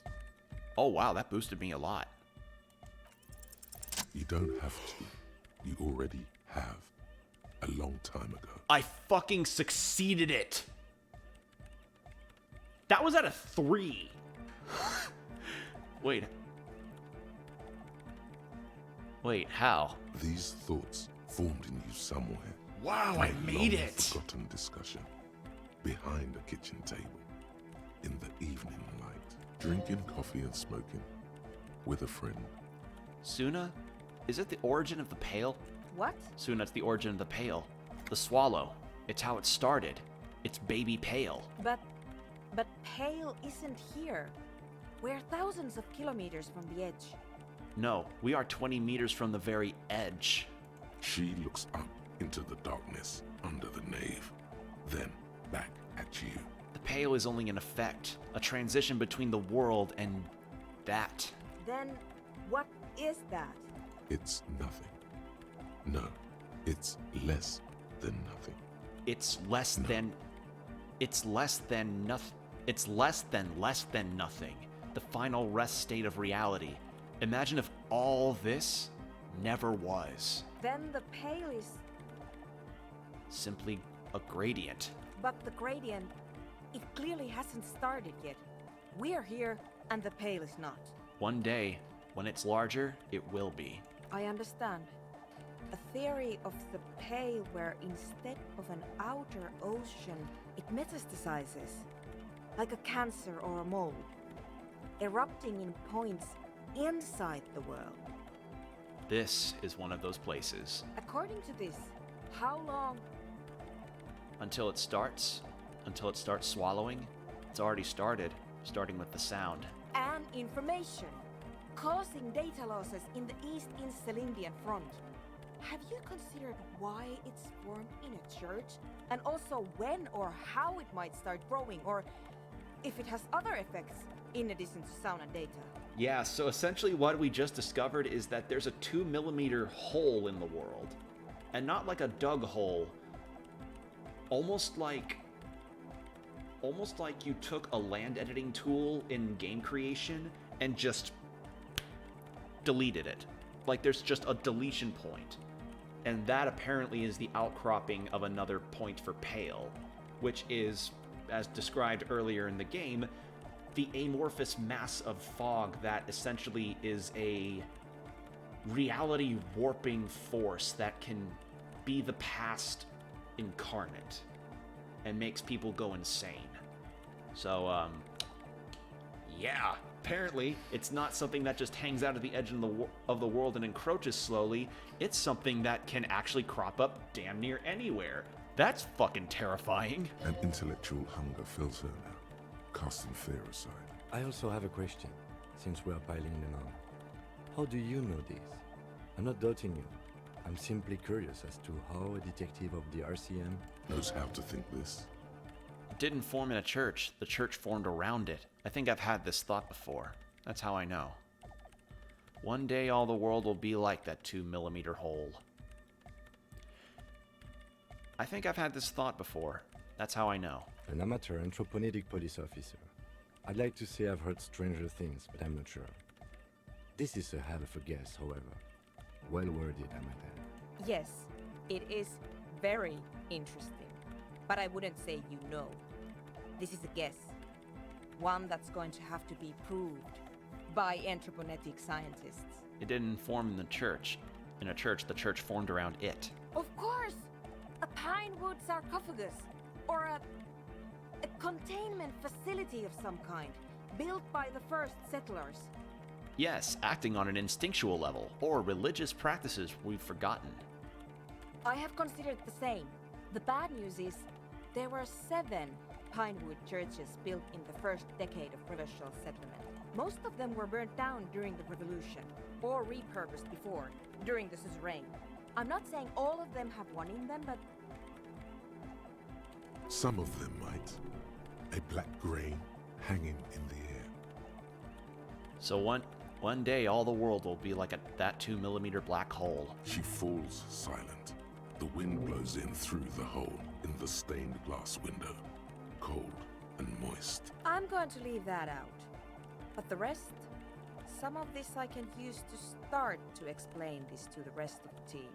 A: Oh wow, that boosted me a lot.
D: You don't have to. You already have. A long time ago.
A: I fucking succeeded it. That was at a 3. Wait, how?
D: These thoughts formed in you somewhere.
A: Wow, I made it!
D: Forgotten discussion. Behind a kitchen table. In the evening light. Drinking coffee and smoking. With a friend.
A: Suna? Is it the origin of the Pale?
N: What?
A: Suna, it's the origin of the Pale. The swallow. It's how it started. It's baby Pale.
N: But Pale isn't here. We're thousands of kilometers from the edge.
A: No, we are 20 meters from the very edge.
D: She looks up into the darkness under the nave, then back at you.
A: The Pale is only an effect, a transition between the world and that.
N: Then what is that?
D: It's nothing. No, it's less than nothing.
A: It's less than nothing. It's less than nothing. The final rest state of reality. Imagine if all this never was.
N: Then the Pale is...
A: simply a gradient.
N: But the gradient, it clearly hasn't started yet. We're here, and the Pale is not.
A: One day, when it's larger, it will be.
N: I understand. A theory of the Pale where instead of an outer ocean, it metastasizes. Like a cancer or a mole. Erupting in points inside the world.
A: This is one of those places.
N: According to this, how long?
A: Until it starts swallowing. It's already started, starting with the sound.
N: And information. Causing data losses in the East Insulindian front. Have you considered why it's formed in a church? And also when or how it might start growing, or if it has other effects in addition to sound and data?
A: Yeah, so essentially what we just discovered is that there's a 2mm hole in the world. And not like a dug hole. Almost like you took a land editing tool in game creation and just deleted it. Like, there's just a deletion point. And that apparently is the outcropping of another point for Pale, which is, as described earlier in the game, the amorphous mass of fog that essentially is a reality warping force that can be the past incarnate and makes people go insane. So, yeah, apparently it's not something that just hangs out at the edge of the world and encroaches slowly. It's something that can actually crop up damn near anywhere. That's fucking terrifying.
D: An intellectual hunger fills her now, casting fear aside.
F: I also have a question, since we are piling them on. How do you know this? I'm not doubting you. I'm simply curious as to how a detective of the RCM
D: knows how to think this.
A: It didn't form in a church. The church formed around it. I think I've had this thought before. That's how I know. One day all the world will be like that 2mm hole. I think I've had this thought before. That's how I know.
F: An amateur anthropomedic police officer. I'd like to say I've heard stranger things, but I'm not sure. This is a hell of a guess, however. Well worded, am I then?
N: Yes, it is very interesting. But I wouldn't say you know. This is a guess. One that's going to have to be proved by anthroponetic scientists.
A: It didn't form in the church. In a church, the church formed around it.
N: Of course! A pine wood sarcophagus. Or a containment facility of some kind. Built by the first settlers.
A: Yes, acting on an instinctual level, or religious practices we've forgotten.
N: I have considered the same. The bad news is, there were 7 pinewood churches built in the first decade of provincial settlement. Most of them were burnt down during the revolution, or repurposed before, during the suzerain. I'm not saying all of them have one in them, but...
D: Some of them might. A black grain hanging in the air.
A: So one day all the world will be like that 2mm black hole.
D: She falls silent. The wind blows in through the hole in the stained glass window. Cold and moist.
N: I'm going to leave that out. But the rest? Some of this I can use to start to explain this to the rest of the team.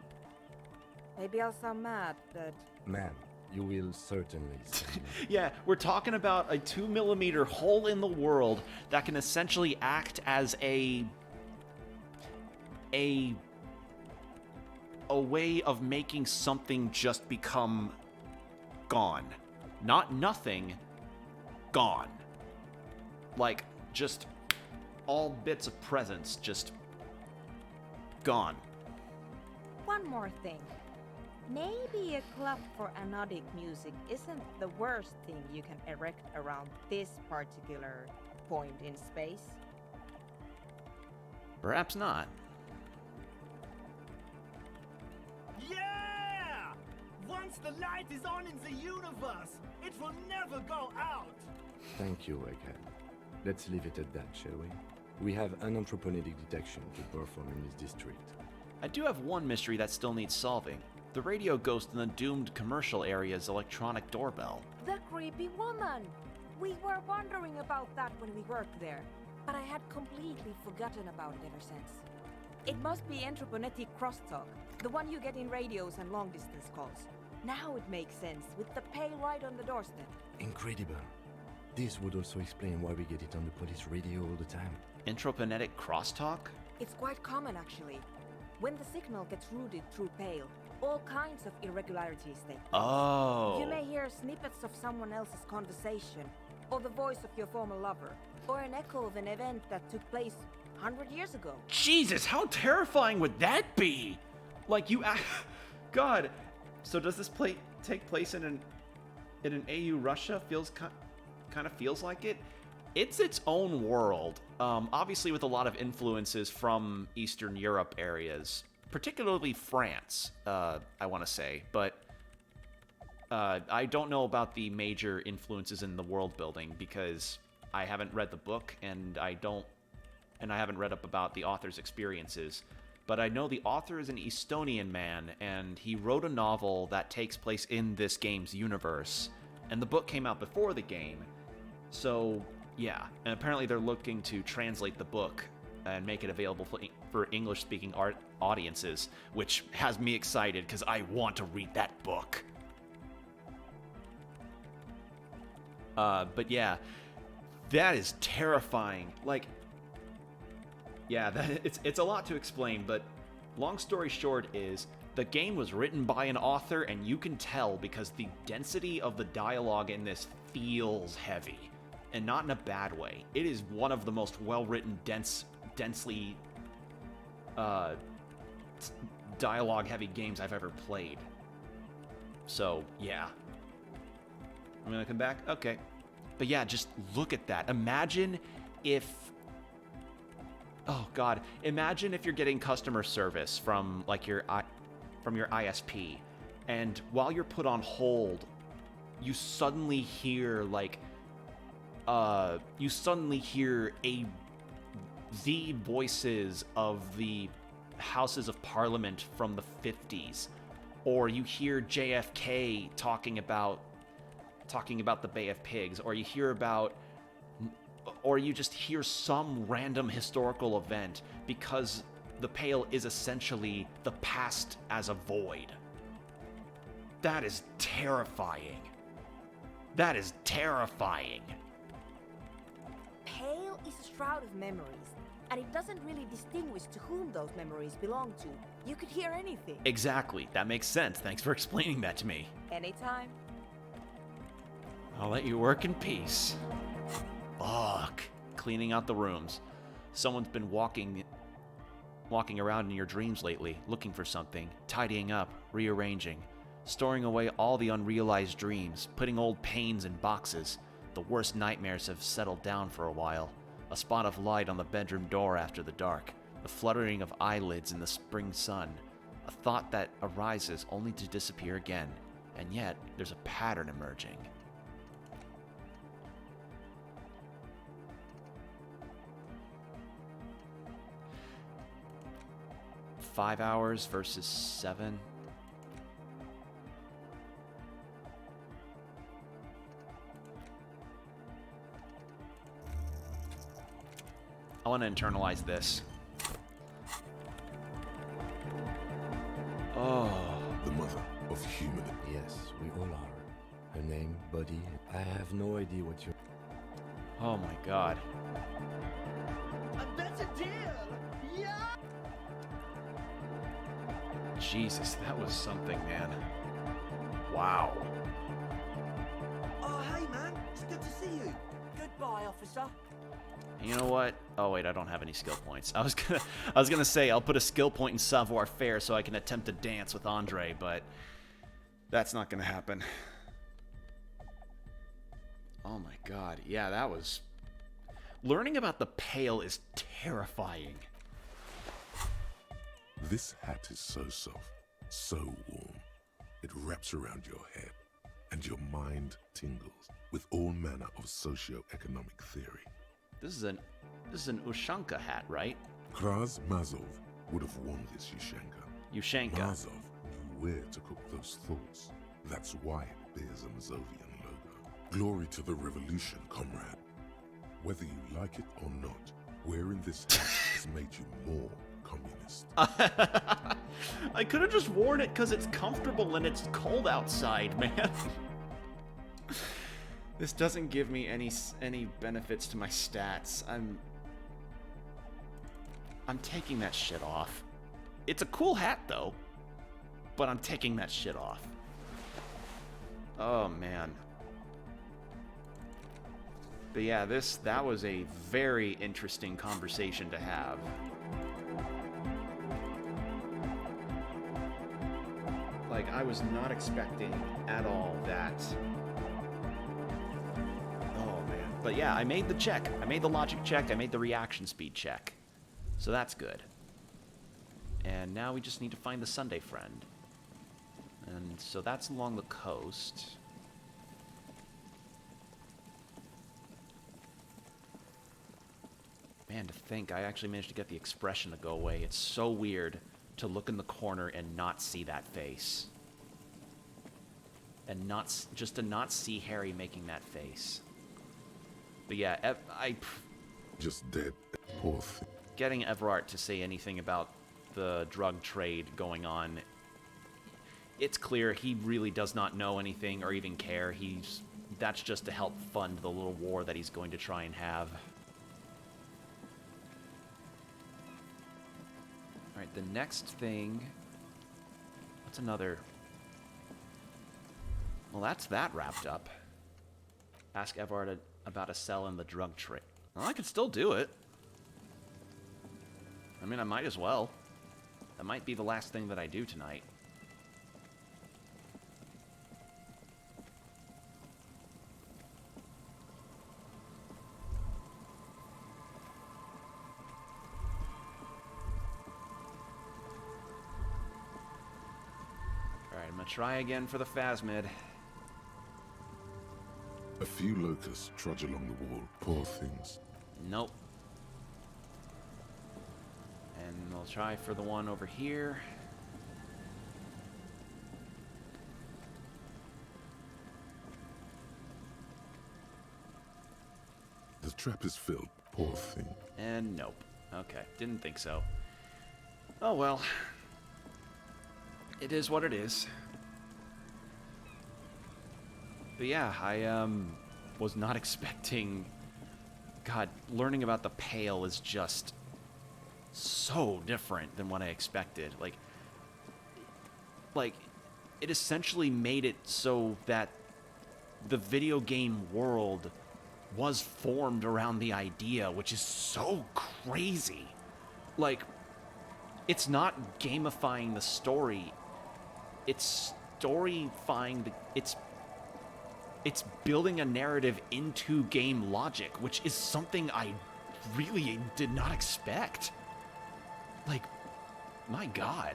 N: Maybe I'll sound mad, but...
F: Man, you will certainly sound mad.
A: Yeah, we're talking about a 2mm hole in the world that can essentially act as a way of making something just become gone. Not nothing, gone. Like, just all bits of presence just gone.
N: One more thing. Maybe a club for anodic music isn't the worst thing you can erect around this particular point in space.
A: Perhaps not.
S: Yeah! Once the light is on in the universe, it will never go out!
F: Thank you, Egghead. Let's leave it at that, shall we? We have an anthroponetic detection to perform in this district.
A: I do have one mystery that still needs solving. The radio ghost in the doomed commercial area's electronic doorbell.
N: The creepy woman! We were wondering about that when we worked there, but I had completely forgotten about it ever since. It must be anthroponetic crosstalk, the one you get in radios and long-distance calls. Now it makes sense, with the pale right on the doorstep.
F: Incredible. This would also explain why we get it on the police radio all the time.
A: Anthroponetic crosstalk?
N: It's quite common, actually. When the signal gets routed through Pale, all kinds of irregularities take place.
A: Oh.
N: You may hear snippets of someone else's conversation, or the voice of your former lover, or an echo of an event that took place 100 years ago.
A: Jesus, how terrifying would that be? Like, God. So does this take place in an AU Russia? Kind of feels like it. It's its own world. Obviously with a lot of influences from Eastern Europe areas, particularly France, I want to say. But I don't know about the major influences in the world building because I haven't read the book and I haven't read up about the author's experiences. But I know the author is an Estonian man, and he wrote a novel that takes place in this game's universe. And the book came out before the game. So, yeah. And apparently they're looking to translate the book and make it available for English-speaking audiences, which has me excited because I want to read that book. But yeah, that is terrifying. Like, yeah, it's a lot to explain, but long story short is the game was written by an author, and you can tell because the density of the dialogue in this feels heavy, and not in a bad way. It is one of the most well-written, densely dialogue-heavy games I've ever played. So, yeah. I'm gonna come back? Okay. But yeah, just look at that. Imagine if... Oh, God. Imagine if you're getting customer service from, like, your ISP, and while you're put on hold, you suddenly hear, like... you suddenly hear the voices of the Houses of Parliament from the 50s. Or you hear JFK talking about the Bay of Pigs, or you just hear some random historical event, because the Pale is essentially the past as a void. That is terrifying. That is terrifying.
N: Pale is a shroud of memories, and it doesn't really distinguish to whom those memories belong to. You could hear anything.
A: Exactly. That makes sense. Thanks for explaining that to me.
N: Anytime.
A: I'll let you work in peace. Fuck. Cleaning out the rooms. Someone's been walking around in your dreams lately, looking for something, tidying up, rearranging, storing away all the unrealized dreams, putting old pains in boxes. The worst nightmares have settled down for a while. A spot of light on the bedroom door after the dark, the fluttering of eyelids in the spring sun, a thought that arises only to disappear again, and yet there's a pattern emerging. $5 hours versus 7. I want to internalize this. Oh.
D: The mother of human.
F: Yes, we all are. Her name, body, I have no idea what you...
A: Oh my god.
Q: A better deal! Yeah!
A: Jesus, that was something, man. Wow.
Q: Oh, hey, man. It's good to see you.
L: Goodbye, officer.
A: You know what? Oh wait, I don't have any skill points. I was gonna say I'll put a skill point in savoir-faire so I can attempt to dance with Andre, but that's not gonna happen. Oh my god, yeah, that was... Learning about the Pale is terrifying.
D: This hat is so soft, so warm. It wraps around your head, and your mind tingles with all manner of socio-economic theory.
A: This is an Ushanka hat, right?
D: Kraz Mazov would have worn this Ushanka.
A: Ushanka.
D: Mazov knew where to cook those thoughts. That's why it bears a Mazovian logo. Glory to the revolution, comrade. Whether you like it or not, wearing this hat has made you more communist.
A: I could have just worn it because it's comfortable and it's cold outside, man. This doesn't give me any benefits to my stats. I'm taking that shit off. It's a cool hat though, but I'm taking that shit off. Oh man. But yeah, that was a very interesting conversation to have. Like, I was not expecting at all that. Oh man. But yeah, I made the check. I made the logic check. I made the reaction speed check. So that's good. And now we just need to find the Sunday friend. And so that's along the coast. Man, to think I actually managed to get the expression to go away. It's so weird to look in the corner and not see that face. And just to not see Harry making that face. But yeah, I...
D: Just dead. Poor thing.
A: getting Everard to say anything about the drug trade going on, it's clear he really does not know anything or even care. That's just to help fund the little war that he's going to try and have. Alright, the next thing... What's another... Well, that's that wrapped up. Ask Everard about a cell in the drug trade. Well, I could still do it. I mean, I might as well. That might be the last thing that I do tonight. Alright, I'm gonna try again for the phasmid.
D: A few locusts trudge along the wall. Poor things.
A: Nope. And we'll try for the one over here.
D: The trap is filled. Poor thing.
A: And nope. Okay, didn't think so. Oh well. It is what it is. But yeah, I was not expecting... God, learning about the Pale is just so different than what I expected. Like, it essentially made it so that the video game world was formed around the idea, which is so crazy. Like, it's not gamifying the story. It's storyfying the... It's building a narrative into game logic, which is something I really did not expect. Like, my God.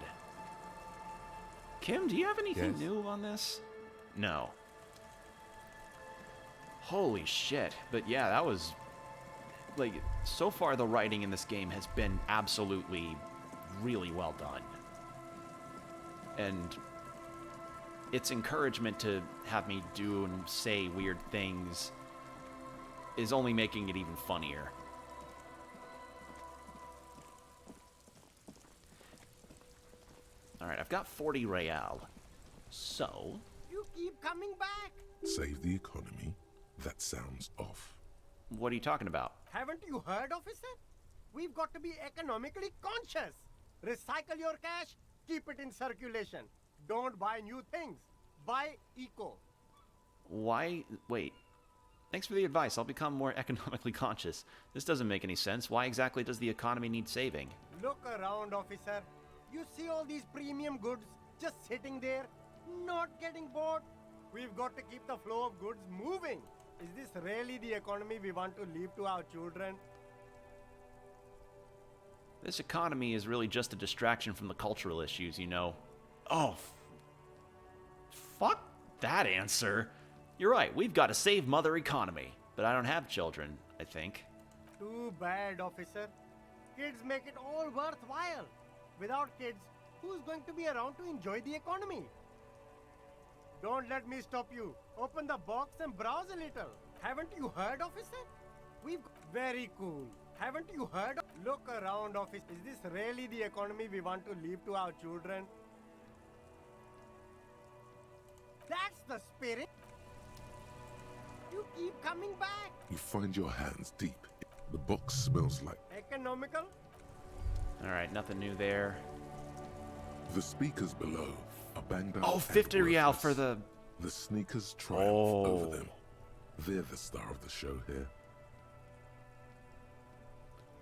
A: Kim, do you have anything new on this? No. Holy shit. But yeah, that was... Like, so far the writing in this game has been absolutely really well done. And its encouragement to have me do and say weird things is only making it even funnier. Alright, I've got 40 real. So...
T: You keep coming back!
D: Save the economy? That sounds off.
A: What are you talking about?
T: Haven't you heard, officer? We've got to be economically conscious. Recycle your cash, keep it in circulation. Don't buy new things. Buy eco.
A: Why? Wait. Thanks for the advice. I'll become more economically conscious. This doesn't make any sense. Why exactly does the economy need saving?
T: Look around, officer. You see all these premium goods just sitting there, not getting bought? We've got to keep the flow of goods moving. Is this really the economy we want to leave to our children?
A: This economy is really just a distraction from the cultural issues, you know. Oh, fuck that answer. You're right, we've got to save mother economy. But I don't have children, I think.
T: Too bad, officer. Kids make it all worthwhile. Without kids, who's going to be around to enjoy the economy? Don't let me stop you. Open the box and browse a little. Haven't you heard, officer? We've... Very cool. Haven't you heard? Look around, officer. Is this really the economy we want to leave to our children? That's the spirit. You keep coming back.
D: You find your hands deep. The box smells like...
T: Economical?
A: Alright, nothing new there.
D: The speakers below are banged out.
A: Oh, 50 real for the...
D: The sneakers triumph over them. They're the star of the show here.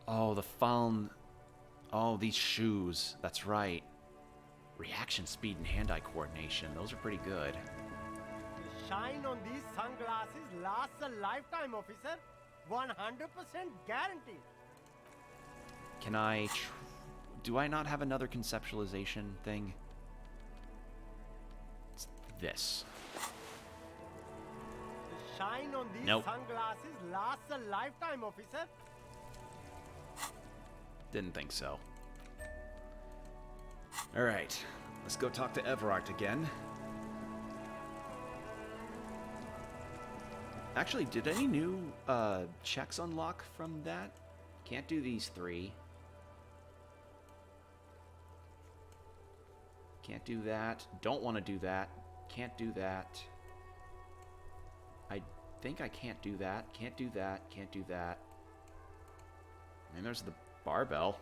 A: Oh, the phone. Oh, these shoes. That's right. Reaction speed and hand-eye coordination. Those are pretty good.
T: The shine on these sunglasses lasts a lifetime, officer. 100% guaranteed.
A: Can I... Do I not have another conceptualization thing? It's this.
T: The shine on these sunglasses lasts a lifetime, officer.
A: Didn't think so. Alright, let's go talk to Everard again. Actually, did any new checks unlock from that? Can't do these 3. Can't do that. Don't want to do that. Can't do that. I think I can't do that. Can't do that. Can't do that. And there's the barbell.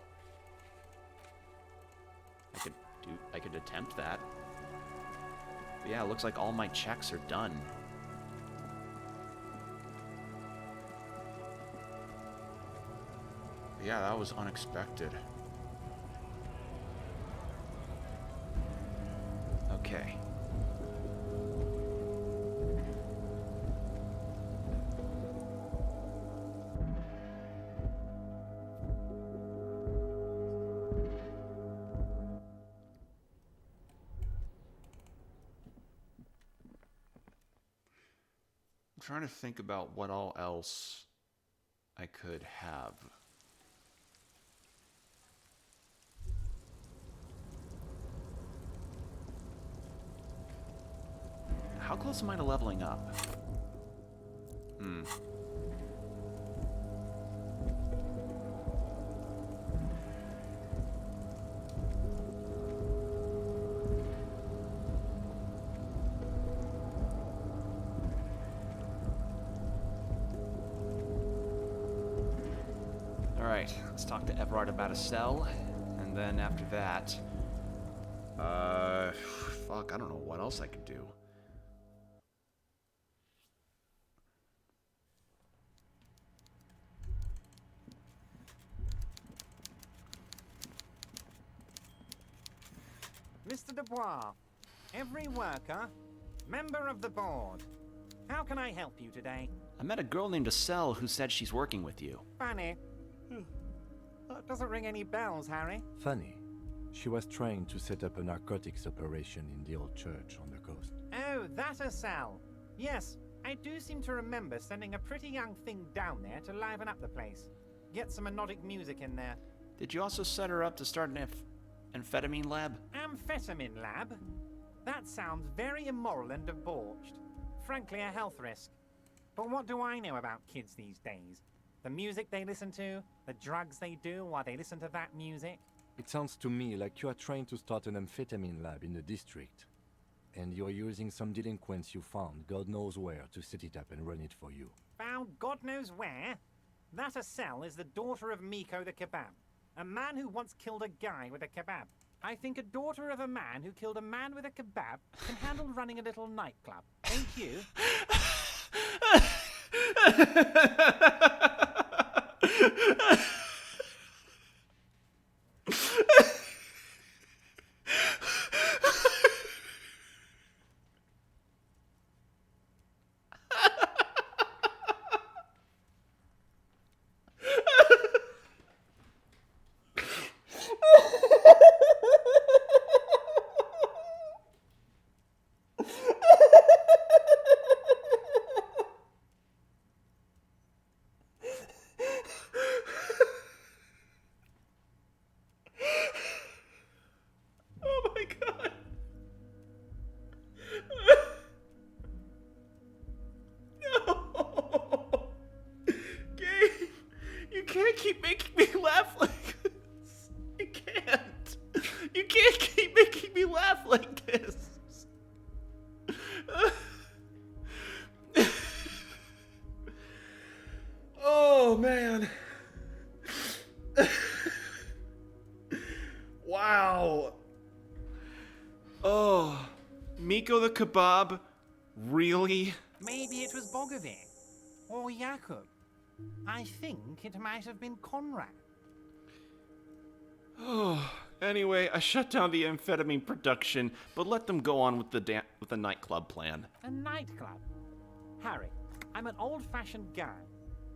A: I could attempt that. But yeah, it looks like all my checks are done. But yeah, that was unexpected. Okay. I'm trying to think about what all else I could have. How close am I to leveling up? Alright, let's talk to Everard about a cell, and then after that... fuck, I don't know what else I could do.
P: Mr. Dubois, every worker, member of the board. How can I help you today?
A: I met a girl named Estelle who said she's working with you.
P: Fanny. That doesn't ring any bells, Harry.
F: Funny. She was trying to set up a narcotics operation in the old church on the coast.
P: Oh, that Estelle. Yes, I do seem to remember sending a pretty young thing down there to liven up the place. Get some hypnotic music in there.
A: Did you also set her up to start an amphetamine lab?
P: Amphetamine lab? That sounds very immoral and debauched. Frankly, a health risk. But what do I know about kids these days? The music they listen to, the drugs they do while they listen to that music?
F: It sounds to me like you are trying to start an amphetamine lab in the district. And you're using some delinquents you found, God knows where, to set it up and run it for you.
P: Found God knows where? That Estelle is the daughter of Miko the Kebab, a man who once killed a guy with a kebab. I think a daughter of a man who killed a man with a kebab can handle running a little nightclub. Ain't you?
A: Keep making me laugh like this. You can't. You can't keep making me laugh like this. Oh, man. Wow. Oh. Miko the Kebab? Really?
P: Maybe it was Bogovir. Or Jakub. I think it might have been Conrad.
A: Oh, anyway, I shut down the amphetamine production, but let them go on with the nightclub plan.
P: A nightclub? Harry, I'm an old-fashioned guy.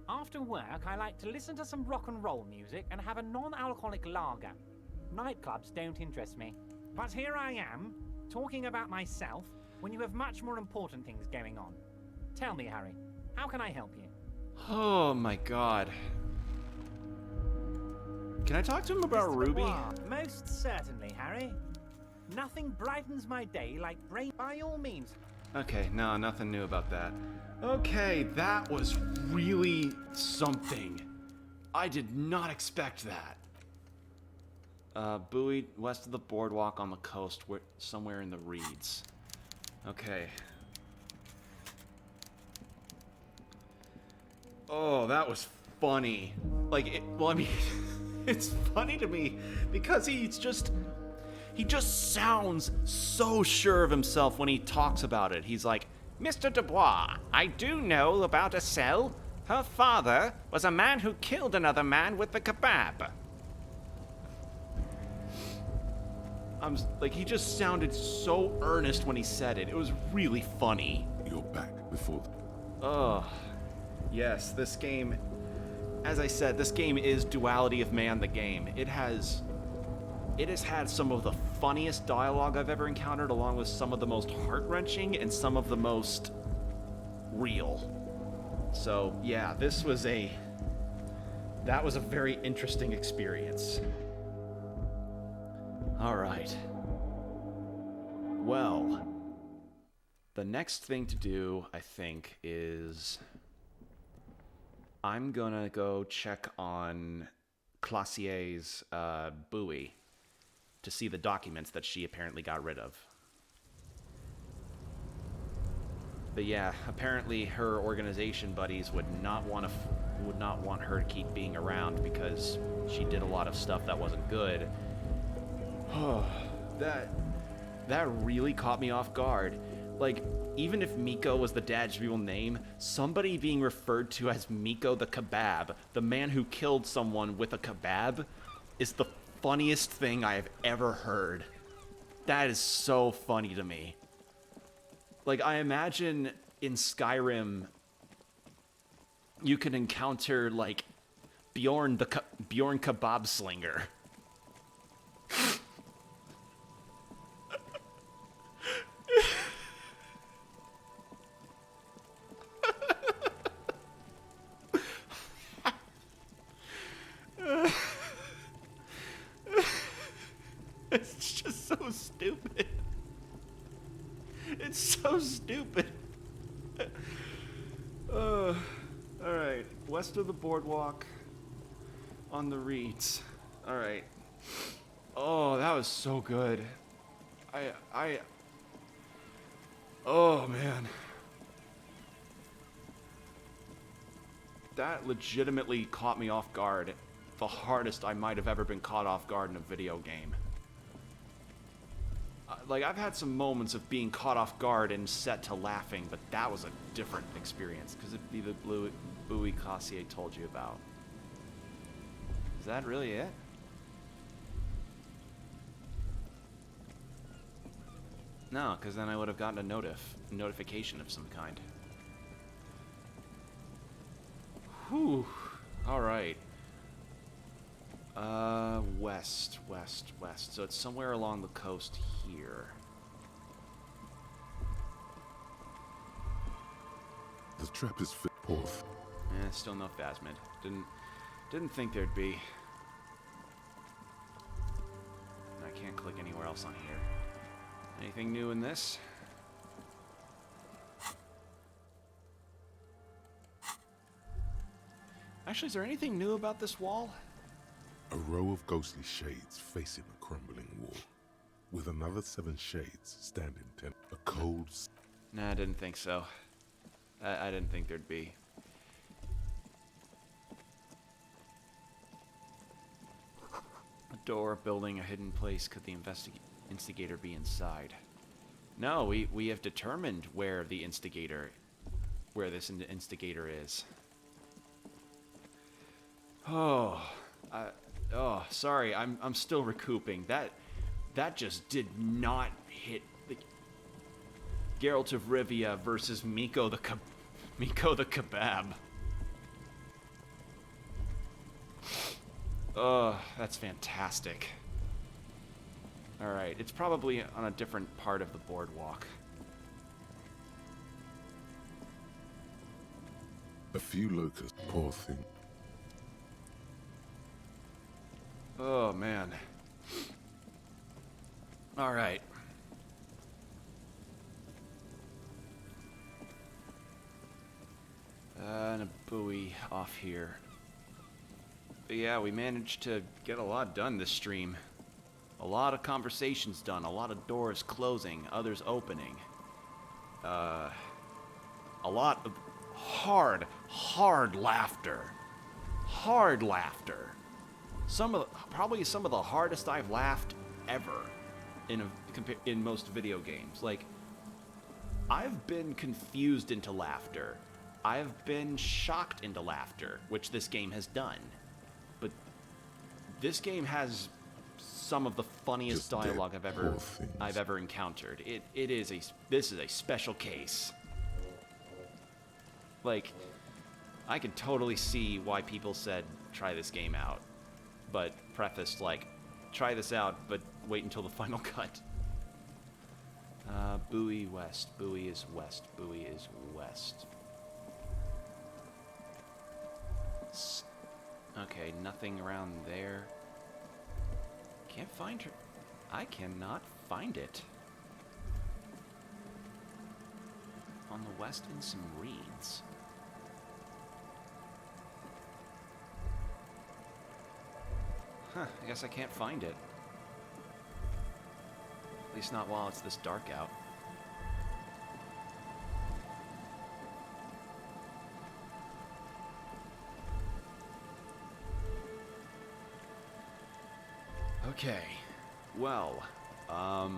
P: After work, I like to listen to some rock and roll music and have a non-alcoholic lager. Nightclubs don't interest me. But here I am, talking about myself, when you have much more important things going on. Tell me, Harry, how can I help you?
A: Oh my god. Can I talk to him about
P: Mr.
A: Ruby?
P: Dubois, most certainly, Harry. Nothing brightens my day like brain. By all means.
A: Okay, no, nothing new about that. Okay, that was really something. I did not expect that. Buoy west of the boardwalk on the coast, somewhere in the reeds. Okay. Oh, that was funny. Like, well, I mean, it's funny to me because he just sounds so sure of himself when he talks about it. He's like, Mr. Dubois, I do know about Estelle. Her father was a man who killed another man with the kebab. He just sounded so earnest when he said it. It was really funny.
D: You're back before.
A: Oh, yes, this game, as I said, this game is Duality of Man the game. It has had some of the funniest dialogue I've ever encountered, along with some of the most heart-wrenching and some of the most real. So, yeah, that was a very interesting experience. All right. Well, the next thing to do, I think, is I'm gonna go check on Classier's buoy to see the documents that she apparently got rid of. But yeah, apparently her organization buddies would not want her to keep being around because she did a lot of stuff that wasn't good. Oh, that really caught me off guard. Like, even if Miko was the dad's real name, somebody being referred to as Miko the Kebab, the man who killed someone with a kebab, is the funniest thing I have ever heard. That is so funny to me. Like, I imagine in Skyrim, you can encounter, like, Bjorn Kebab Slinger. It's just so stupid. It's so stupid. Alright. West of the boardwalk on the reeds. Alright. Oh, that was so good. Oh, man. That legitimately caught me off guard. The hardest I might have ever been caught off guard in a video game. Like, I've had some moments of being caught off guard and set to laughing, but that was a different experience, because it'd be the buoy Classier told you about. Is that really it? No, because then I would have gotten a notification of some kind. Whew. Alright. West. So it's somewhere along the coast here.
D: The trap is fit forth.
A: Still no phasmid. Didn't think there'd be. I can't click anywhere else on here. Anything new in this? Actually, is there anything new about this wall?
D: A row of ghostly shades facing a crumbling wall, with another 7 shades standing 10. A cold.
A: Nah, I didn't think so. I didn't think there'd be. A door, building, a hidden place. Could the instigator be inside? No, we have determined where this instigator is. Oh, sorry. I'm still recouping. That just did not hit. The Geralt of Rivia versus Miko the Kebab. Oh, that's fantastic. Alright, it's probably on a different part of the boardwalk.
D: A few locusts, poor thing.
A: Oh, man. Alright. And a buoy off here. But yeah, we managed to get a lot done this stream. A lot of conversations done, a lot of doors closing, others opening. A lot of hard laughter. Hard laughter. Probably some of the hardest I've laughed ever in most video games. Like, I've been confused into laughter. I've been shocked into laughter, which this game has done. But this game has some of the funniest dialogue I've ever encountered. This is a special case. Like, I could totally see why people said try this game out, but prefaced like, try this out, but wait until the final cut. Bowie west. Bowie is west. Bowie is west. Okay, nothing around there. Can't find her. I cannot find it. On the west in some reeds. Huh, I guess I can't find it. At least not while it's this dark out. Okay, well, I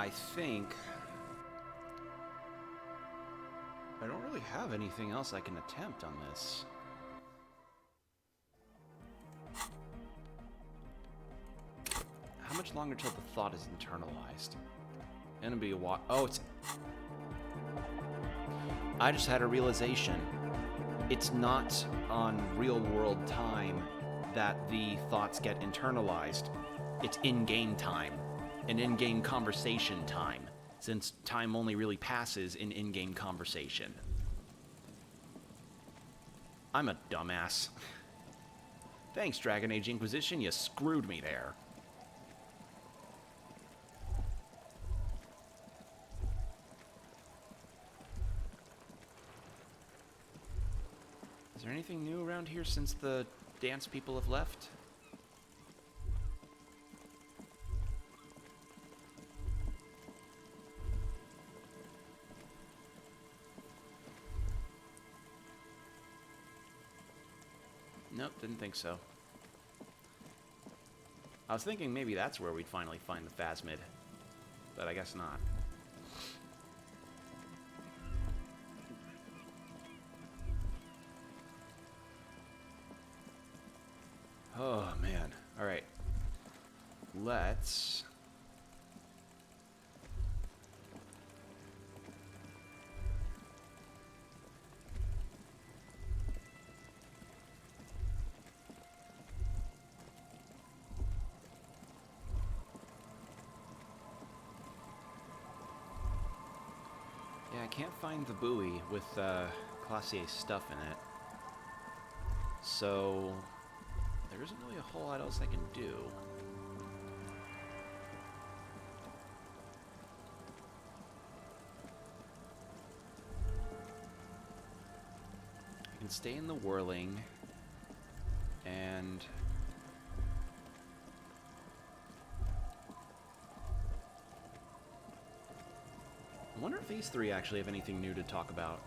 A: think I don't really have anything else I can attempt on this. How much longer till the thought is internalized? Gonna be a while. Oh, it's... I just had a realization. It's not on real-world time that the thoughts get internalized. It's in-game time. An in-game conversation time, since time only really passes in in-game conversation. I'm a dumbass. Thanks, Dragon Age Inquisition, you screwed me there. Is there anything new around here since the dance people have left? Nope, didn't think so. I was thinking maybe that's where we'd finally find the Phasmid, but I guess not. Oh, man. Alright. Let's... Yeah, I can't find the buoy with Classier's stuff in it. So... there isn't really a whole lot else I can do. I can stay in the whirling, and... I wonder if these three actually have anything new to talk about.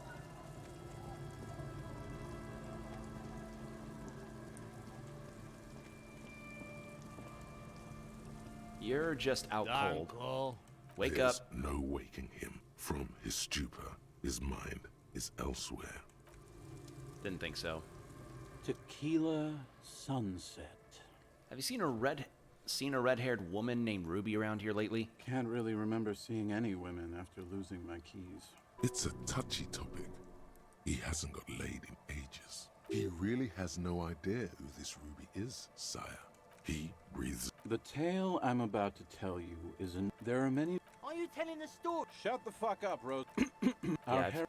A: You're just out cold. Wake
D: There's
A: up.
D: No waking him from his stupor. His mind is elsewhere.
A: Didn't think so.
U: Tequila sunset.
A: Have you seen a red-haired woman named Ruby around here lately?
U: Can't really remember seeing any women after losing my keys.
D: It's a touchy topic. He hasn't got laid in ages. He really has no idea who this Ruby is, sire. He breathes.
U: The tale I'm about to tell you is there are many...
S: Are you telling the story?
U: Shut the fuck up, Rose.
A: Yeah,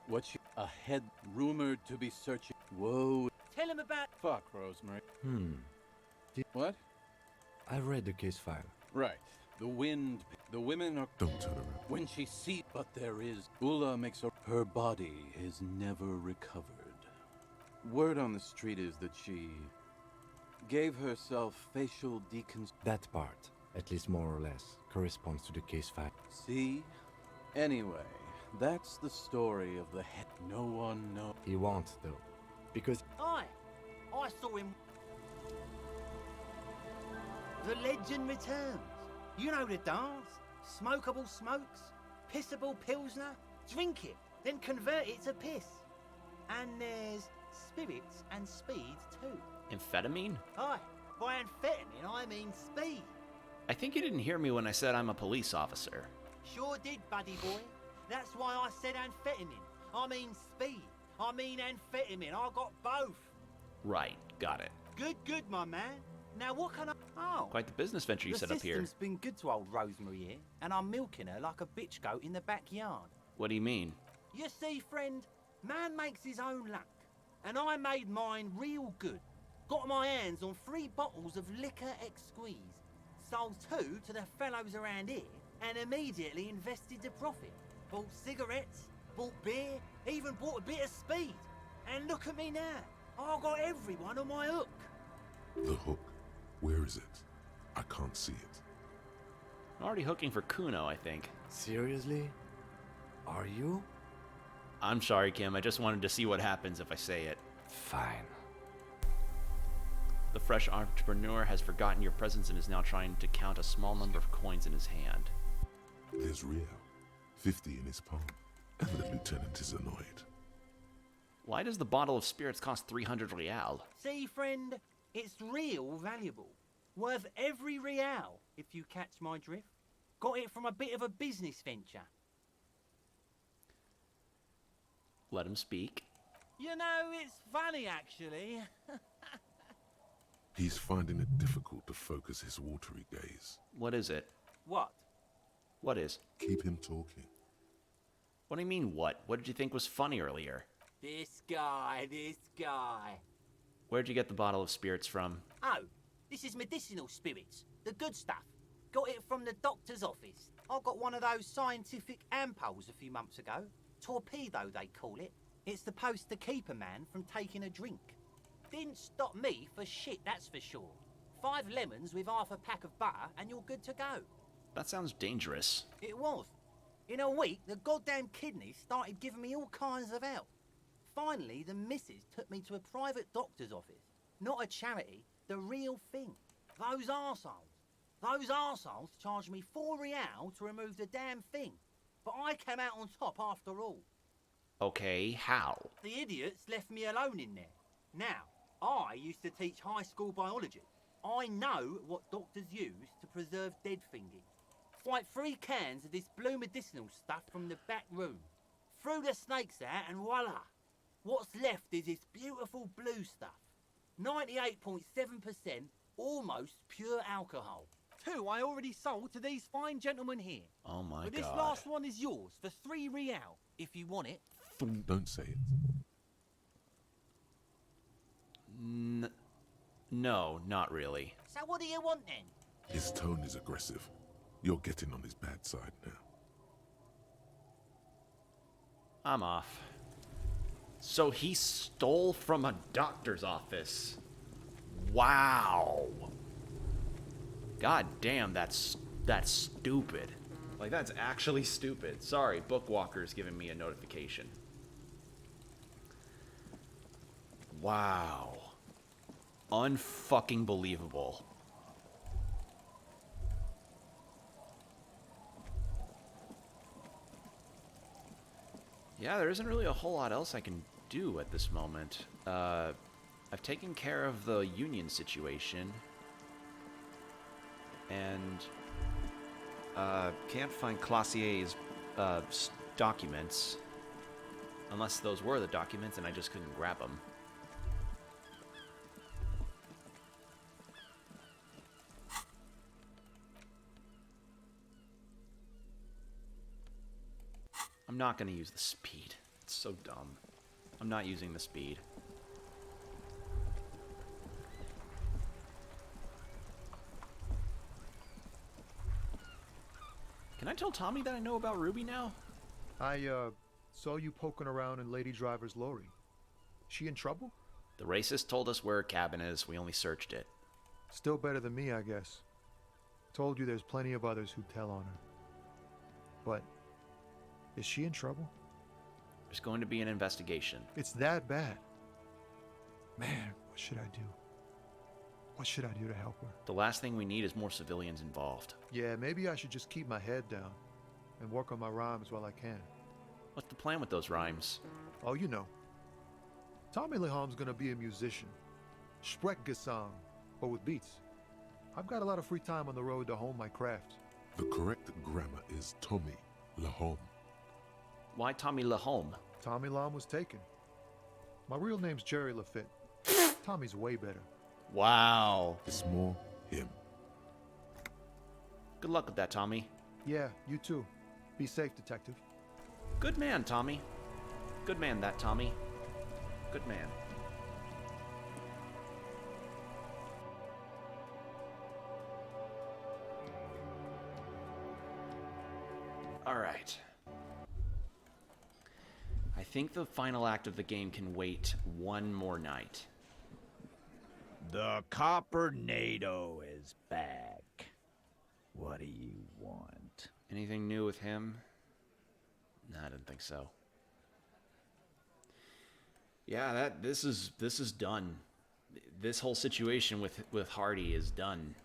U: A head rumored to be searching... Whoa.
S: Tell him about...
U: Fuck, Rosemary. What?
F: I read the case file.
U: Right. The women are...
D: Don't turn around.
U: When she sees... But there is... Ula makes her body is never recovered. Word on the street is that she gave herself facial
F: That part, at least more or less, corresponds to the case fact.
U: See? Anyway, that's the story of the head. No one knows.
F: He won't, though, because
S: Aye, I saw him. The legend returns. You know the dance. Smokable smokes, pissable pilsner. Drink it, then convert it to piss. And there's spirits and speed too.
A: Amphetamine?
S: Aye, by amphetamine I mean speed.
A: I think you didn't hear me when I said I'm a police officer.
S: Sure did, buddy boy. That's why I said amphetamine. I mean speed. I mean amphetamine. I got both.
A: Right, got it.
S: Good, my man. Now what can I... Oh.
A: Quite the business venture you set up here.
S: The system's been good to old Rosemary here, and I'm milking her like a bitch goat in the backyard.
A: What do you mean?
S: You see, friend, man makes his own luck, and I made mine real good. Got my hands on 3 bottles of liquor exquise, sold 2 to the fellows around here, and immediately invested the profit. Bought cigarettes, bought beer, even bought a bit of speed. And look at me now. I got everyone on my hook.
D: The hook? Where is it? I can't see it.
A: I'm already hooking for Kuno, I think.
F: Seriously? Are you?
A: I'm sorry, Kim. I just wanted to see what happens if I say it.
F: Fine.
A: The fresh entrepreneur has forgotten your presence and is now trying to count a small number of coins in his hand.
D: There's Rio, 50 in his palm, and the lieutenant is annoyed.
A: Why does the bottle of spirits cost 300 real?
S: See, friend, it's real valuable. Worth every real, if you catch my drift. Got it from a bit of a business venture.
A: Let him speak.
S: You know, it's funny, actually.
D: He's finding it difficult to focus his watery gaze.
A: What is it?
S: What?
A: What is?
D: Keep him talking.
A: What do you mean, what? What did you think was funny earlier?
S: This guy.
A: Where'd you get the bottle of spirits from?
S: Oh, this is medicinal spirits. The good stuff. Got it from the doctor's office. I got one of those scientific ampoules a few months ago. Torpedo, they call it. It's supposed to keep a man from taking a drink. Didn't stop me for shit, that's for sure. 5 lemons with half a pack of butter and you're good to go.
A: That sounds dangerous.
S: It was. In a week, the goddamn kidneys started giving me all kinds of help. Finally, the missus took me to a private doctor's office. Not a charity, the real thing. Those arseholes charged me 4 real to remove the damn thing. But I came out on top after all.
A: Okay, how?
S: The idiots left me alone in there. Now, I used to teach high school biology. I know what doctors use to preserve dead thingy. Swipe 3 cans of this blue medicinal stuff from the back room. Threw the snakes out and voila. What's left is this beautiful blue stuff. 98.7% almost pure alcohol. 2 I already sold to these fine gentlemen here.
A: Oh my
S: But
A: god.
S: this last one is yours for 3 real, if you want it.
D: Don't say it.
A: No, not really.
S: So what do you want then?
D: His tone is aggressive. You're getting on his bad side now.
A: I'm off. So he stole from a doctor's office. Wow. God damn, that's stupid. Like, that's actually stupid. Sorry, Bookwalker's giving me a notification. Wow. Unfucking believable. Yeah, there isn't really a whole lot else I can do at this moment. I've taken care of the union situation. And can't find Classier's documents. Unless those were the documents and I just couldn't grab them. I'm not going to use the speed. It's so dumb. I'm not using the speed. Can I tell Tommy that I know about Ruby now?
I: I saw you poking around in Lady Driver's lorry. She in trouble?
A: The racist told us where her cabin is. We only searched it.
G: Still better than me, I guess. Told you there's plenty of others who'd tell on her. But is she in trouble?
A: There's going to be an investigation.
G: It's that bad. Man, what should I do? What should I do to help her?
A: The last thing we need is more civilians involved.
G: Yeah, maybe I should just keep my head down and work on my rhymes while I can.
A: What's the plan with those rhymes?
G: Oh, you know. Tommy Leham's gonna be a musician. Sprechgesang, but with beats. I've got a lot of free time on the road to hone my craft.
D: The correct grammar is Tommy Lahom.
A: Why Tommy Lahom?
G: Tommy Lahom was taken. My real name's Jerry Lafitte. Tommy's way better.
A: Wow.
D: It's more him.
A: Good luck with that, Tommy.
G: Yeah, you too. Be safe, detective.
A: Good man, Tommy. Good man, that Tommy. Good man. All right. I think the final act of the game can wait one more night.
B: The Coppernado is back. What do you want?
A: Anything new with him? No, I didn't think so. Yeah, this is done. This whole situation with Hardy is done.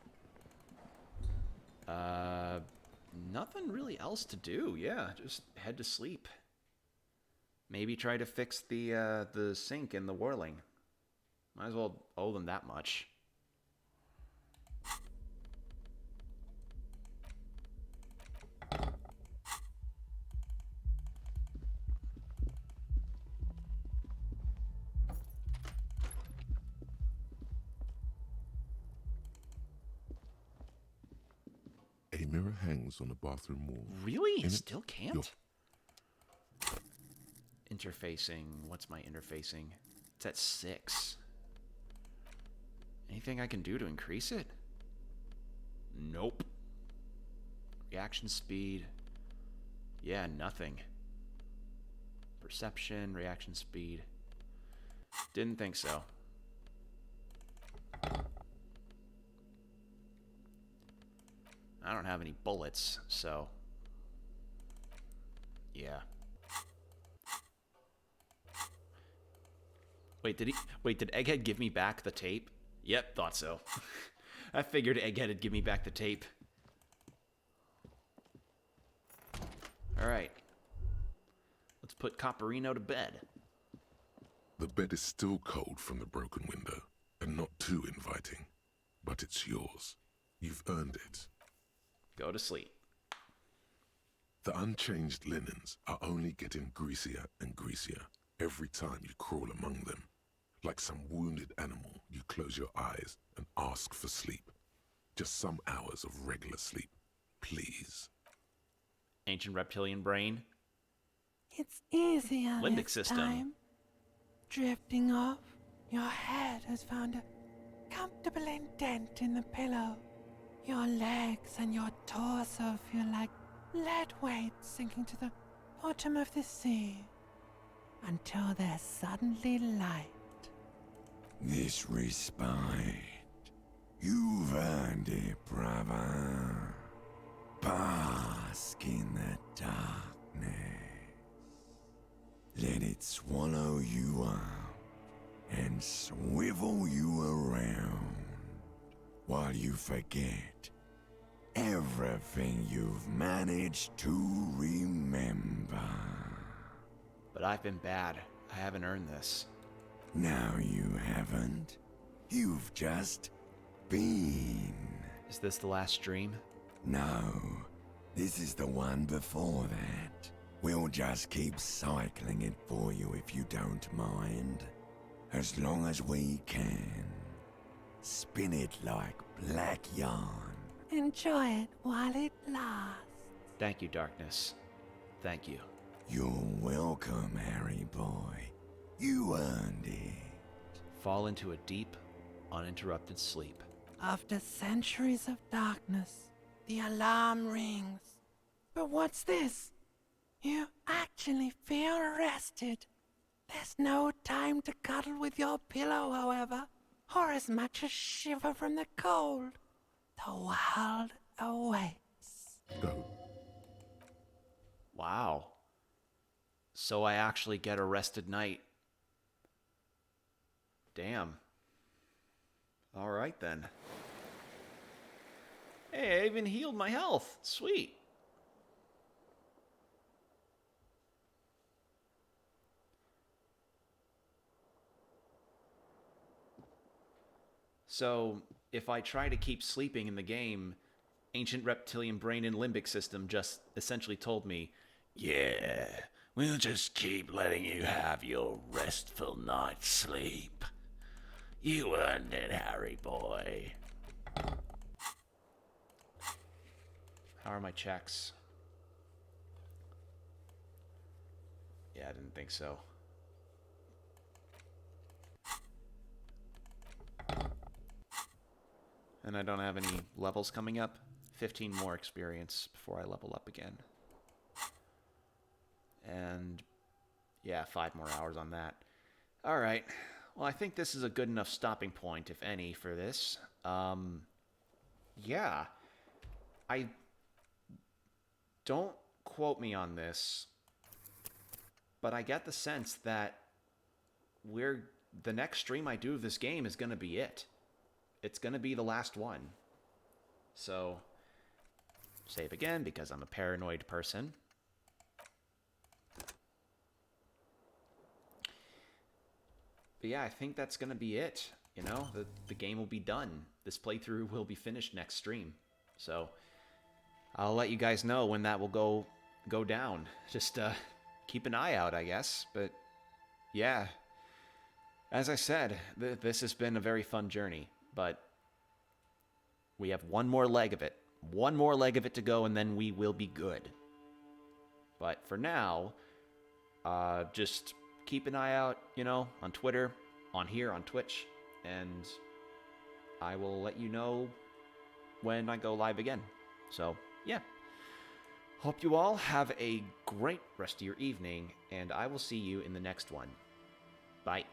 A: Nothing really else to do. Yeah, just head to sleep. Maybe try to fix the sink in the whirling. Might as well owe them that much.
D: A mirror hangs on the bathroom wall.
A: Really?
D: In
A: Still can't? Interfacing. What's my interfacing? It's at 6. Anything I can do to increase it? Nope. Reaction speed. Yeah, nothing. Perception, reaction speed. Didn't think so. I don't have any bullets, so yeah. Wait, did Egghead give me back the tape? Yep, thought so. I figured Egghead would give me back the tape. Alright. Let's put Copperino to bed.
D: The bed is still cold from the broken window, and not too inviting. But it's yours. You've earned it.
A: Go to sleep.
D: The unchanged linens are only getting greasier and greasier every time you crawl among them. Like some wounded animal, you close your eyes and ask for sleep. Just some hours of regular sleep, please.
A: Ancient reptilian brain.
R: It's easier
A: Limbic
R: this
A: system.
R: time. Drifting off, your head has found a comfortable indent in the pillow. Your legs and your torso feel like lead weights sinking to the bottom of the sea. Until there's suddenly light.
V: This respite, you've earned it, brother. Bask in the darkness. Let it swallow you up and swivel you around while you forget everything you've managed to remember.
A: But I've been bad. I haven't earned this.
V: No, you haven't. You've just been.
A: Is this the last dream?
V: No, this is the one before that. We'll just keep cycling it for you if you don't mind. As long as we can. Spin it like black yarn.
R: Enjoy it while it lasts.
A: Thank you, darkness. Thank you.
V: You're welcome, Harry boy. You earned it.
A: Fall into a deep, uninterrupted sleep.
R: After centuries of darkness, the alarm rings. But what's this? You actually feel rested. There's no time to cuddle with your pillow, however, or as much as shiver from the cold. The world awaits.
D: Go.
A: Wow. So I actually get a rested night. Damn. All right then. Hey, I even healed my health. Sweet. So, if I try to keep sleeping in the game, ancient reptilian brain and limbic system just essentially told me,
H: Yeah, we'll just keep letting you have your restful night's sleep. You earned it, Harry boy.
A: how are my checks? Yeah, I didn't think so. And I don't have any levels coming up. 15 more experience before I level up again. And yeah, 5 more hours on that. All right. Well, I think this is a good enough stopping point, if any, for this. Yeah. I don't quote me on this, but I get the sense that the next stream I do of this game is going to be it. It's going to be the last one. So, save again because I'm a paranoid person. But yeah, I think that's going to be it. You know, the game will be done. This playthrough will be finished next stream. So, I'll let you guys know when that will go down. Just keep an eye out, I guess. But yeah, as I said, this has been a very fun journey. But we have one more leg of it. One more leg of it to go, and then we will be good. But for now, just keep an eye out, you know, on Twitter, on here, on Twitch, and I will let you know when I go live again. So, yeah. Hope you all have a great rest of your evening, and I will see you in the next one. Bye.